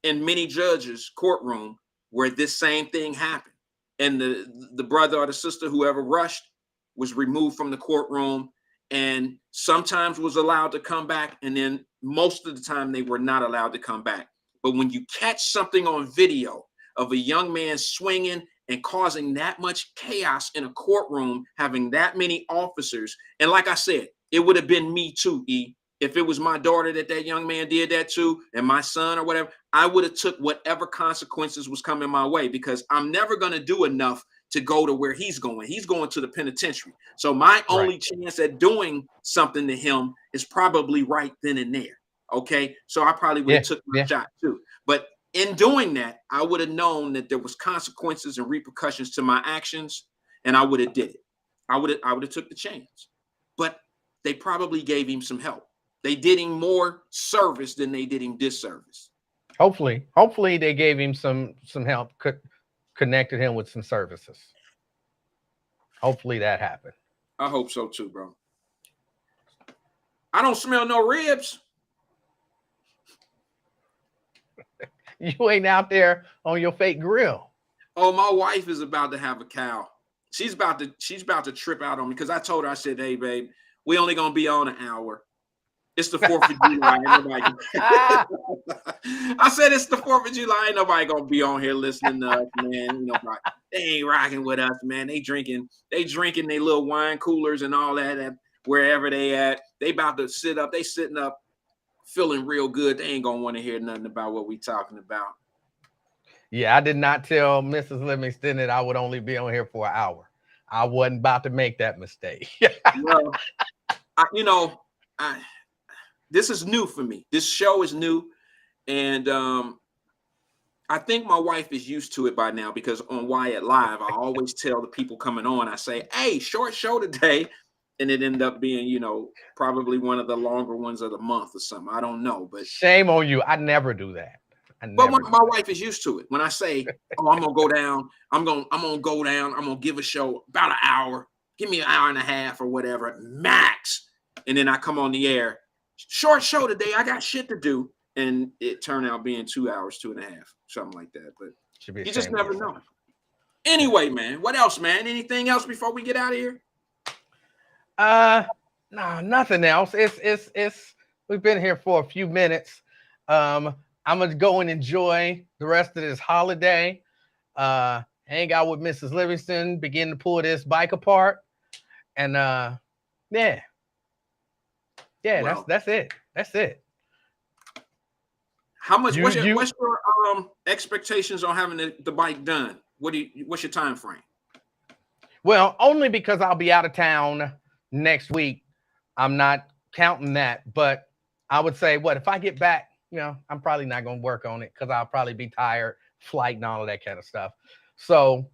in many judges' courtroom where this same thing happened. And the brother or the sister, whoever rushed, was removed from the courtroom, and sometimes was allowed to come back, and then most of the time they were not allowed to come back. But when you catch something on video of a young man swinging and causing that much chaos in a courtroom, having that many officers, and like I said, it would have been me too, E. If it was my daughter that young man did that to, and my son or whatever, I would have took whatever consequences was coming my way, because I'm never going to do enough to go to where he's going. He's going to the penitentiary. So my only chance at doing something to him is probably right then and there. Okay. So I probably would have took my shot too. But in doing that, I would have known that there was consequences and repercussions to my actions, and I would have did it. I would have took the chance. But they probably gave him some help. They did him more service than they did him disservice. Hopefully they gave him some help, connected him with some services. Hopefully that happened. I hope so too, bro. I don't smell no ribs. You ain't out there on your fake grill. Oh, my wife is about to have a cow. She's about to trip out on me, because I told her, I said, hey, babe, we only gonna be on an hour. It's the 4th of July. I said, it's the 4th of July. Ain't nobody gonna be on here listening to us, man. They ain't rocking with us, man. They drinking their little wine coolers and all that wherever they at. They about to sit up. They sitting up feeling real good. They ain't gonna want to hear nothing about what we talking about. Yeah, I did not tell Mrs. Livingston that I would only be on here for an hour. I wasn't about to make that mistake. Well, I, this is new for me. This show is new, and I think my wife is used to it by now because on Wyatt Live, I always tell the people coming on, I say, "Hey, short show today," and it ended up being, probably one of the longer ones of the month or something. I don't know, but shame on you. I never do that. But my wife is used to it. When I say, "Oh, I'm gonna go down," I'm gonna go down. I'm gonna give a show about an hour. Give me an hour and a half or whatever max, and then I come on the air. Short show today. I got shit to do, and it turned out being 2 hours, 2.5, something like that. But you just never know. Anyway, man, what else, man? Anything else before we get out of here? No, nothing else. It's we've been here for a few minutes. I'm gonna go and enjoy the rest of this holiday. Hang out with Mrs. Livingston, begin to pull this bike apart, and yeah, well, that's it. That's it. How much? What's your expectations on having the bike done? What's your time frame? Well, only because I'll be out of town next week. I'm not counting that, but I would say, if I get back? I'm probably not going to work on it because I'll probably be tired, flight and all of that kind of stuff. So,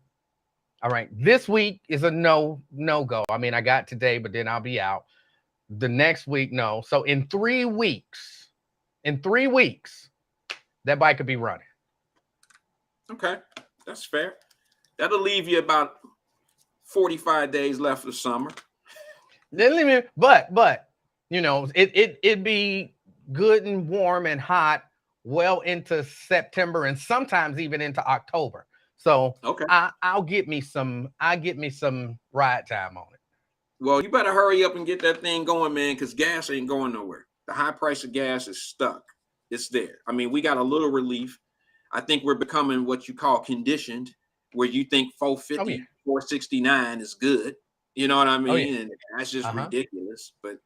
all right, this week is a no go. I mean, I got today, but then I'll be out. The next week, no. So in 3 weeks, that bike could be running. Okay, that's fair. That'll leave you about 45 days left of summer. But it'd be good and warm and hot well into September and sometimes even into October. So okay, I'll get me some ride time on it. Well, you better hurry up and get that thing going, man, because gas ain't going nowhere. The high price of gas is stuck. It's there. I mean, we got a little relief. I think we're becoming what you call conditioned, where you think 450, 469 is good. You know what I mean? And that's just ridiculous. But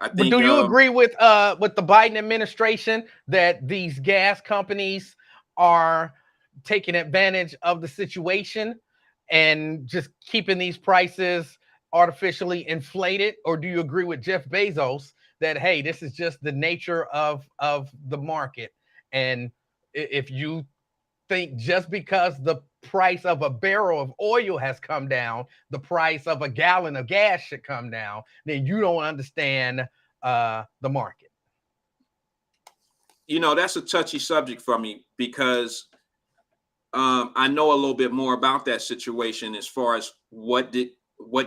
I think. But do you agree with the Biden administration that these gas companies are taking advantage of the situation and just keeping these prices artificially inflated? Or do you agree with Jeff Bezos that, hey, this is just the nature of the market? And if you think just because the price of a barrel of oil has come down, the price of a gallon of gas should come down, then you don't understand the market. That's a touchy subject for me because I know a little bit more about that situation as far as what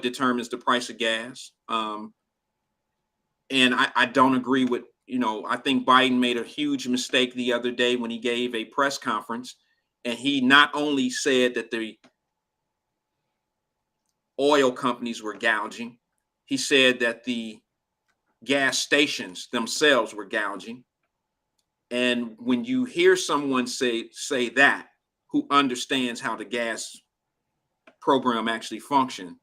determines the price of gas. And I don't agree with, I think Biden made a huge mistake the other day when he gave a press conference. And he not only said that the oil companies were gouging, he said that the gas stations themselves were gouging. And when you hear someone say that, who understands how the gas program actually functions,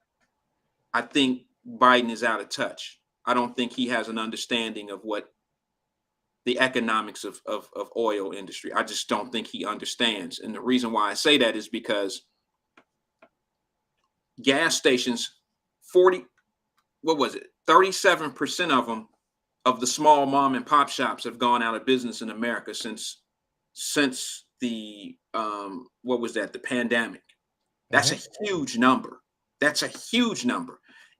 I think Biden is out of touch. I don't think he has an understanding of what the economics of oil industry. I just don't think he understands. And the reason why I say that is because gas stations, 37% of them, of the small mom and pop shops have gone out of business in America since the the pandemic. That's a huge number.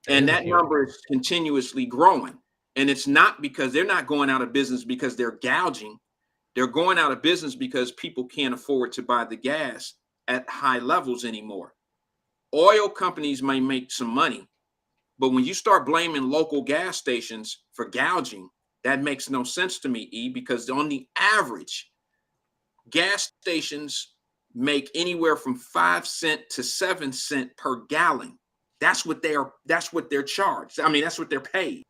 And that number is continuously growing. And it's not because they're not going out of business because they're gouging. They're going out of business because people can't afford to buy the gas at high levels anymore. Oil companies may make some money, but when you start blaming local gas stations for gouging, that makes no sense to me, E, because on the average, gas stations make anywhere from 5 cents to 7 cents per gallon. That's what they're charged. I mean, that's what they're paid.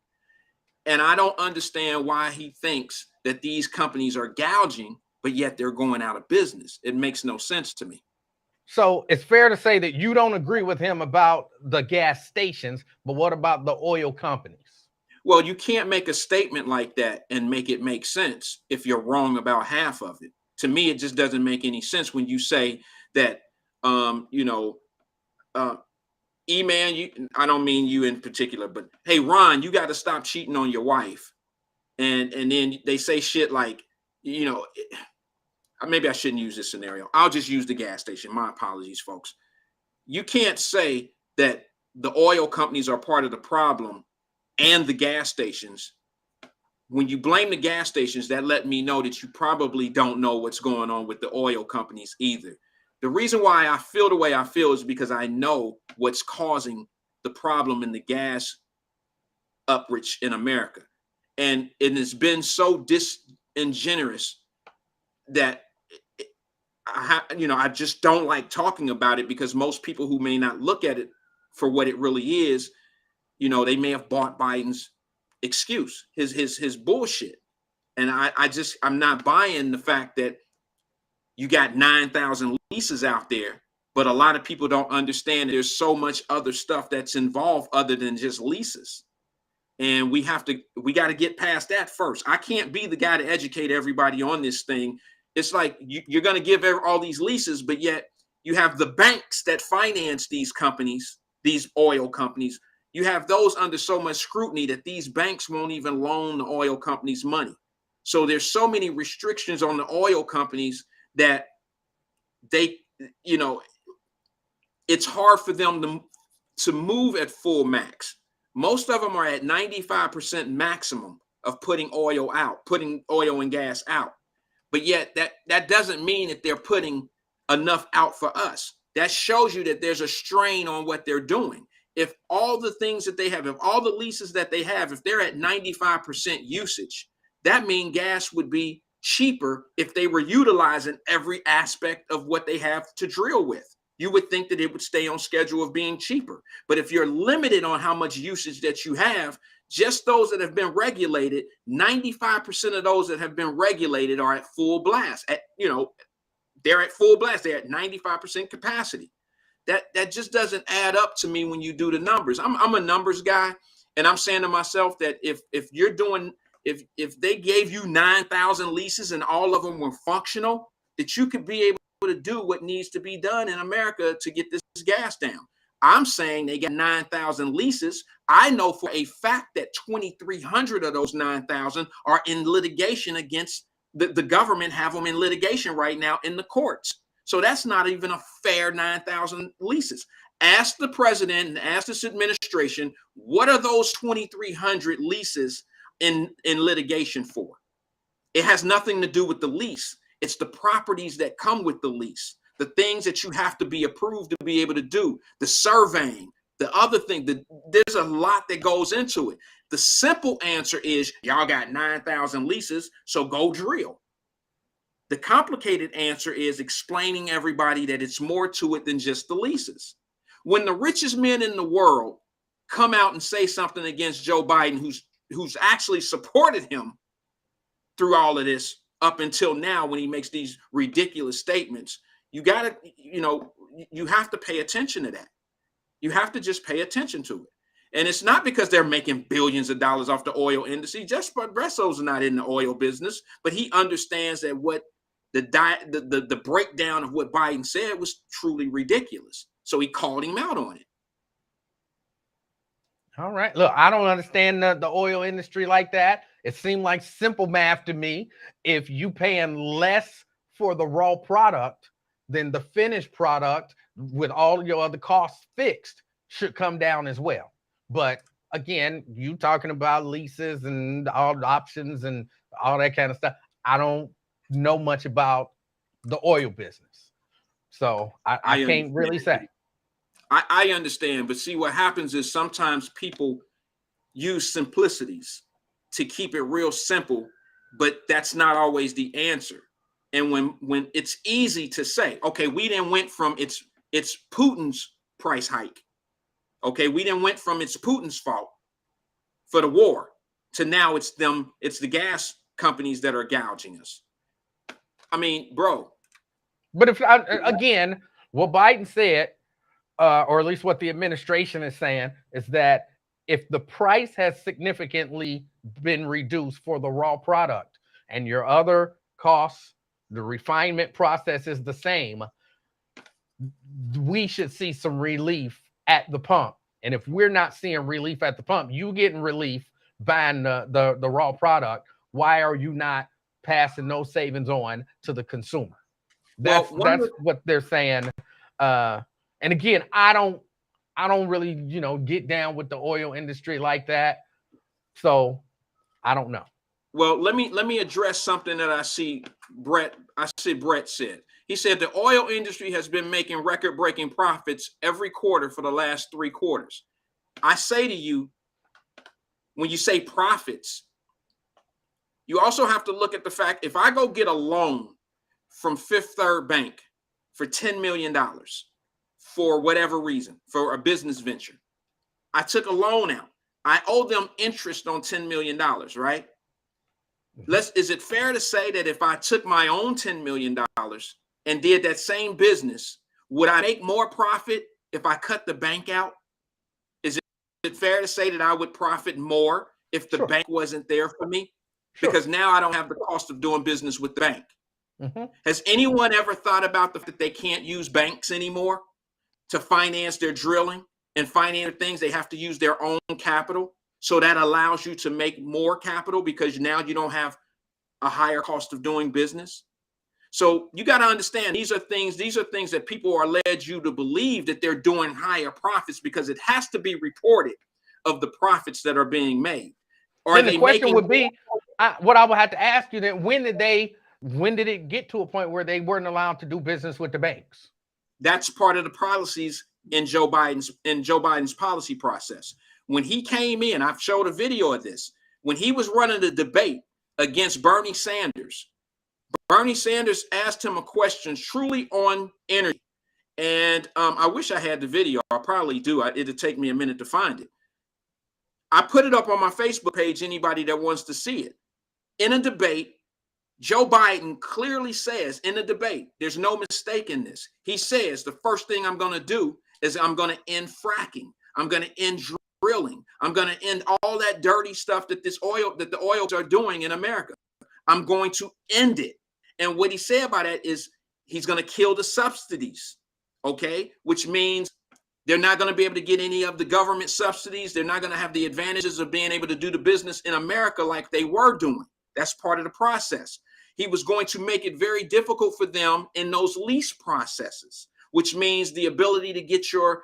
And I don't understand why he thinks that these companies are gouging, but yet they're going out of business. It makes no sense to me. So it's fair to say that you don't agree with him about the gas stations, but what about the oil companies? Well, you can't make a statement like that and make it make sense if you're wrong about half of it. To me, it just doesn't make any sense when you say that, E-Man, I don't mean you in particular, but hey, Ron, you got to stop cheating on your wife. And then they say shit like, you know, maybe I shouldn't use this scenario. I'll just use the gas station. My apologies, folks. You can't say that the oil companies are part of the problem and the gas stations. When you blame the gas stations, that let me know that you probably don't know what's going on with the oil companies either. The reason why I feel the way I feel is because I know what's causing the problem in the gas uprich in America. And it has been so disingenuous that I just don't like talking about it, because most people who may not look at it for what it really is, they may have bought Biden's excuse, his bullshit. And I'm not buying the fact that you got 9,000 leases out there, but a lot of people don't understand there's so much other stuff that's involved other than just leases. And we got to get past that first. I can't be the guy to educate everybody on this thing. It's like you're going to give all these leases, but yet you have the banks that finance these companies, these oil companies. You have those under so much scrutiny that these banks won't even loan the oil companies money. So there's so many restrictions on the oil companies that it's hard for them to move at full max. Most of them are at 95% maximum of putting oil and gas out. But yet that doesn't mean that they're putting enough out for us. That shows you that there's a strain on what they're doing. If all the things that they have, if all the leases that they have, if they're at 95% usage, that means gas would be cheaper if they were utilizing every aspect of what they have to drill with. You would think that it would stay on schedule of being cheaper. But if you're limited on how much usage that you have, just those that have been regulated, 95% of those that have been regulated are at full blast. They're at full blast. They're at 95% capacity. That just doesn't add up to me when you do the numbers. I'm a numbers guy, and I'm saying to myself that if they gave you 9,000 leases and all of them were functional, that you could be able to do what needs to be done in America to get this gas down. I'm saying they got 9,000 leases. I know for a fact that 2,300 of those 9,000 are in litigation against the government, have them in litigation right now in the courts. So that's not even a fair 9,000 leases. Ask the president and ask this administration, what are those 2,300 leases in litigation for? It has nothing to do with the lease. It's the properties that come with the lease, the things that you have to be approved to be able to do, the surveying, the other thing. There's a lot that goes into it. The simple answer is y'all got 9,000 leases, so go drill. The complicated answer is explaining everybody that it's more to it than just the leases. When the richest men in the world come out and say something against Joe Biden, who's actually supported him through all of this up until now, when he makes these ridiculous statements, you have to pay attention to that. You have to just pay attention to it. And it's not because they're making billions of dollars off the oil industry. Jeff Bezos is not in the oil business, but he understands that what the breakdown of what Biden said was truly ridiculous. So he called him out on it. All right. Look, I don't understand the oil industry like that. It seemed like simple math to me. If you paying less for the raw product, then the finished product with all your other costs fixed should come down as well. But again, you talking about leases and all the options and all that kind of stuff. I don't know much about the oil business. So I can't really say. I understand, but see, what happens is sometimes people use simplicities to keep it real simple, but that's not always the answer. And when it's easy to say, okay, we then went from it's Putin's price hike. Okay, we then went from it's Putin's fault for the war to now it's the gas companies that are gouging us. I mean, bro. But again, what Biden said, or at least what the administration is saying, is that if the price has significantly been reduced for the raw product and your other costs, the refinement process is the same, we should see some relief at the pump. And if we're not seeing relief at the pump, you getting relief buying the raw product. Why are you not passing those savings on to the consumer? That's what they're saying. And again, I don't really, get down with the oil industry like that. So I don't know. Well, let me address something that I see Brett said. He said the oil industry has been making record-breaking profits every quarter for the last 3 quarters. I say to you, when you say profits, you also have to look at the fact, if I go get a loan from Fifth Third Bank for $10 million for whatever reason, for a business venture, I took a loan out. I owe them interest on $10 million, right? Is it fair to say that if I took my own $10 million and did that same business, would I make more profit if I cut the bank out? Is it fair to say that I would profit more if the bank wasn't there for me? Because now I don't have the cost of doing business with the bank. Has anyone ever thought about the fact that they can't use banks anymore to finance their drilling and finance things? They have to use their own capital. So that allows you to make more capital because now you don't have a higher cost of doing business. So you got to understand, these are things that people are led you to believe that they're doing higher profits because it has to be reported of the profits that are being made. Or then the question would be, what I would have to ask you then, when did it get to a point where they weren't allowed to do business with the banks? That's part of the policies in Joe Biden's policy process. When he came in, I've showed a video of this. When he was running the debate against Bernie Sanders asked him a question truly on energy. And I wish I had the video. I probably do. It'll take me a minute to find it. I put it up on my Facebook page, anybody that wants to see it. In a debate, Joe Biden clearly says in the debate, there's no mistake in this. He says, the first thing I'm going to do is I'm going to end fracking. I'm going to end drilling. I'm going to end all that dirty stuff that the oils are doing in America. I'm going to end it. And what he said by that is he's going to kill the subsidies, okay? Which means they're not going to be able to get any of the government subsidies. They're not going to have the advantages of being able to do the business in America like they were doing. That's part of the process. He was going to make it very difficult for them in those lease processes, which means the ability to get your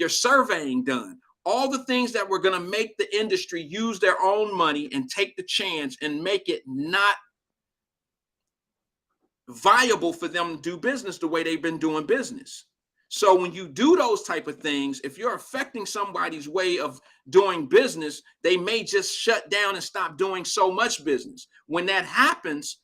surveying done. All the things that were going to make the industry use their own money and take the chance and make it not viable for them to do business the way they've been doing business. So when you do those type of things, if you're affecting somebody's way of doing business, they may just shut down and stop doing so much business. When that happens,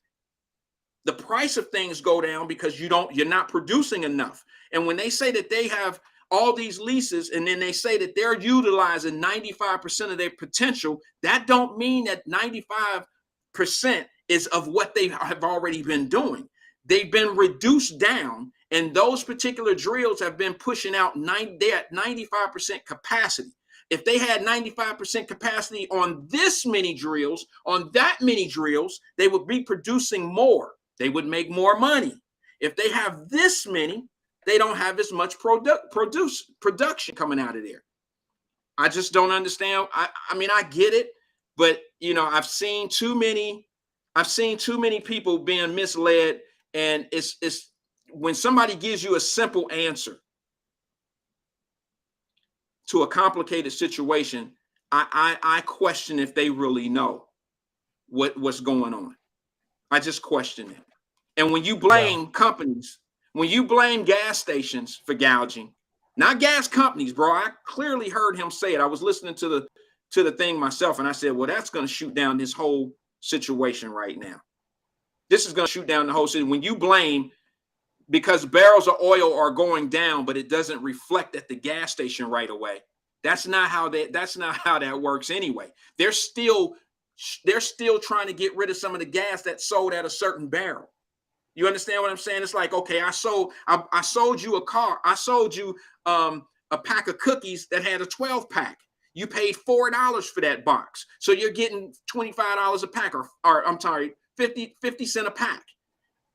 the price of things go down because you're not producing enough. And when they say that they have all these leases and then they say that they're utilizing 95% of their potential, that don't mean that 95% is of what they have already been doing. They've been reduced down, and those particular drills have been pushing out they're at 95% capacity. If they had 95% capacity on this many drills, on that many drills, they would be producing more. They would make more money. If they have this many, they don't have as much production coming out of there. I just don't understand. I mean, I get it, but I've seen too many people being misled, and it's when somebody gives you a simple answer to a complicated situation, I question if they really know what's going on. I just question it. And when you blame companies, when you blame gas stations for gouging, not gas companies, bro, I clearly heard him say it. I was listening to the thing myself, and I said, well, that's going to shoot down this whole situation right now. This is going to shoot down the whole city. When you blame because barrels of oil are going down, but it doesn't reflect at the gas station right away. That's not how that works anyway. They're still trying to get rid of some of the gas that's sold at a certain barrel. You understand what I'm saying? It's like, okay, I sold you a car. I sold you a pack of cookies that had a 12-pack. You paid $4 for that box. So you're getting $25 a pack, or I'm sorry, 50 cents a pack.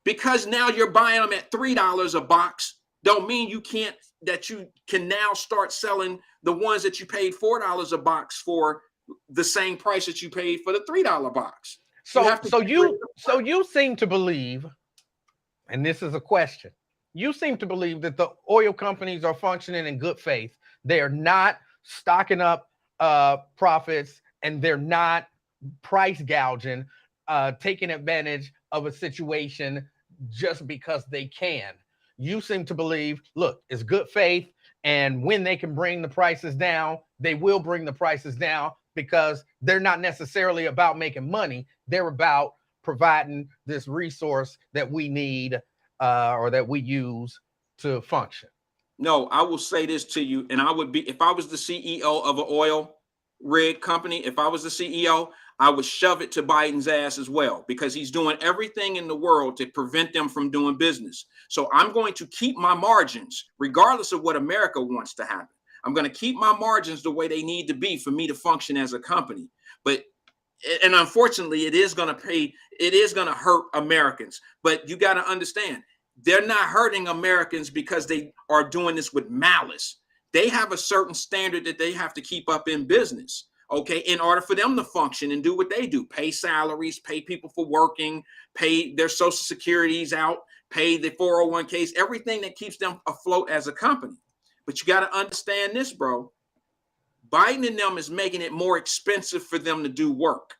Because now you're buying them at $3 a box, don't mean that you can now start selling the ones that you paid $4 a box for the same price that you paid for the $3 box. So you seem to believe, and this is a question, you seem to believe that the oil companies are functioning in good faith. They are not stocking up profits, and they're not price gouging, taking advantage of a situation just because they can. You seem to believe, look, it's good faith, and when they can bring the prices down, they will bring the prices down, because they're not necessarily about making money. They're about providing this resource that we need, or that we use to function. No, I will say this to you, and I would be, if I was the CEO of an oil rig company, if I was the CEO, I would shove it to Biden's ass as well, because he's doing everything in the world to prevent them from doing business. So I'm going to keep my margins, regardless of what America wants to happen. I'm going to keep my margins the way they need to be for me to function as a company. And unfortunately, it is going to hurt Americans. But you got to understand, they're not hurting Americans because they are doing this with malice. They have a certain standard that they have to keep up in business, okay, in order for them to function and do what they do: pay salaries, pay people for working, pay their social securities out, pay the 401ks, everything that keeps them afloat as a company. But you got to understand this, bro. Biden and them is making it more expensive for them to do work.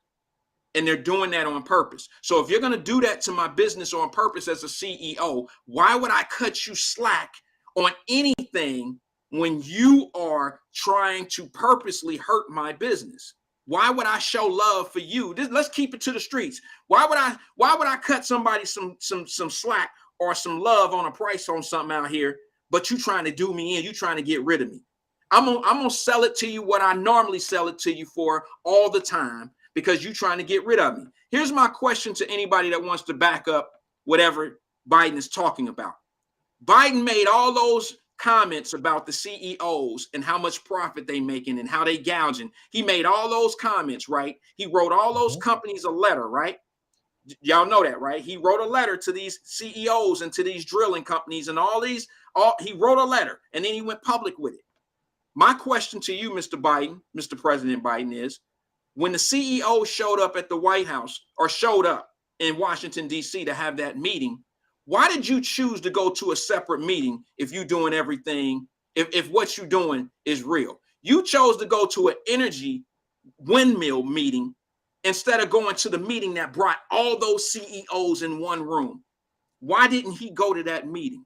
And they're doing that on purpose. So if you're going to do that to my business on purpose as a CEO, why would I cut you slack on anything when you are trying to purposely hurt my business? Why would I show love for you? Let's keep it to the streets. Why would I cut somebody some slack or some love on a price on something out here, but you trying to do me in, you trying to get rid of me? I'm gonna sell it to you what I normally sell it to you for all the time, because you're trying to get rid of me. Here's my question to anybody that wants to back up whatever Biden is talking about. Biden made all those comments about the CEOs and how much profit they making and how they gouging. He made all those comments, right? He wrote all those companies a letter, right? Y'all know that, right? He wrote a letter to these CEOs and to these drilling companies and he wrote a letter, and then he went public with it. My question to you, Mr. Biden, Mr. President Biden, is, when the CEO showed up at the White House, or showed up in Washington, D.C. to have that meeting, why did you choose to go to a separate meeting if you're doing everything, if what you're doing is real? You chose to go to an energy windmill meeting instead of going to the meeting that brought all those CEOs in one room. Why didn't he go to that meeting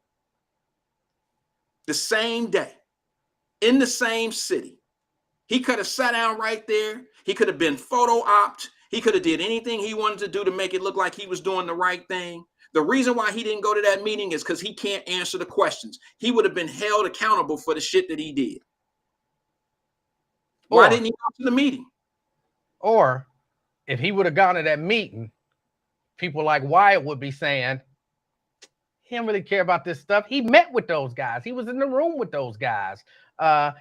the same day, in the same city? He could have sat down right there. He could have been photo opt. He could have did anything he wanted to do to make it look like he was doing the right thing. The reason why he didn't go to that meeting is because he can't answer the questions. He would have been held accountable for the shit that he did. Why didn't he go to the meeting? Or if he would have gone to that meeting, people like Wyatt would be saying, he don't really care about this stuff. He met with those guys. He was in the room with those guys.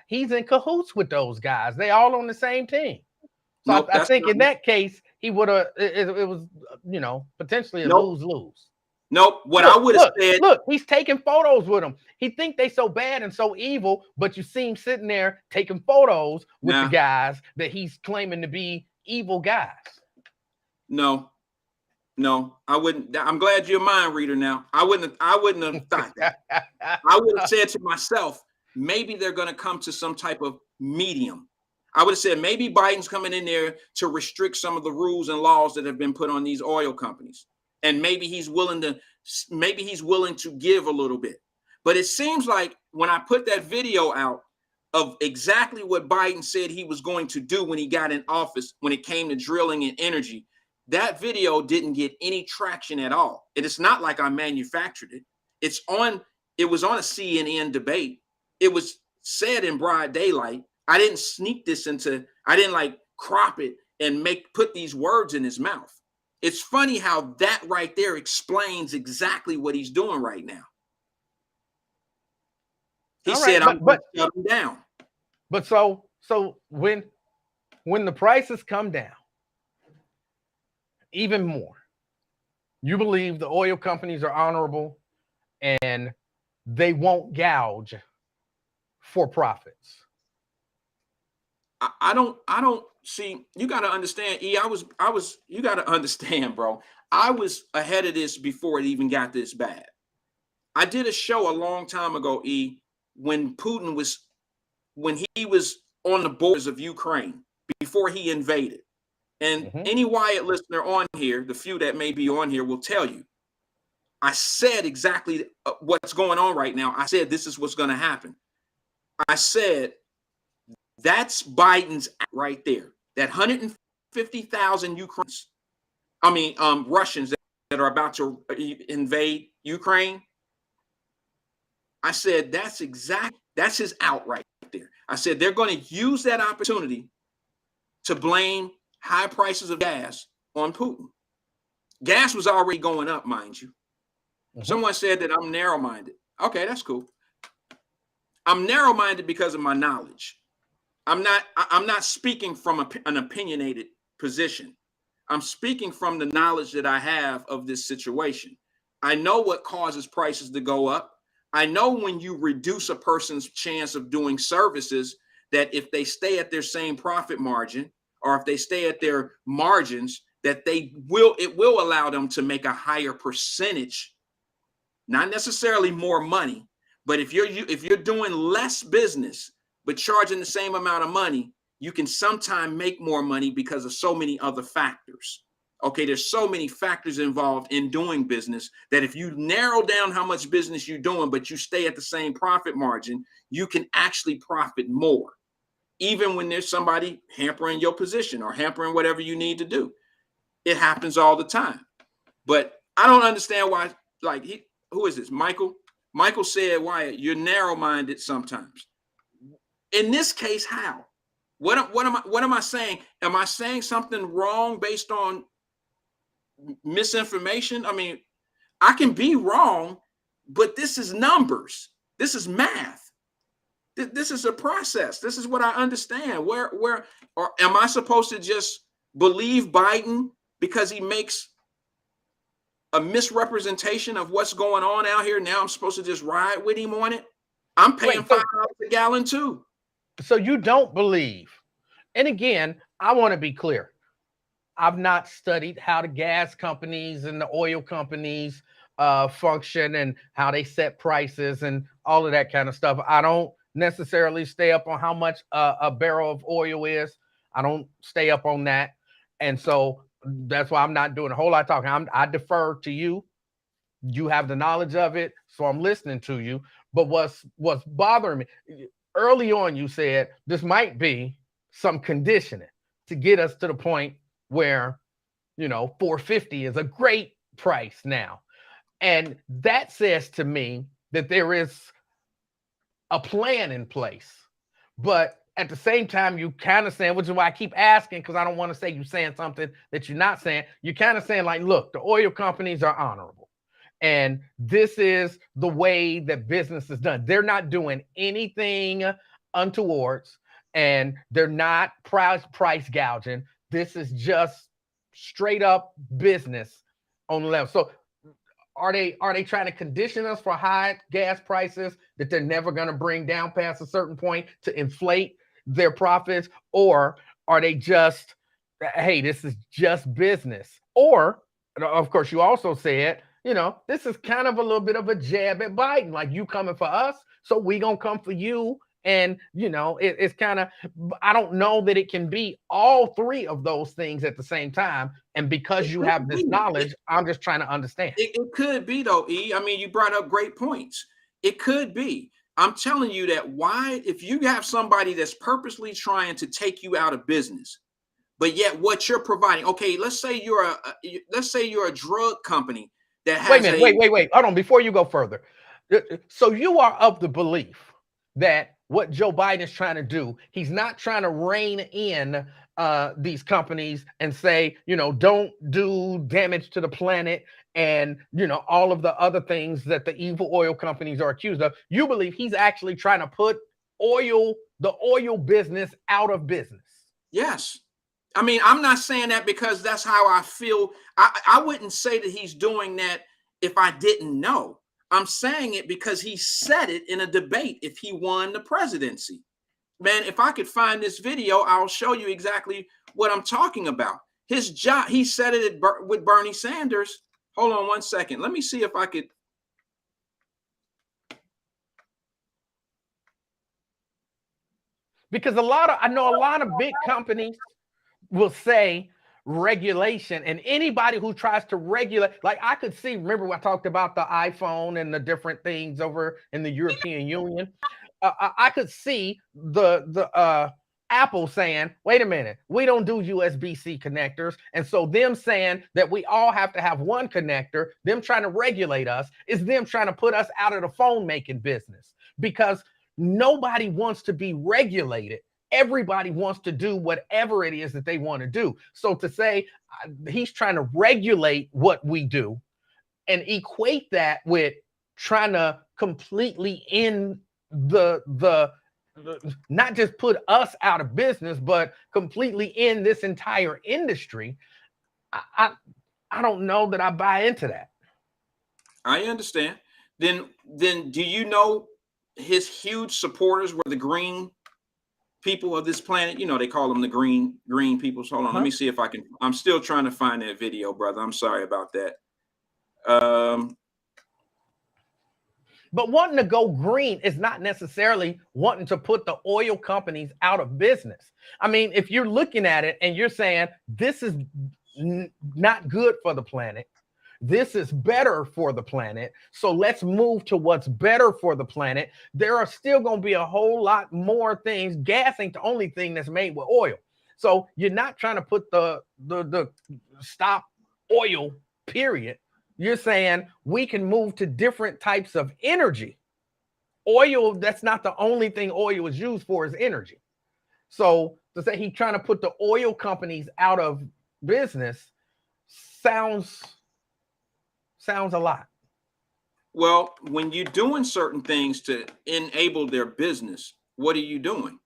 He's in cahoots with those guys. They all on the same team. So nope, I think in that case, he would have, it was, potentially a lose-lose. Nope. I would have said. Look, he's taking photos with them. He think they so bad and so evil, but you see him sitting there taking photos with the guys that he's claiming to be evil guys. No, I wouldn't. I'm glad you're a mind reader now. I wouldn't have thought that. I would have said to myself, maybe they're going to come to some type of medium. I would have said maybe Biden's coming in there to restrict some of the rules and laws that have been put on these oil companies. And maybe he's willing to give a little bit. But it seems like when I put that video out of exactly what Biden said he was going to do when he got in office, when it came to drilling and energy, that video didn't get any traction at all. And it's not like I manufactured it. It was on a CNN debate. It was said in broad daylight. I didn't sneak this I didn't crop it and put these words in his mouth. It's funny how that right there explains exactly what he's doing right now. He said, I'm going to shut him down. But so when the prices come down even more, you believe the oil companies are honorable and they won't gouge for profits? I don't see, you got to understand, E, you got to understand, bro. I was ahead of this before it even got this bad. I did a show a long time ago, E, when he was on the borders of Ukraine before he invaded. And any Wyatt listener on here, the few that may be on here, will tell you, I said exactly what's going on right now. I said, this is what's going to happen. I said, that's Biden's right there. That 150,000 Russians that are about to invade Ukraine. I said, that's his out right there. I said, they're going to use that opportunity to blame high prices of gas on Putin. Gas was already going up, mind you. Someone said that I'm narrow-minded. Okay, that's cool. I'm narrow-minded because of my knowledge. I'm not speaking from an opinionated position. I'm speaking from the knowledge that I have of this situation. I know what causes prices to go up. I know when you reduce a person's chance of doing services, that if they stay at their same profit margin, or if they stay at their margins, that it will allow them to make a higher percentage, not necessarily more money, but if you're doing less business but charging the same amount of money, you can sometimes make more money because of so many other factors. Okay, there's so many factors involved in doing business that if you narrow down how much business you're doing, but you stay at the same profit margin, you can actually profit more, even when there's somebody hampering your position or hampering whatever you need to do. It happens all the time. But I don't understand why, who is this? Michael? Michael said, Wyatt, you're narrow-minded sometimes. In this case, how? What am I saying? Am I saying something wrong based on misinformation? I mean, I can be wrong, but this is numbers. This is math. This is a process. This is what I understand. Or am I supposed to just believe Biden because he makes a misrepresentation of what's going on out here? Now I'm supposed to just ride with him on it? I'm paying $5 a gallon too. So you don't believe. And again, I want to be clear. I've not studied how the gas companies and the oil companies function and how they set prices and all of that kind of stuff. I don't necessarily stay up on how much a barrel of oil is. I don't stay up on that. And so that's why I'm not doing a whole lot of talking. I defer to you. You have the knowledge of it, so I'm listening to you. But what's bothering me, early on you said this might be some conditioning to get us to the point where, $4.50 is a great price now. And that says to me that there is a plan in place. But at the same time, you kind of saying, which is why I keep asking, because I don't want to say you're saying something that you're not saying. You're kind of saying like, look, the oil companies are honorable. And this is the way that business is done. They're not doing anything untowards, and they're not price gouging. This is just straight up business on the level. So are they trying to condition us for high gas prices that they're never going to bring down past a certain point to inflate their profits? Or are they just, hey, this is just business? Or, of course, you also said, this is kind of a little bit of a jab at Biden, like you coming for us, so we gonna come for you. And, it's kind of, I don't know that it can be all three of those things at the same time. And because you have this knowledge, I'm just trying to understand. It could be though, E. I mean, you brought up great points. It could be. I'm telling you that if you have somebody that's purposely trying to take you out of business, but yet what you're providing, okay, let's say you're a drug company that has wait. Hold on, before you go further. So you are of the belief that what Joe Biden is trying to do, he's not trying to rein in these companies and say, don't do damage to the planet and, all of the other things that the evil oil companies are accused of. You believe he's actually trying to put the oil business out of business? Yes. I mean, I'm not saying that because that's how I feel. I wouldn't say that he's doing that if I didn't know. I'm saying it because he said it in a debate if he won the presidency. Man, if I could find this video, I'll show you exactly what I'm talking about. His job, he said it with Bernie Sanders. Hold on one second. Let me see if I could. Because I know a lot of big companies will say regulation, and anybody who tries to regulate, like I could see, remember I talked about the iPhone and the different things over in the European Union. I could see the Apple saying, wait a minute, we don't do USB-C connectors. And so them saying that we all have to have one connector, them trying to regulate us, is them trying to put us out of the phone making business, because nobody wants to be regulated. Everybody wants to do whatever it is that they want to do. So to say he's trying to regulate what we do and equate that with trying to completely end the not just put us out of business, but completely end this entire industry, I don't know that I buy into that. I understand. Then do you know his huge supporters were the green people of this planet? You know, they call them the green people. So hold on, let me see if I can. I'm still trying to find that video, brother. I'm sorry about that. But wanting to go green is not necessarily wanting to put the oil companies out of business. I mean, if you're looking at it and you're saying this is not good for the planet, this is better for the planet, so let's move to what's better for the planet, there are still going to be a whole lot more things. Gas ain't the only thing that's made with oil. So you're not trying to put the stop oil, period. You're saying we can move to different types of energy. Oil, that's not the only thing oil is used for, is energy. So to say he's trying to put the oil companies out of business sounds a lot. Well, when you're doing certain things to enable their business, what are you doing?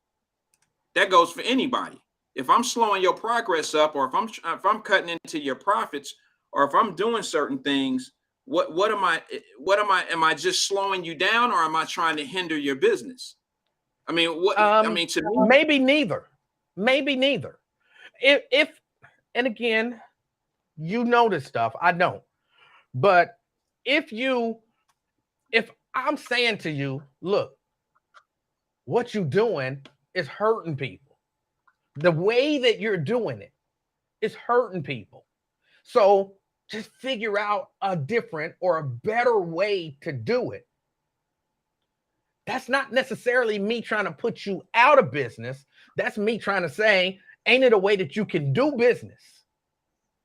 That goes for anybody. If I'm slowing your progress up, or if I'm cutting into your profits, or if I'm doing certain things, what am I just slowing you down, or am I trying to hinder your business? I mean, to me, maybe neither. If and again, you know this stuff, I don't. But if I'm saying to you, look, what you're doing is hurting people. The way that you're doing it is hurting people. So just figure out a different or a better way to do it. That's not necessarily me trying to put you out of business. That's me trying to say, ain't it a way that you can do business,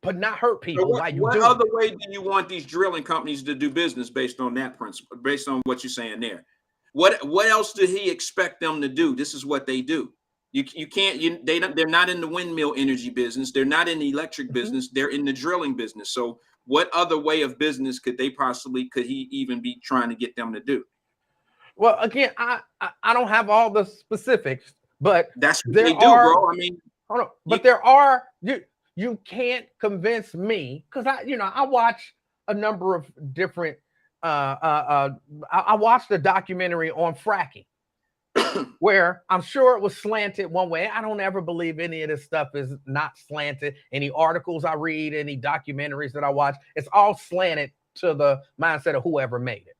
but not hurt people? So what other way do you want these drilling companies to do business based on that principle, based on what you're saying there? What else did he expect them to do? This is what they do. You can't, they're not in the windmill energy business. They're not in the electric business. They're in the drilling business. So what other way of business could he even be trying to get them to do? Well, again, I don't have all the specifics, but that's what they do, bro. I mean, hold on, but there are, you can't convince me, because I watch a number of different I watched a documentary on fracking where I'm sure it was slanted one way. I don't ever believe any of this stuff is not slanted. Any articles I read, any documentaries that I watch, it's all slanted to the mindset of whoever made it.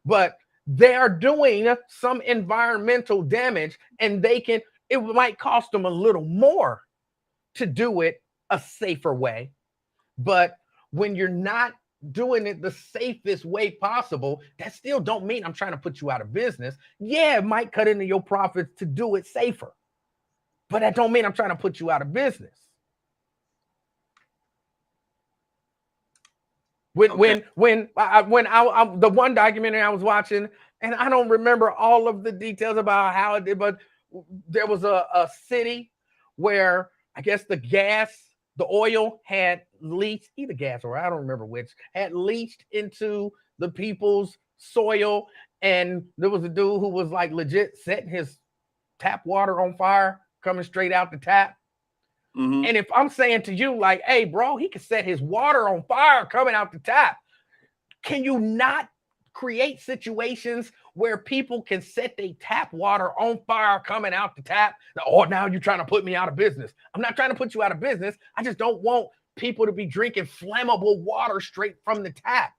But they are doing some environmental damage, and it might cost them a little more to do it a safer way. But when you're not doing it the safest way possible, that still don't mean I'm trying to put you out of business. Yeah, it might cut into your profits to do it safer, but that don't mean I'm trying to put you out of business. When the one documentary I was watching, and I don't remember all of the details about how it did, but there was a city where I guess the oil had leached, either gas or I don't remember which, had leached into the people's soil. And there was a dude who was like legit setting his tap water on fire, coming straight out the tap. Mm-hmm. And if I'm saying to you, like, hey, bro, he could set his water on fire coming out the tap, can you not create situations where people can set their tap water on fire coming out the tap. Oh, now you're trying to put me out of business. I'm not trying to put you out of business. I just don't want people to be drinking flammable water straight from the tap.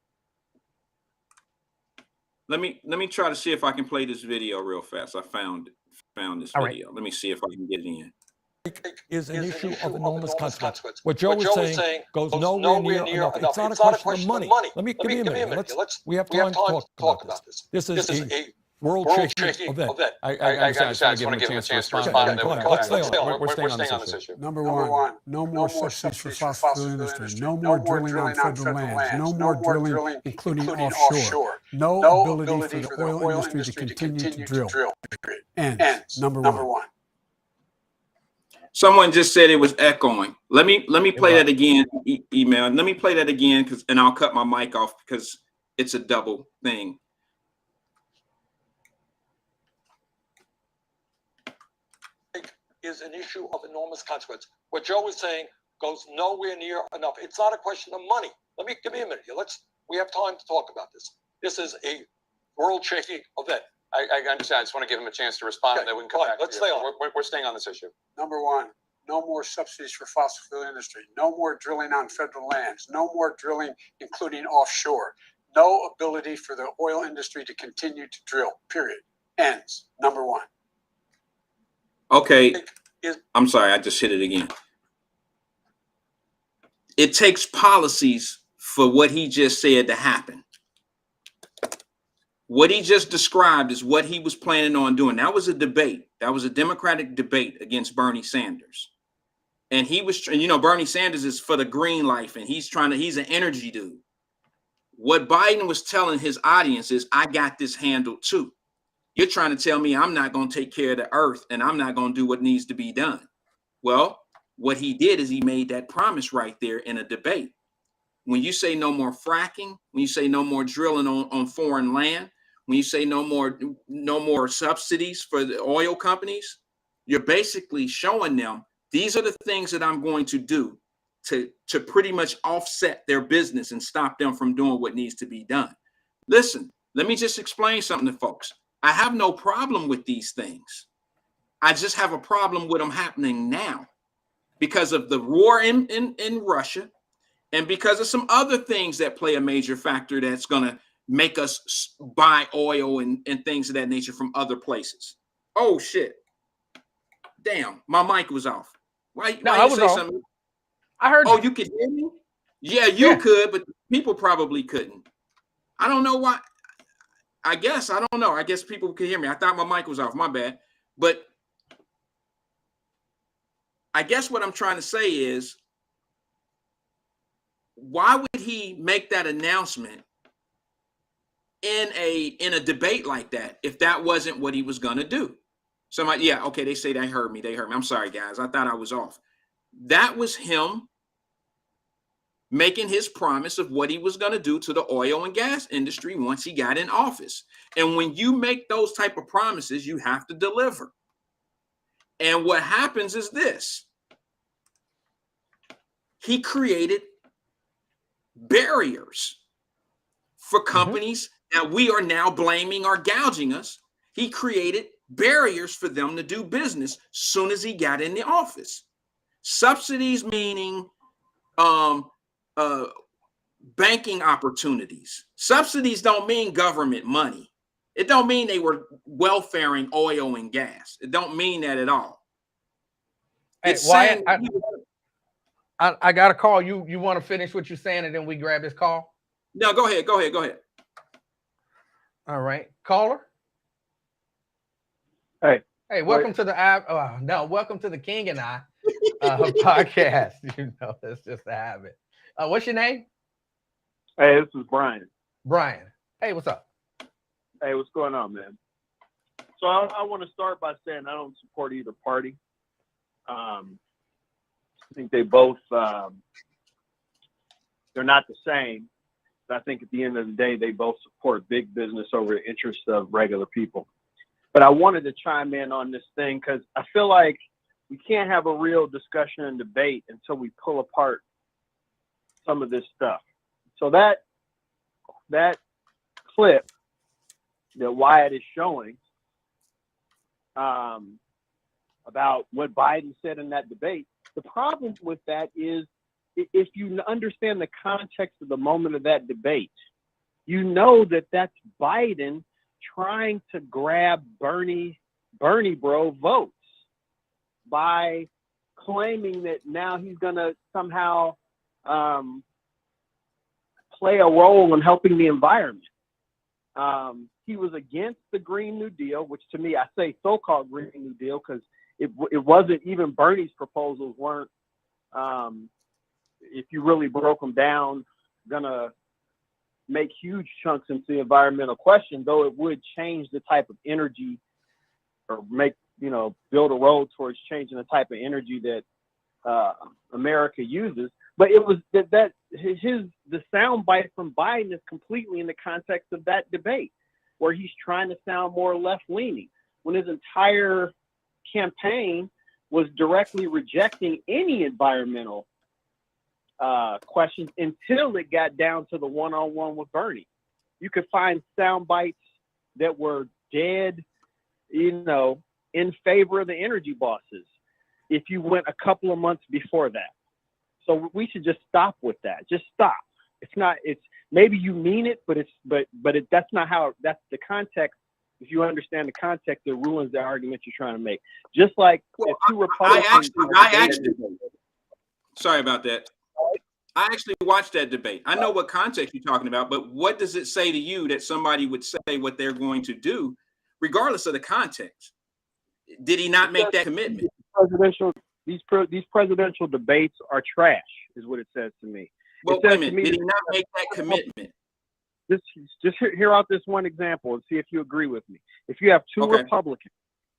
Let me try to see if I can play this video real fast. I found this video. Let me see if I can get it in. Is an issue of enormous consequence. What Joe was saying goes nowhere near enough. It's not a question of money. Give me a minute. We have time to talk about this. This is a world-shaking event. I just want to give him a chance to respond. Let's stay on. We're staying on this issue. Number one, no more subsidies for fossil fuel industry. No more drilling on federal lands. No more drilling, including offshore. No ability for the oil industry to continue to drill. Ends. Number one. Someone just said it was echoing. Let me play that again. Email. Let me play that again and I'll cut my mic off because it's a double thing. Is an issue of enormous consequence. What Joe was saying goes nowhere near enough. It's not a question of money. Give me a minute here. We have time to talk about this. This is a world-shaking event. I understand. I just want to give him a chance to respond, and then we can come back. Let's stay on. We're staying on this issue. Number one, no more subsidies for fossil fuel industry. No more drilling on federal lands. No more drilling, including offshore. No ability for the oil industry to continue to drill. Period. Ends. Number one. Okay. I'm sorry. I just hit it again. It takes policies for what he just said to happen. What he just described is what he was planning on doing. That was a debate. That was a Democratic debate against Bernie Sanders. And he was, Bernie Sanders is for the green life and he's an energy dude. What Biden was telling his audience is, I got this handled too. You're trying to tell me I'm not going to take care of the earth and I'm not going to do what needs to be done. Well, what he did is he made that promise right there in a debate. When you say no more fracking, when you say no more drilling on foreign land, when you say no more subsidies for the oil companies, you're basically showing them these are the things that I'm going to do to pretty much offset their business and stop them from doing what needs to be done. Listen, let me just explain something to folks. I have no problem with these things. I just have a problem with them happening now because of the war in Russia and because of some other things that play a major factor that's going to make us buy oil and things of that nature from other places. Oh, shit. Damn, my mic was off. Why I was say off. something? I heard Oh, you. you could hear me? Yeah, you could, but people probably couldn't. I don't know why. I don't know. I guess people could hear me. I thought my mic was off. My bad. But I guess what I'm trying to say is, why would he make that announcement in a debate like that if that wasn't what he was going to do? Somebody, okay, they say they heard me. I'm sorry, guys. I thought I was off. That was him making his promise of what he was going to do to the oil and gas industry once he got in office. And when you make those type of promises, you have to deliver. And what happens is this. He created barriers for companies that we are now blaming are gouging us. He created barriers for them to do business soon as he got in the office. Subsidies meaning banking opportunities. Subsidies don't mean government money. It don't mean they were welfaring oil and gas. It don't mean that at all. Hey, Wyatt, I got a call. You want to finish what you're saying and then we grab this call? No, go ahead. All right. Caller? Hey, welcome to the welcome to the King and I podcast. It's just a habit. What's your name? Hey, this is Brian. Brian. Hey, what's up? Hey, what's going on, man? So I want to start by saying I don't support either party. I think they both, they're not the same. But I think at the end of the day, they both support big business over the interests of regular people. But I wanted to chime in on this thing because I feel like we can't have a real discussion and debate until we pull apart some of this stuff. So that clip that Wyatt is showing about what Biden said in that debate. The problem with that is if you understand the context of the moment of that debate, you know that that's Biden trying to grab Bernie bro votes by claiming that now he's going to somehow play a role in helping the environment. He was against the Green New Deal, which to me, I say so-called Green New Deal because it wasn't even Bernie's proposals weren't, if you really broke them down, gonna make huge chunks into the environmental question, though it would change the type of energy or build a road towards changing the type of energy that America uses. But it was the sound bite from Biden is completely in the context of that debate, where he's trying to sound more left-leaning, when his entire campaign was directly rejecting any environmental questions until it got down to the one-on-one with Bernie. You could find sound bites that were dead, in favor of the energy bosses if you went a couple of months before that. So we should just stop with that. Just stop. It's maybe you mean it, but that's not how, that's the context. If you understand the context, it ruins the argument you're trying to make. Just like if two Republicans. Sorry about that. I actually watched that debate. I know what context you're talking about, but what does it say to you that somebody would say what they're going to do, regardless of the context? Did he not make that commitment? These presidential debates are trash, is what it says to me. Well, wait a minute. Did he not make that commitment? Just hear out this one example and see if you agree with me. If you have two Republicans,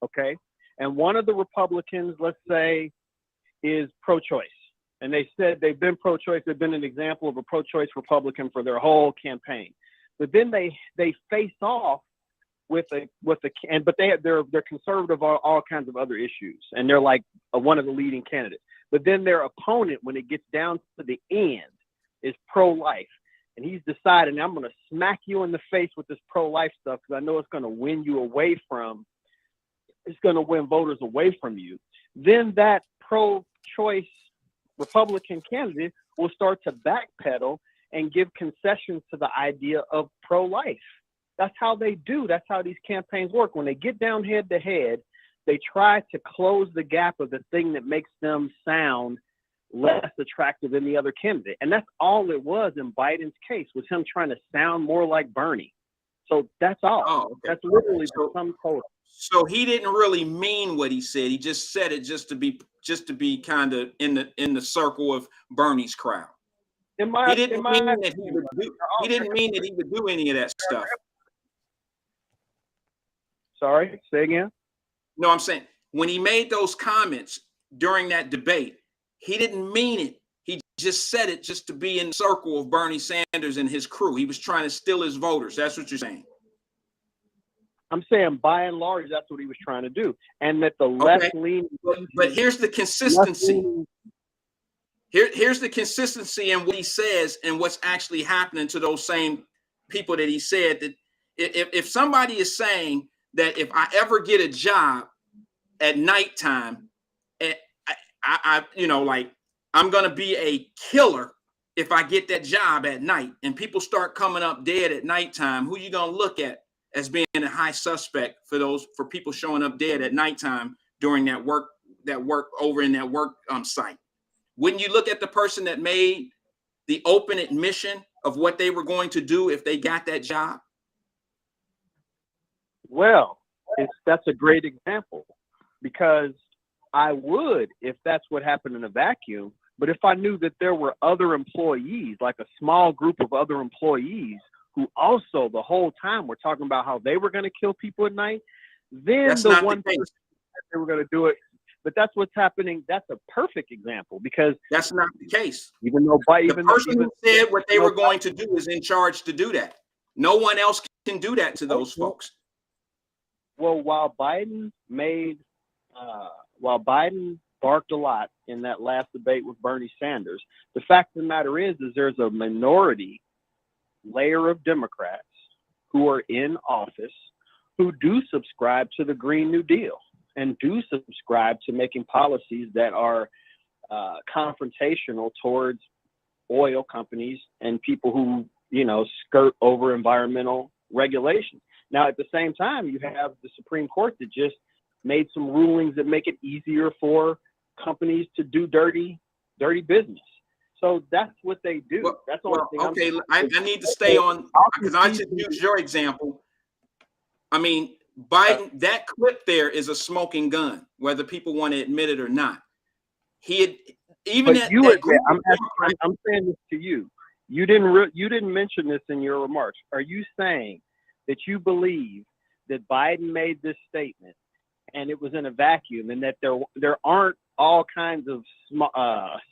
okay, and one of the Republicans, let's say, is pro-choice, and they said they've been pro-choice, they've been an example of a pro-choice Republican for their whole campaign, but then they face off but they're conservative on all kinds of other issues, and they're like one of the leading candidates. But then their opponent, when it gets down to the end, is pro-life. And he's deciding, I'm going to smack you in the face with this pro-life stuff because I know it's going to win voters away from you. Then that pro-choice Republican candidate will start to backpedal and give concessions to the idea of pro-life. That's how they do. That's how these campaigns work. When they get down head to head, they try to close the gap of the thing that makes them sound less attractive than the other candidate. And that's all it was in Biden's case, was him trying to sound more like Bernie. So that's all. Oh, okay. That's literally the sum total. So he didn't really mean what he said. He just said it just to be kind of in the circle of Bernie's crowd. He didn't mean that he would do any of that stuff. Sorry, say again? No, I'm saying when he made those comments during that debate, he didn't mean it. He just said it just to be in the circle of Bernie Sanders and his crew. He was trying to steal his voters. That's what you're saying. I'm saying by and large, that's what he was trying to do. And that the left-leaning... But here's the consistency. Here's the consistency in what he says and what's actually happening to those same people that he said that if somebody is saying that if I ever get a job at nighttime, I'm going to be a killer if I get that job at night, and people start coming up dead at nighttime, who you going to look at as being a high suspect for people showing up dead at nighttime during that work over in that work site? Wouldn't you look at the person that made the open admission of what they were going to do if they got that job? Well, that's a great example, because I would if that's what happened in a vacuum. But if I knew that there were other employees, like a small group of other employees who also the whole time were talking about how they were going to kill people at night, then that's not one the case. person they were going to do it. But that's what's happening. That's a perfect example, because that's not the case. Even though the person who said what they were going to do is in charge to do that. No one else can do that to those folks. Well, while Biden barked a lot in that last debate with Bernie Sanders, the fact of the matter is there's a minority layer of Democrats who are in office who do subscribe to the Green New Deal and do subscribe to making policies that are confrontational towards oil companies and people who, you know, skirt over environmental regulations. Now, at the same time, you have the Supreme Court that just made some rulings that make it easier for companies to do dirty business. So that's what they do. Well, that's the only thing. okay, I need to stay on, because I just used your example. I mean, Biden, that clip there is a smoking gun, whether people want to admit it or not. He had even But at you that admit, I'm saying this to you. You didn't mention this in your remarks. Are you saying that you believe that Biden made this statement and it was in a vacuum, and that there aren't all kinds of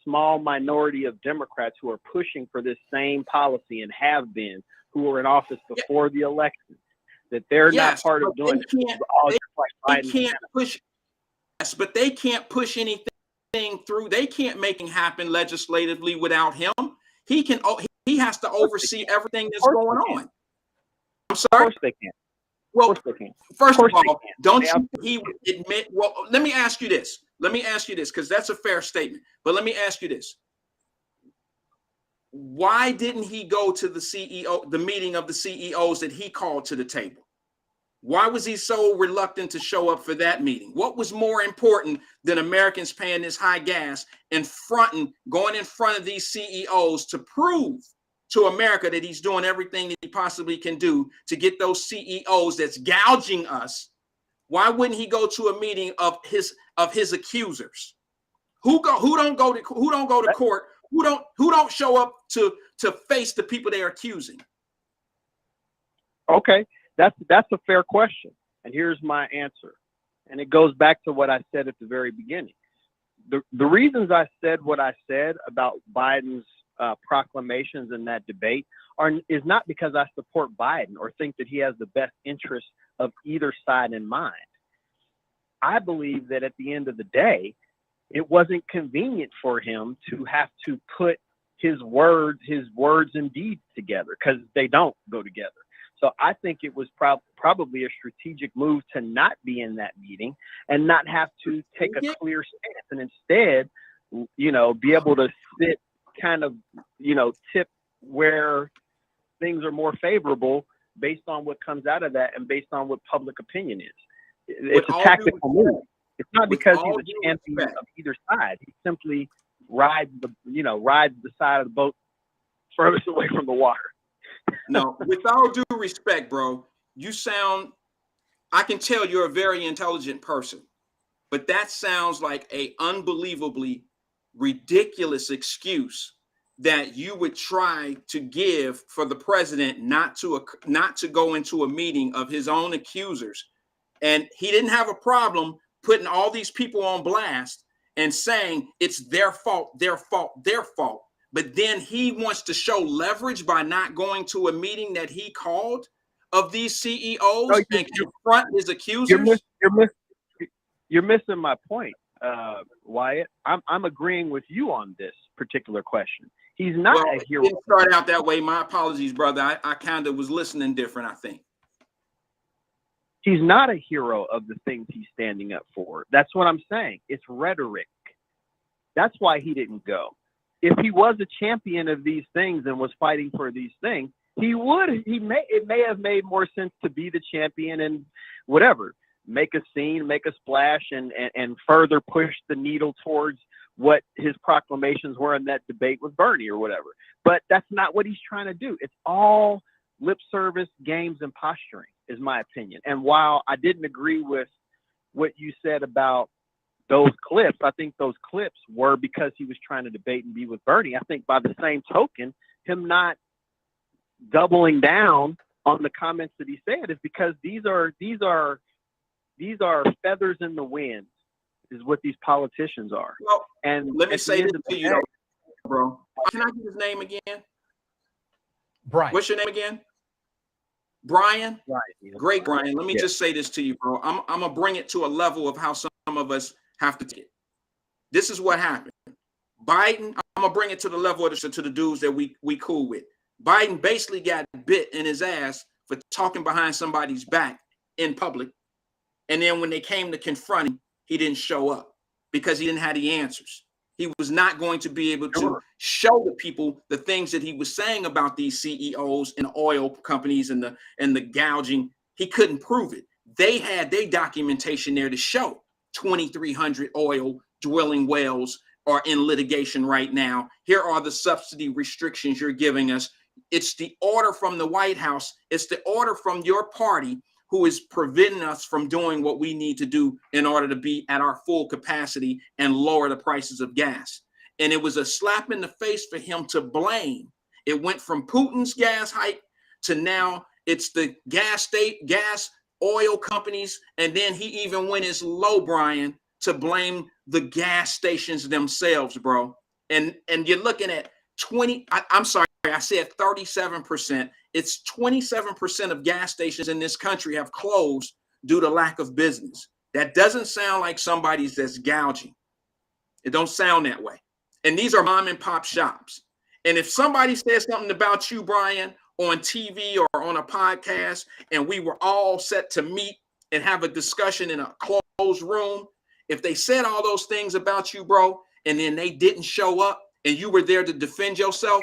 small minority of Democrats who are pushing for this same policy and have been, who were in office before the election, that they're not part of doing it? They can't push. Yes, but they can't push anything through. They can't make it happen legislatively without him. He can. He has to oversee everything that's going on. I'm sorry. Of course they can. Well, of course they can. First of all, don't you? He would admit. Well, let me ask you this. Because that's a fair statement. But let me ask you this. Why didn't he go to the meeting of the CEOs that he called to the table? Why was he so reluctant to show up for that meeting? What was more important than Americans paying this high gas and going in front of these CEOs to prove to America that he's doing everything that he possibly can do to get those CEOs that's gouging us? Why wouldn't he go to a meeting of his accusers? Who don't go to court? Who don't show up to face the people they are accusing? Okay, that's a fair question, and here's my answer. And it goes back to what I said at the very beginning. The reasons I said what I said about Biden's proclamations in that debate is not because I support Biden or think that he has the best interest of either side in mind. I believe that at the end of the day, it wasn't convenient for him to have to put his words and deeds together, because they don't go together. So I think it was probably a strategic move to not be in that meeting and not have to take a clear stance, and instead, you know, be able to sit kind of, you know, tip where things are more favorable based on what comes out of that and based on what public opinion is. It's a tactical move. It's not because he's a champion of either side. He simply rides the side of the boat furthest away from the water. No, with all due respect, bro, I can tell you're a very intelligent person, but that sounds like a unbelievably ridiculous excuse that you would try to give for the president not to go into a meeting of his own accusers. And he didn't have a problem putting all these people on blast and saying it's their fault, their fault, their fault. But then he wants to show leverage by not going to a meeting that he called of these CEOs and confront his accusers. You're missing my point, Wyatt. I'm agreeing with you on this particular question. He's not a hero. It didn't start out that way. My apologies, brother. I kind of was listening different, I think. He's not a hero of the things he's standing up for. That's what I'm saying. It's rhetoric. That's why he didn't go. If he was a champion of these things and was fighting for these things, it may have made more sense to be the champion and whatever, make a scene, make a splash, and further push the needle towards what his proclamations were in that debate with Bernie or whatever. But that's not what he's trying to do. It's all lip service, games, and posturing, is my opinion. And while I didn't agree with what you said about those clips, I think those clips were because he was trying to debate and be with Bernie. I think by the same token, him not doubling down on the comments that he said is because these are feathers in the wind, is what these politicians are. Well, and let me say this to you, bro. Can I get his name again? Brian. What's your name again? Brian? Right. Great, Brian. Let me just say this to you, bro. I'm going to bring it to a level of how some of us have to take it. This is what happened. Biden, I'm going to bring it to the level of to the dudes that we cool with. Biden basically got bit in his ass for talking behind somebody's back in public. And then when they came to confront him, he didn't show up because he didn't have the answers. He was not going to be able to show the people the things that he was saying about these CEOs and oil companies and the gouging. He couldn't prove it. They had their documentation there to show 2,300 oil drilling wells are in litigation right now. Here are the subsidy restrictions you're giving us. It's the order from the White House. It's the order from your party who is preventing us from doing what we need to do in order to be at our full capacity and lower the prices of gas. And it was a slap in the face for him to blame. It went from Putin's gas hike to now it's the gas oil companies. And then he even went as low, Brian, to blame the gas stations themselves, bro. And you're looking at 20, I'm sorry, I said 37%. It's 27% of gas stations in this country have closed due to lack of business. That doesn't sound like somebody's that's gouging. It don't sound that way. And these are mom and pop shops. And if somebody says something about you, Brian, on TV or on a podcast, and we were all set to meet and have a discussion in a closed room, if they said all those things about you, bro, and then they didn't show up and you were there to defend yourself,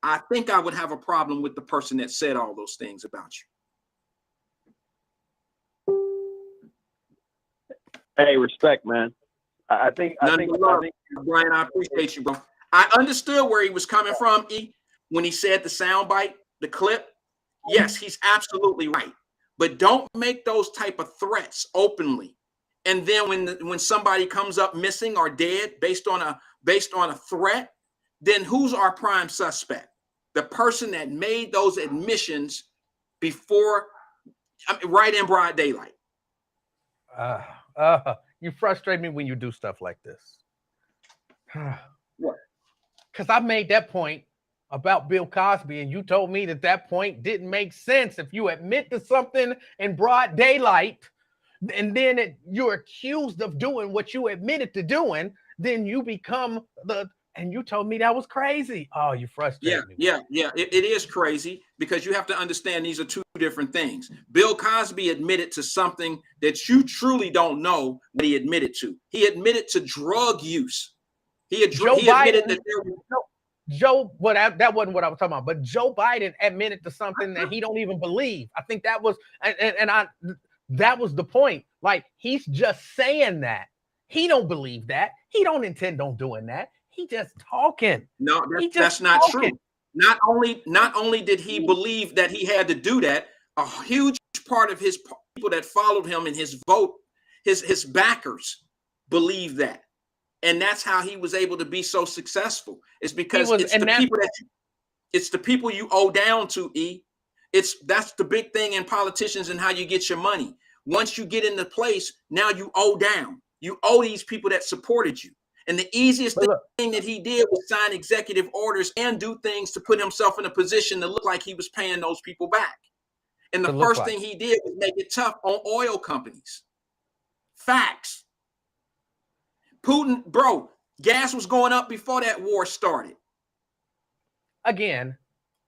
I think I would have a problem with the person that said all those things about you. Hey, respect, man. I think Brian, I appreciate you, bro. I understood where he was coming from, when he said the soundbite, the clip. Yes, he's absolutely right. But don't make those type of threats openly. And then when somebody comes up missing or dead based on a threat, then who's our prime suspect? The person that made those admissions before, right in broad daylight. You frustrate me when you do stuff like this. What? Because I made that point about Bill Cosby, and you told me that point didn't make sense. If you admit to something in broad daylight, and then you're accused of doing what you admitted to doing, then you become and you told me that was crazy. Oh, you frustrated me. Yeah. It is crazy because you have to understand these are two different things. Bill Cosby admitted to something that you truly don't know what he admitted to. He admitted to drug use. He admitted that there was that wasn't what I was talking about, but Joe Biden admitted to something that he don't even believe. I think that was, that was the point. Like, he's just saying that. He don't believe that. He don't intend on doing that. He just talking. No, that's not true. Not only did he believe that he had to do that, a huge part of his people that followed him in his vote, his backers believe that. And that's how he was able to be so successful. It's because it's the people you owe down to, That's the big thing in politicians and how you get your money. Once you get into place, now you owe down. You owe these people that supported you. And the easiest thing that he did was sign executive orders and do things to put himself in a position to look like he was paying those people back. And the first thing he did was make it tough on oil companies. Facts. Putin, bro, gas was going up before that war started. Again,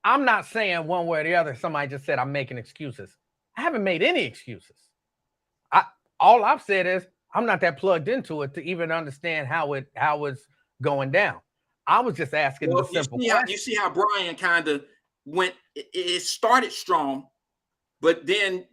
I'm not saying one way or the other. Somebody just said I'm making excuses. I haven't made any excuses. All I've said is I'm not that plugged into it to even understand how it's going down. I was just asking the simple question. You see how Brian kind of went. It started strong, but then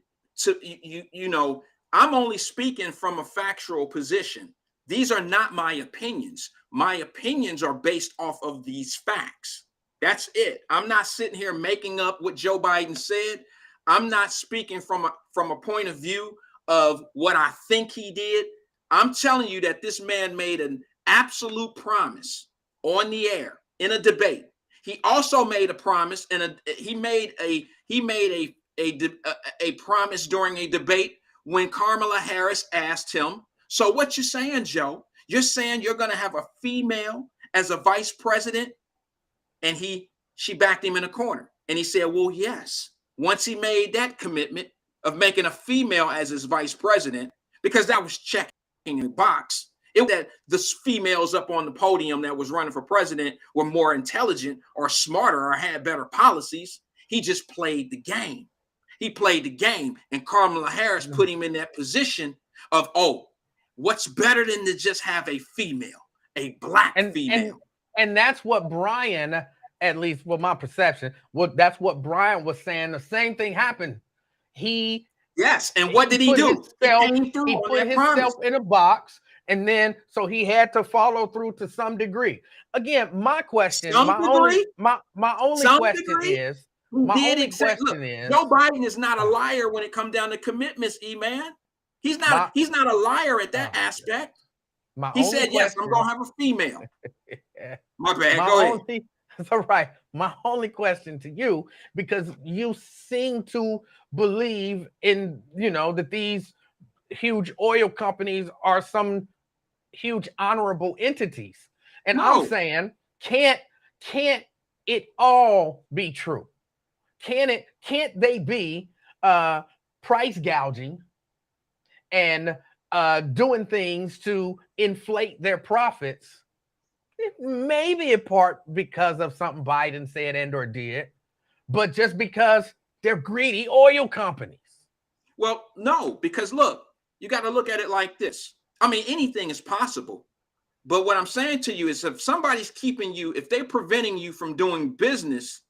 I'm only speaking from a factual position. These are not my opinions. My opinions are based off of these facts. That's it. I'm not sitting here making up what Joe Biden said. I'm not speaking from a point of view of what I think he did. I'm telling you that this man made an absolute promise on the air in a debate. He also made a promise he made a promise during a debate when Kamala Harris asked him, "So what you saying, Joe? You're saying you're going to have a female as a vice president?" And she backed him in a corner. And he said, "Well, yes." Once he made that commitment of making a female as his vice president, because that was checking the box. It was that the females up on the podium that was running for president were more intelligent or smarter or had better policies. He just played the game. He played the game, and Kamala Harris put him in that position of, oh, what's better than to just have a female, a black female? And that's what Brian, at least with my perception, that's what Brian was saying. The same thing happened. Yes, and what did he do? He put himself in a box, and then so he had to follow through to some degree. Again, my question, my only question is, Joe Biden is not a liar when it comes down to commitments, man. He's not a liar at that aspect. He said, yes, I'm gonna have a female. My bad. Go ahead. It's all right. My only question to you, because you seem to believe in, that these huge oil companies are some huge honorable entities. And I'm saying, can't it all be true? Can't they be price gouging and doing things to inflate their profits? Maybe in part because of something Biden said and or did, but just because they're greedy oil companies. Well, no, because look, you got to look at it like this. I mean, anything is possible. But what I'm saying to you is, if somebody's keeping you, if they're preventing you from doing business,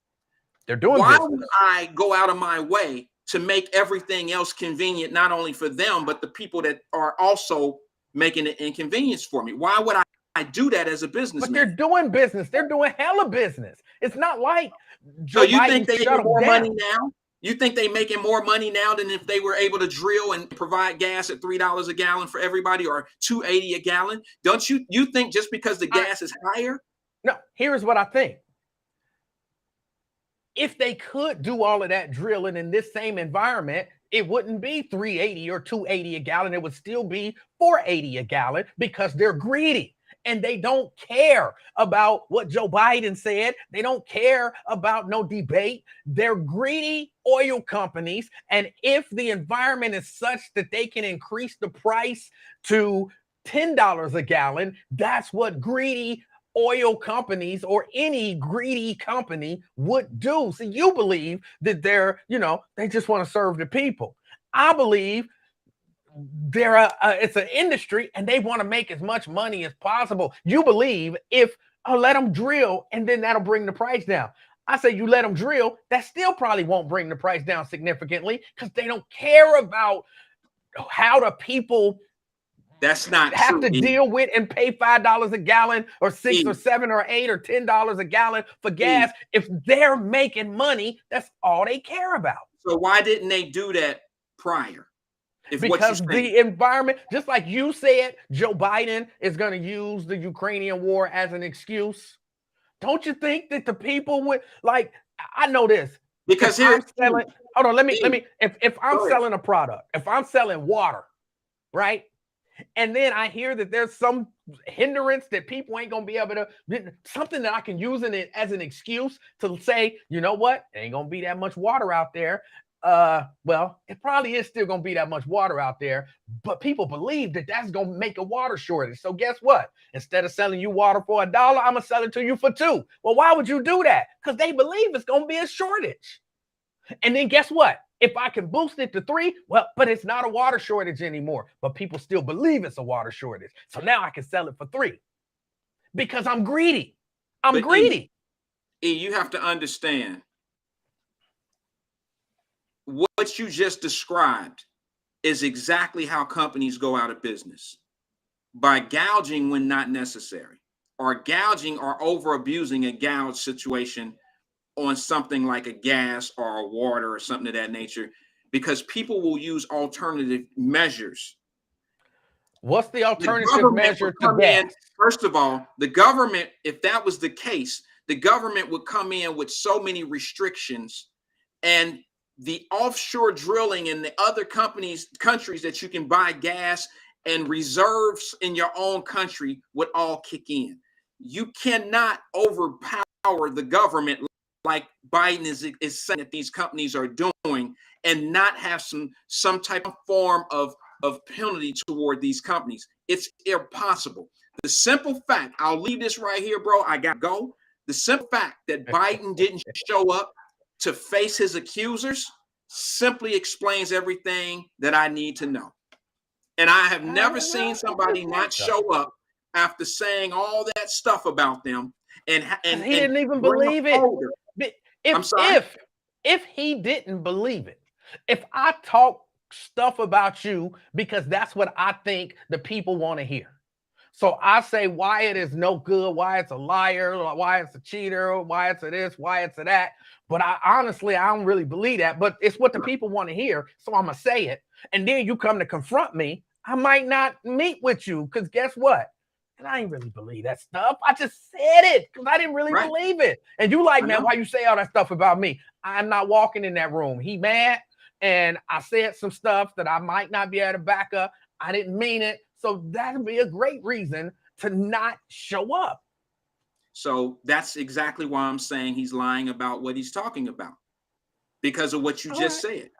why would I go out of my way to make everything else convenient, not only for them, but the people that are also making it inconvenience for me? Why would I do that as a businessman? But they're doing business. They're doing hella business. It's not like Joe you think they make more money now? You think they making more money now than if they were able to drill and provide gas at $3 a gallon for everybody, or $2.80 a gallon? Don't you think just because the gas is higher? No, here's what I think. If they could do all of that drilling in this same environment, it wouldn't be $3.80 or $2.80 a gallon. It would still be $4.80 a gallon, because they're greedy. And they don't care about what Joe Biden said. They don't care about no debate. They're greedy oil companies. And if the environment is such that they can increase the price to $10 a gallon, that's what greedy oil companies or any greedy company would do. So you believe that they just want to serve the people. I believe it's an industry and they want to make as much money as possible. You believe let them drill and then that'll bring the price down. I say you let them drill, that still probably won't bring the price down significantly, because they don't care about how the people have to deal with and pay $5 a gallon or $6 or $7 or $8 or $10 a gallon for gas. If they're making money, that's all they care about. So why didn't they do that prior? Because the environment, just like you said, Joe Biden is going to use the Ukrainian war as an excuse. Don't you think that the people would I know this, because if I'm selling a product, if I'm selling water, right? And then I hear that there's some hindrance that people ain't going to be able to, something that I can use as an excuse to say, you know what? There ain't going to be that much water out there. Well, it probably is still going to be that much water out there, but people believe that that's going to make a water shortage. So guess what? Instead of selling you water for $1, I'm going to sell it to you for $2. Well, why would you do that? Because they believe it's going to be a shortage. And then guess what? If I can boost it to $3, but it's not a water shortage anymore, but people still believe it's a water shortage. So now I can sell it for $3 because I'm greedy. I'm greedy. You have to understand, what you just described is exactly how companies go out of business, by gouging when not necessary, or gouging or over abusing a gouge situation on something like a gas or a water or something of that nature, because people will use alternative measures. What's the alternative measure to gas? First of all, the government, if that was the case, the government would come in with so many restrictions, and the offshore drilling in the other countries that you can buy gas and reserves in your own country would all kick in. You cannot overpower the government like Biden is saying that these companies are doing, and not have some type of form of penalty toward these companies. It's impossible. The simple fact, I'll leave this right here, bro, I gotta go. The simple fact that Biden didn't show up to face his accusers, simply explains everything that I need to know. And I have never seen somebody not show up after saying all that stuff about them. And he didn't even bring believe a folder. it. I'm sorry? If he didn't believe it, if I talk stuff about you because that's what I think the people want to hear. So I say Wyatt is no good, Wyatt's a liar, Wyatt's a cheater, Wyatt's a this, Wyatt's a that. But I don't really believe that. But it's what the people want to hear. So I'm going to say it. And then you come to confront me. I might not meet with you because guess what? And I ain't really believe that stuff. I just said it because I didn't really believe it. And you like, man, why you say all that stuff about me? I'm not walking in that room. He mad. And I said some stuff that I might not be able to back up. I didn't mean it. So that'd be a great reason to not show up. So that's exactly why I'm saying he's lying about what he's talking about. Because of what you just said.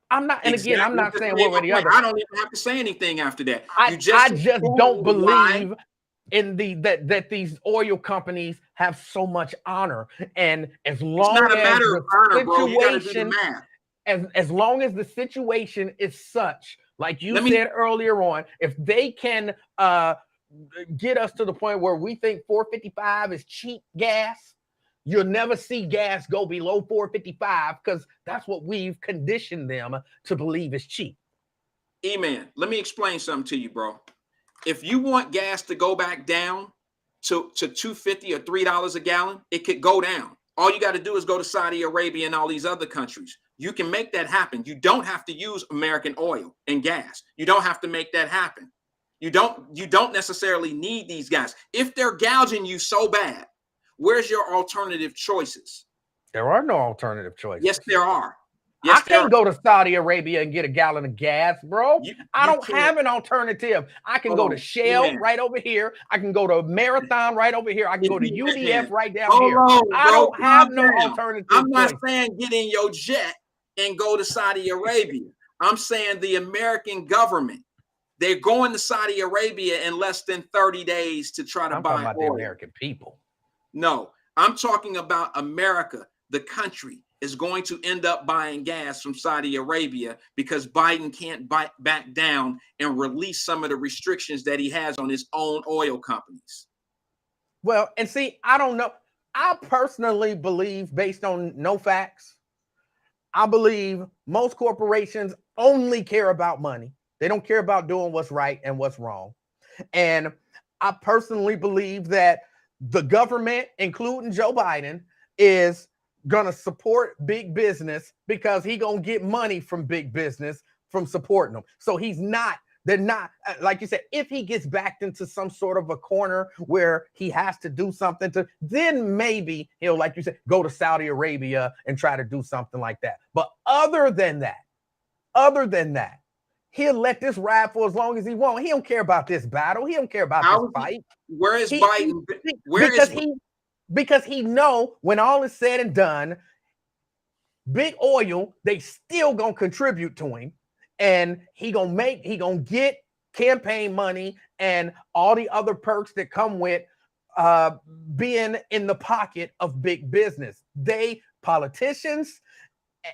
I'm not, and again, I'm not saying one way or the other. I don't even have to say anything after that. I just don't believe in that these oil companies have so much honor. And as long as the honor, bro. You gotta do the math. As long as the situation is such, like you said earlier on, if they can get us to the point where we think 455 is cheap gas, you'll never see gas go below 455 because that's what we've conditioned them to believe is cheap. E-Man, let me explain something to you, bro. If you want gas to go back down to $2.50 or $3 a gallon, it could go down. All you got to do is go to Saudi Arabia and all these other countries. You can make that happen. You don't have to use American oil and gas. You don't have to make that happen. You don't necessarily need these guys. If they're gouging you so bad, where's your alternative choices? There are no alternative choices. Yes, there are. Yes, I can't go to Saudi Arabia and get a gallon of gas, bro. I don't have an alternative. I can go to Shell right over here. I can go to Marathon right over here. I can go to UDF right down here. I don't have no alternative. I'm not saying get in your jet and go to Saudi Arabia. I'm saying the American government. They're going to Saudi Arabia in less than 30 days to try to buy oil. The American people. No, I'm talking about America, the country, is going to end up buying gas from Saudi Arabia because Biden can't back down and release some of the restrictions that he has on his own oil companies. Well, and see, I don't know. I personally believe, based on no facts, I believe most corporations only care about money. They don't care about doing what's right and what's wrong. And I personally believe that the government, including Joe Biden, is going to support big business because he's going to get money from big business from supporting them. So they're not, like you said, if he gets backed into some sort of a corner where he has to do something then maybe he'll, like you said, go to Saudi Arabia and try to do something like that. But other than that, he'll let this ride for as long as he wants. He don't care about this battle. He don't care about this fight. Where is Biden? Because he know when all is said and done, big oil, they still gonna contribute to him, and he gonna get campaign money and all the other perks that come with being in the pocket of big business. Politicians,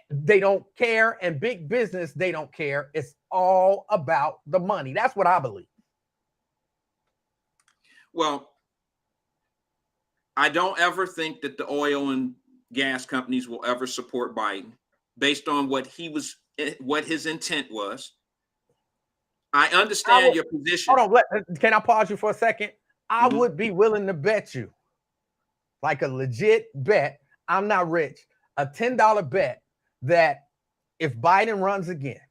they don't care, and big business, they don't care. It's all about the money. That's what I believe. Well, I don't ever think that the oil and gas companies will ever support Biden based on what his intent was. I understand your position. Hold on, can I pause you for a second? I would be willing to bet you, like a legit bet, I'm not rich, a $10 bet that if Biden runs again,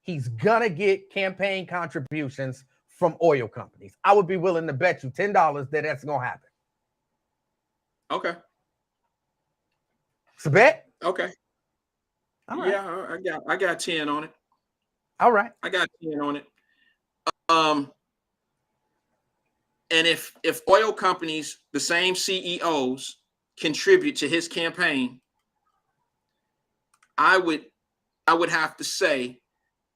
he's gonna get campaign contributions from oil companies. I would be willing to bet you $10 that that's gonna happen. Okay. It's a bet? Okay. All right. Yeah, I got 10 on it. All right. I got 10 on it. And if oil companies, the same CEOs, contribute to his campaign, I would have to say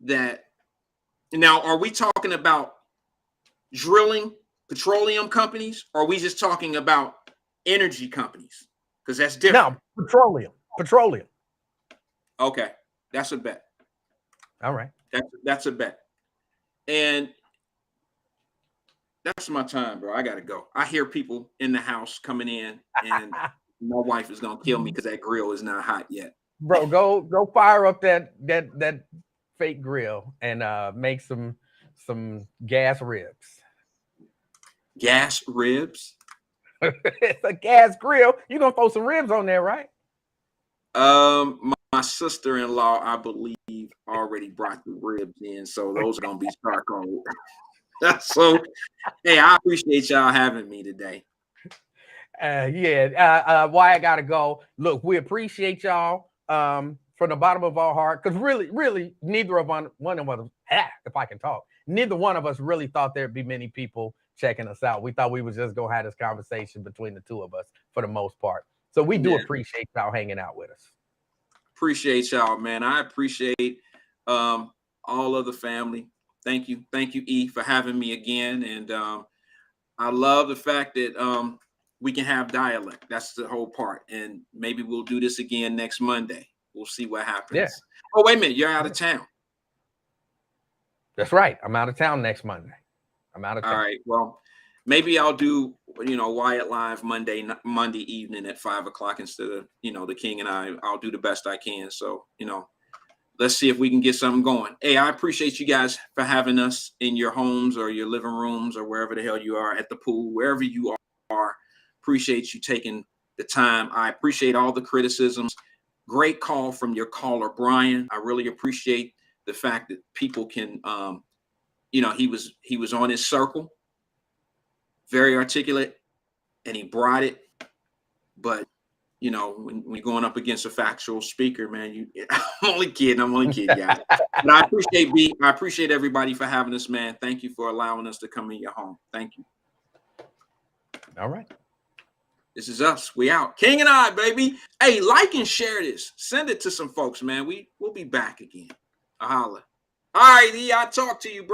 that. Now, are we talking about drilling petroleum companies, or are we just talking about energy companies? Because that's different. No, petroleum. Okay. That's a bet. All right. That's a bet. And that's my time, bro. I gotta go. I hear people in the house coming in, and my wife is gonna kill me because that grill is not hot yet. Bro, go fire up that fake grill and make some gas ribs. Gas ribs? It's a gas grill. You're gonna throw some ribs on there, right? My sister-in-law, I believe, already brought the ribs in, so those are gonna be charcoal. So, hey, I appreciate y'all having me today. Why I gotta go. Look, we appreciate y'all from the bottom of our heart, because really, neither of one of us, if I can talk, neither one of us really thought there'd be many people checking us out. We thought we was just gonna have this conversation between the two of us for the most part. So we do appreciate y'all hanging out with us. Appreciate y'all, man. I appreciate all of the family. Thank you, E, for having me again. And I love the fact that we can have dialect. That's the whole part. And maybe we'll do this again next Monday. We'll see what happens. Yeah. Oh, wait a minute. You're out of town. That's right. I'm out of town next Monday. I'm out of town. All right. Well, maybe I'll do, Wyatt Live Monday evening at 5:00 instead of, the King and I'll do the best I can. So, let's see if we can get something going. Hey, I appreciate you guys for having us in your homes or your living rooms or wherever the hell you are, at the pool, wherever you are. Appreciate you taking the time. I appreciate all the criticisms. Great call from your caller, Brian. I really appreciate the fact that people can, he was on his circle, very articulate, and he brought it. But when you're going up against a factual speaker, man, I'm only kidding, guys. But I appreciate everybody for having us, man. Thank you for allowing us to come in your home. Thank you. All right. This is us. We out. King and I, baby. Hey, like and share this. Send it to some folks, man. We'll be back again. A holla. All right, E, I'll talk to you, bro.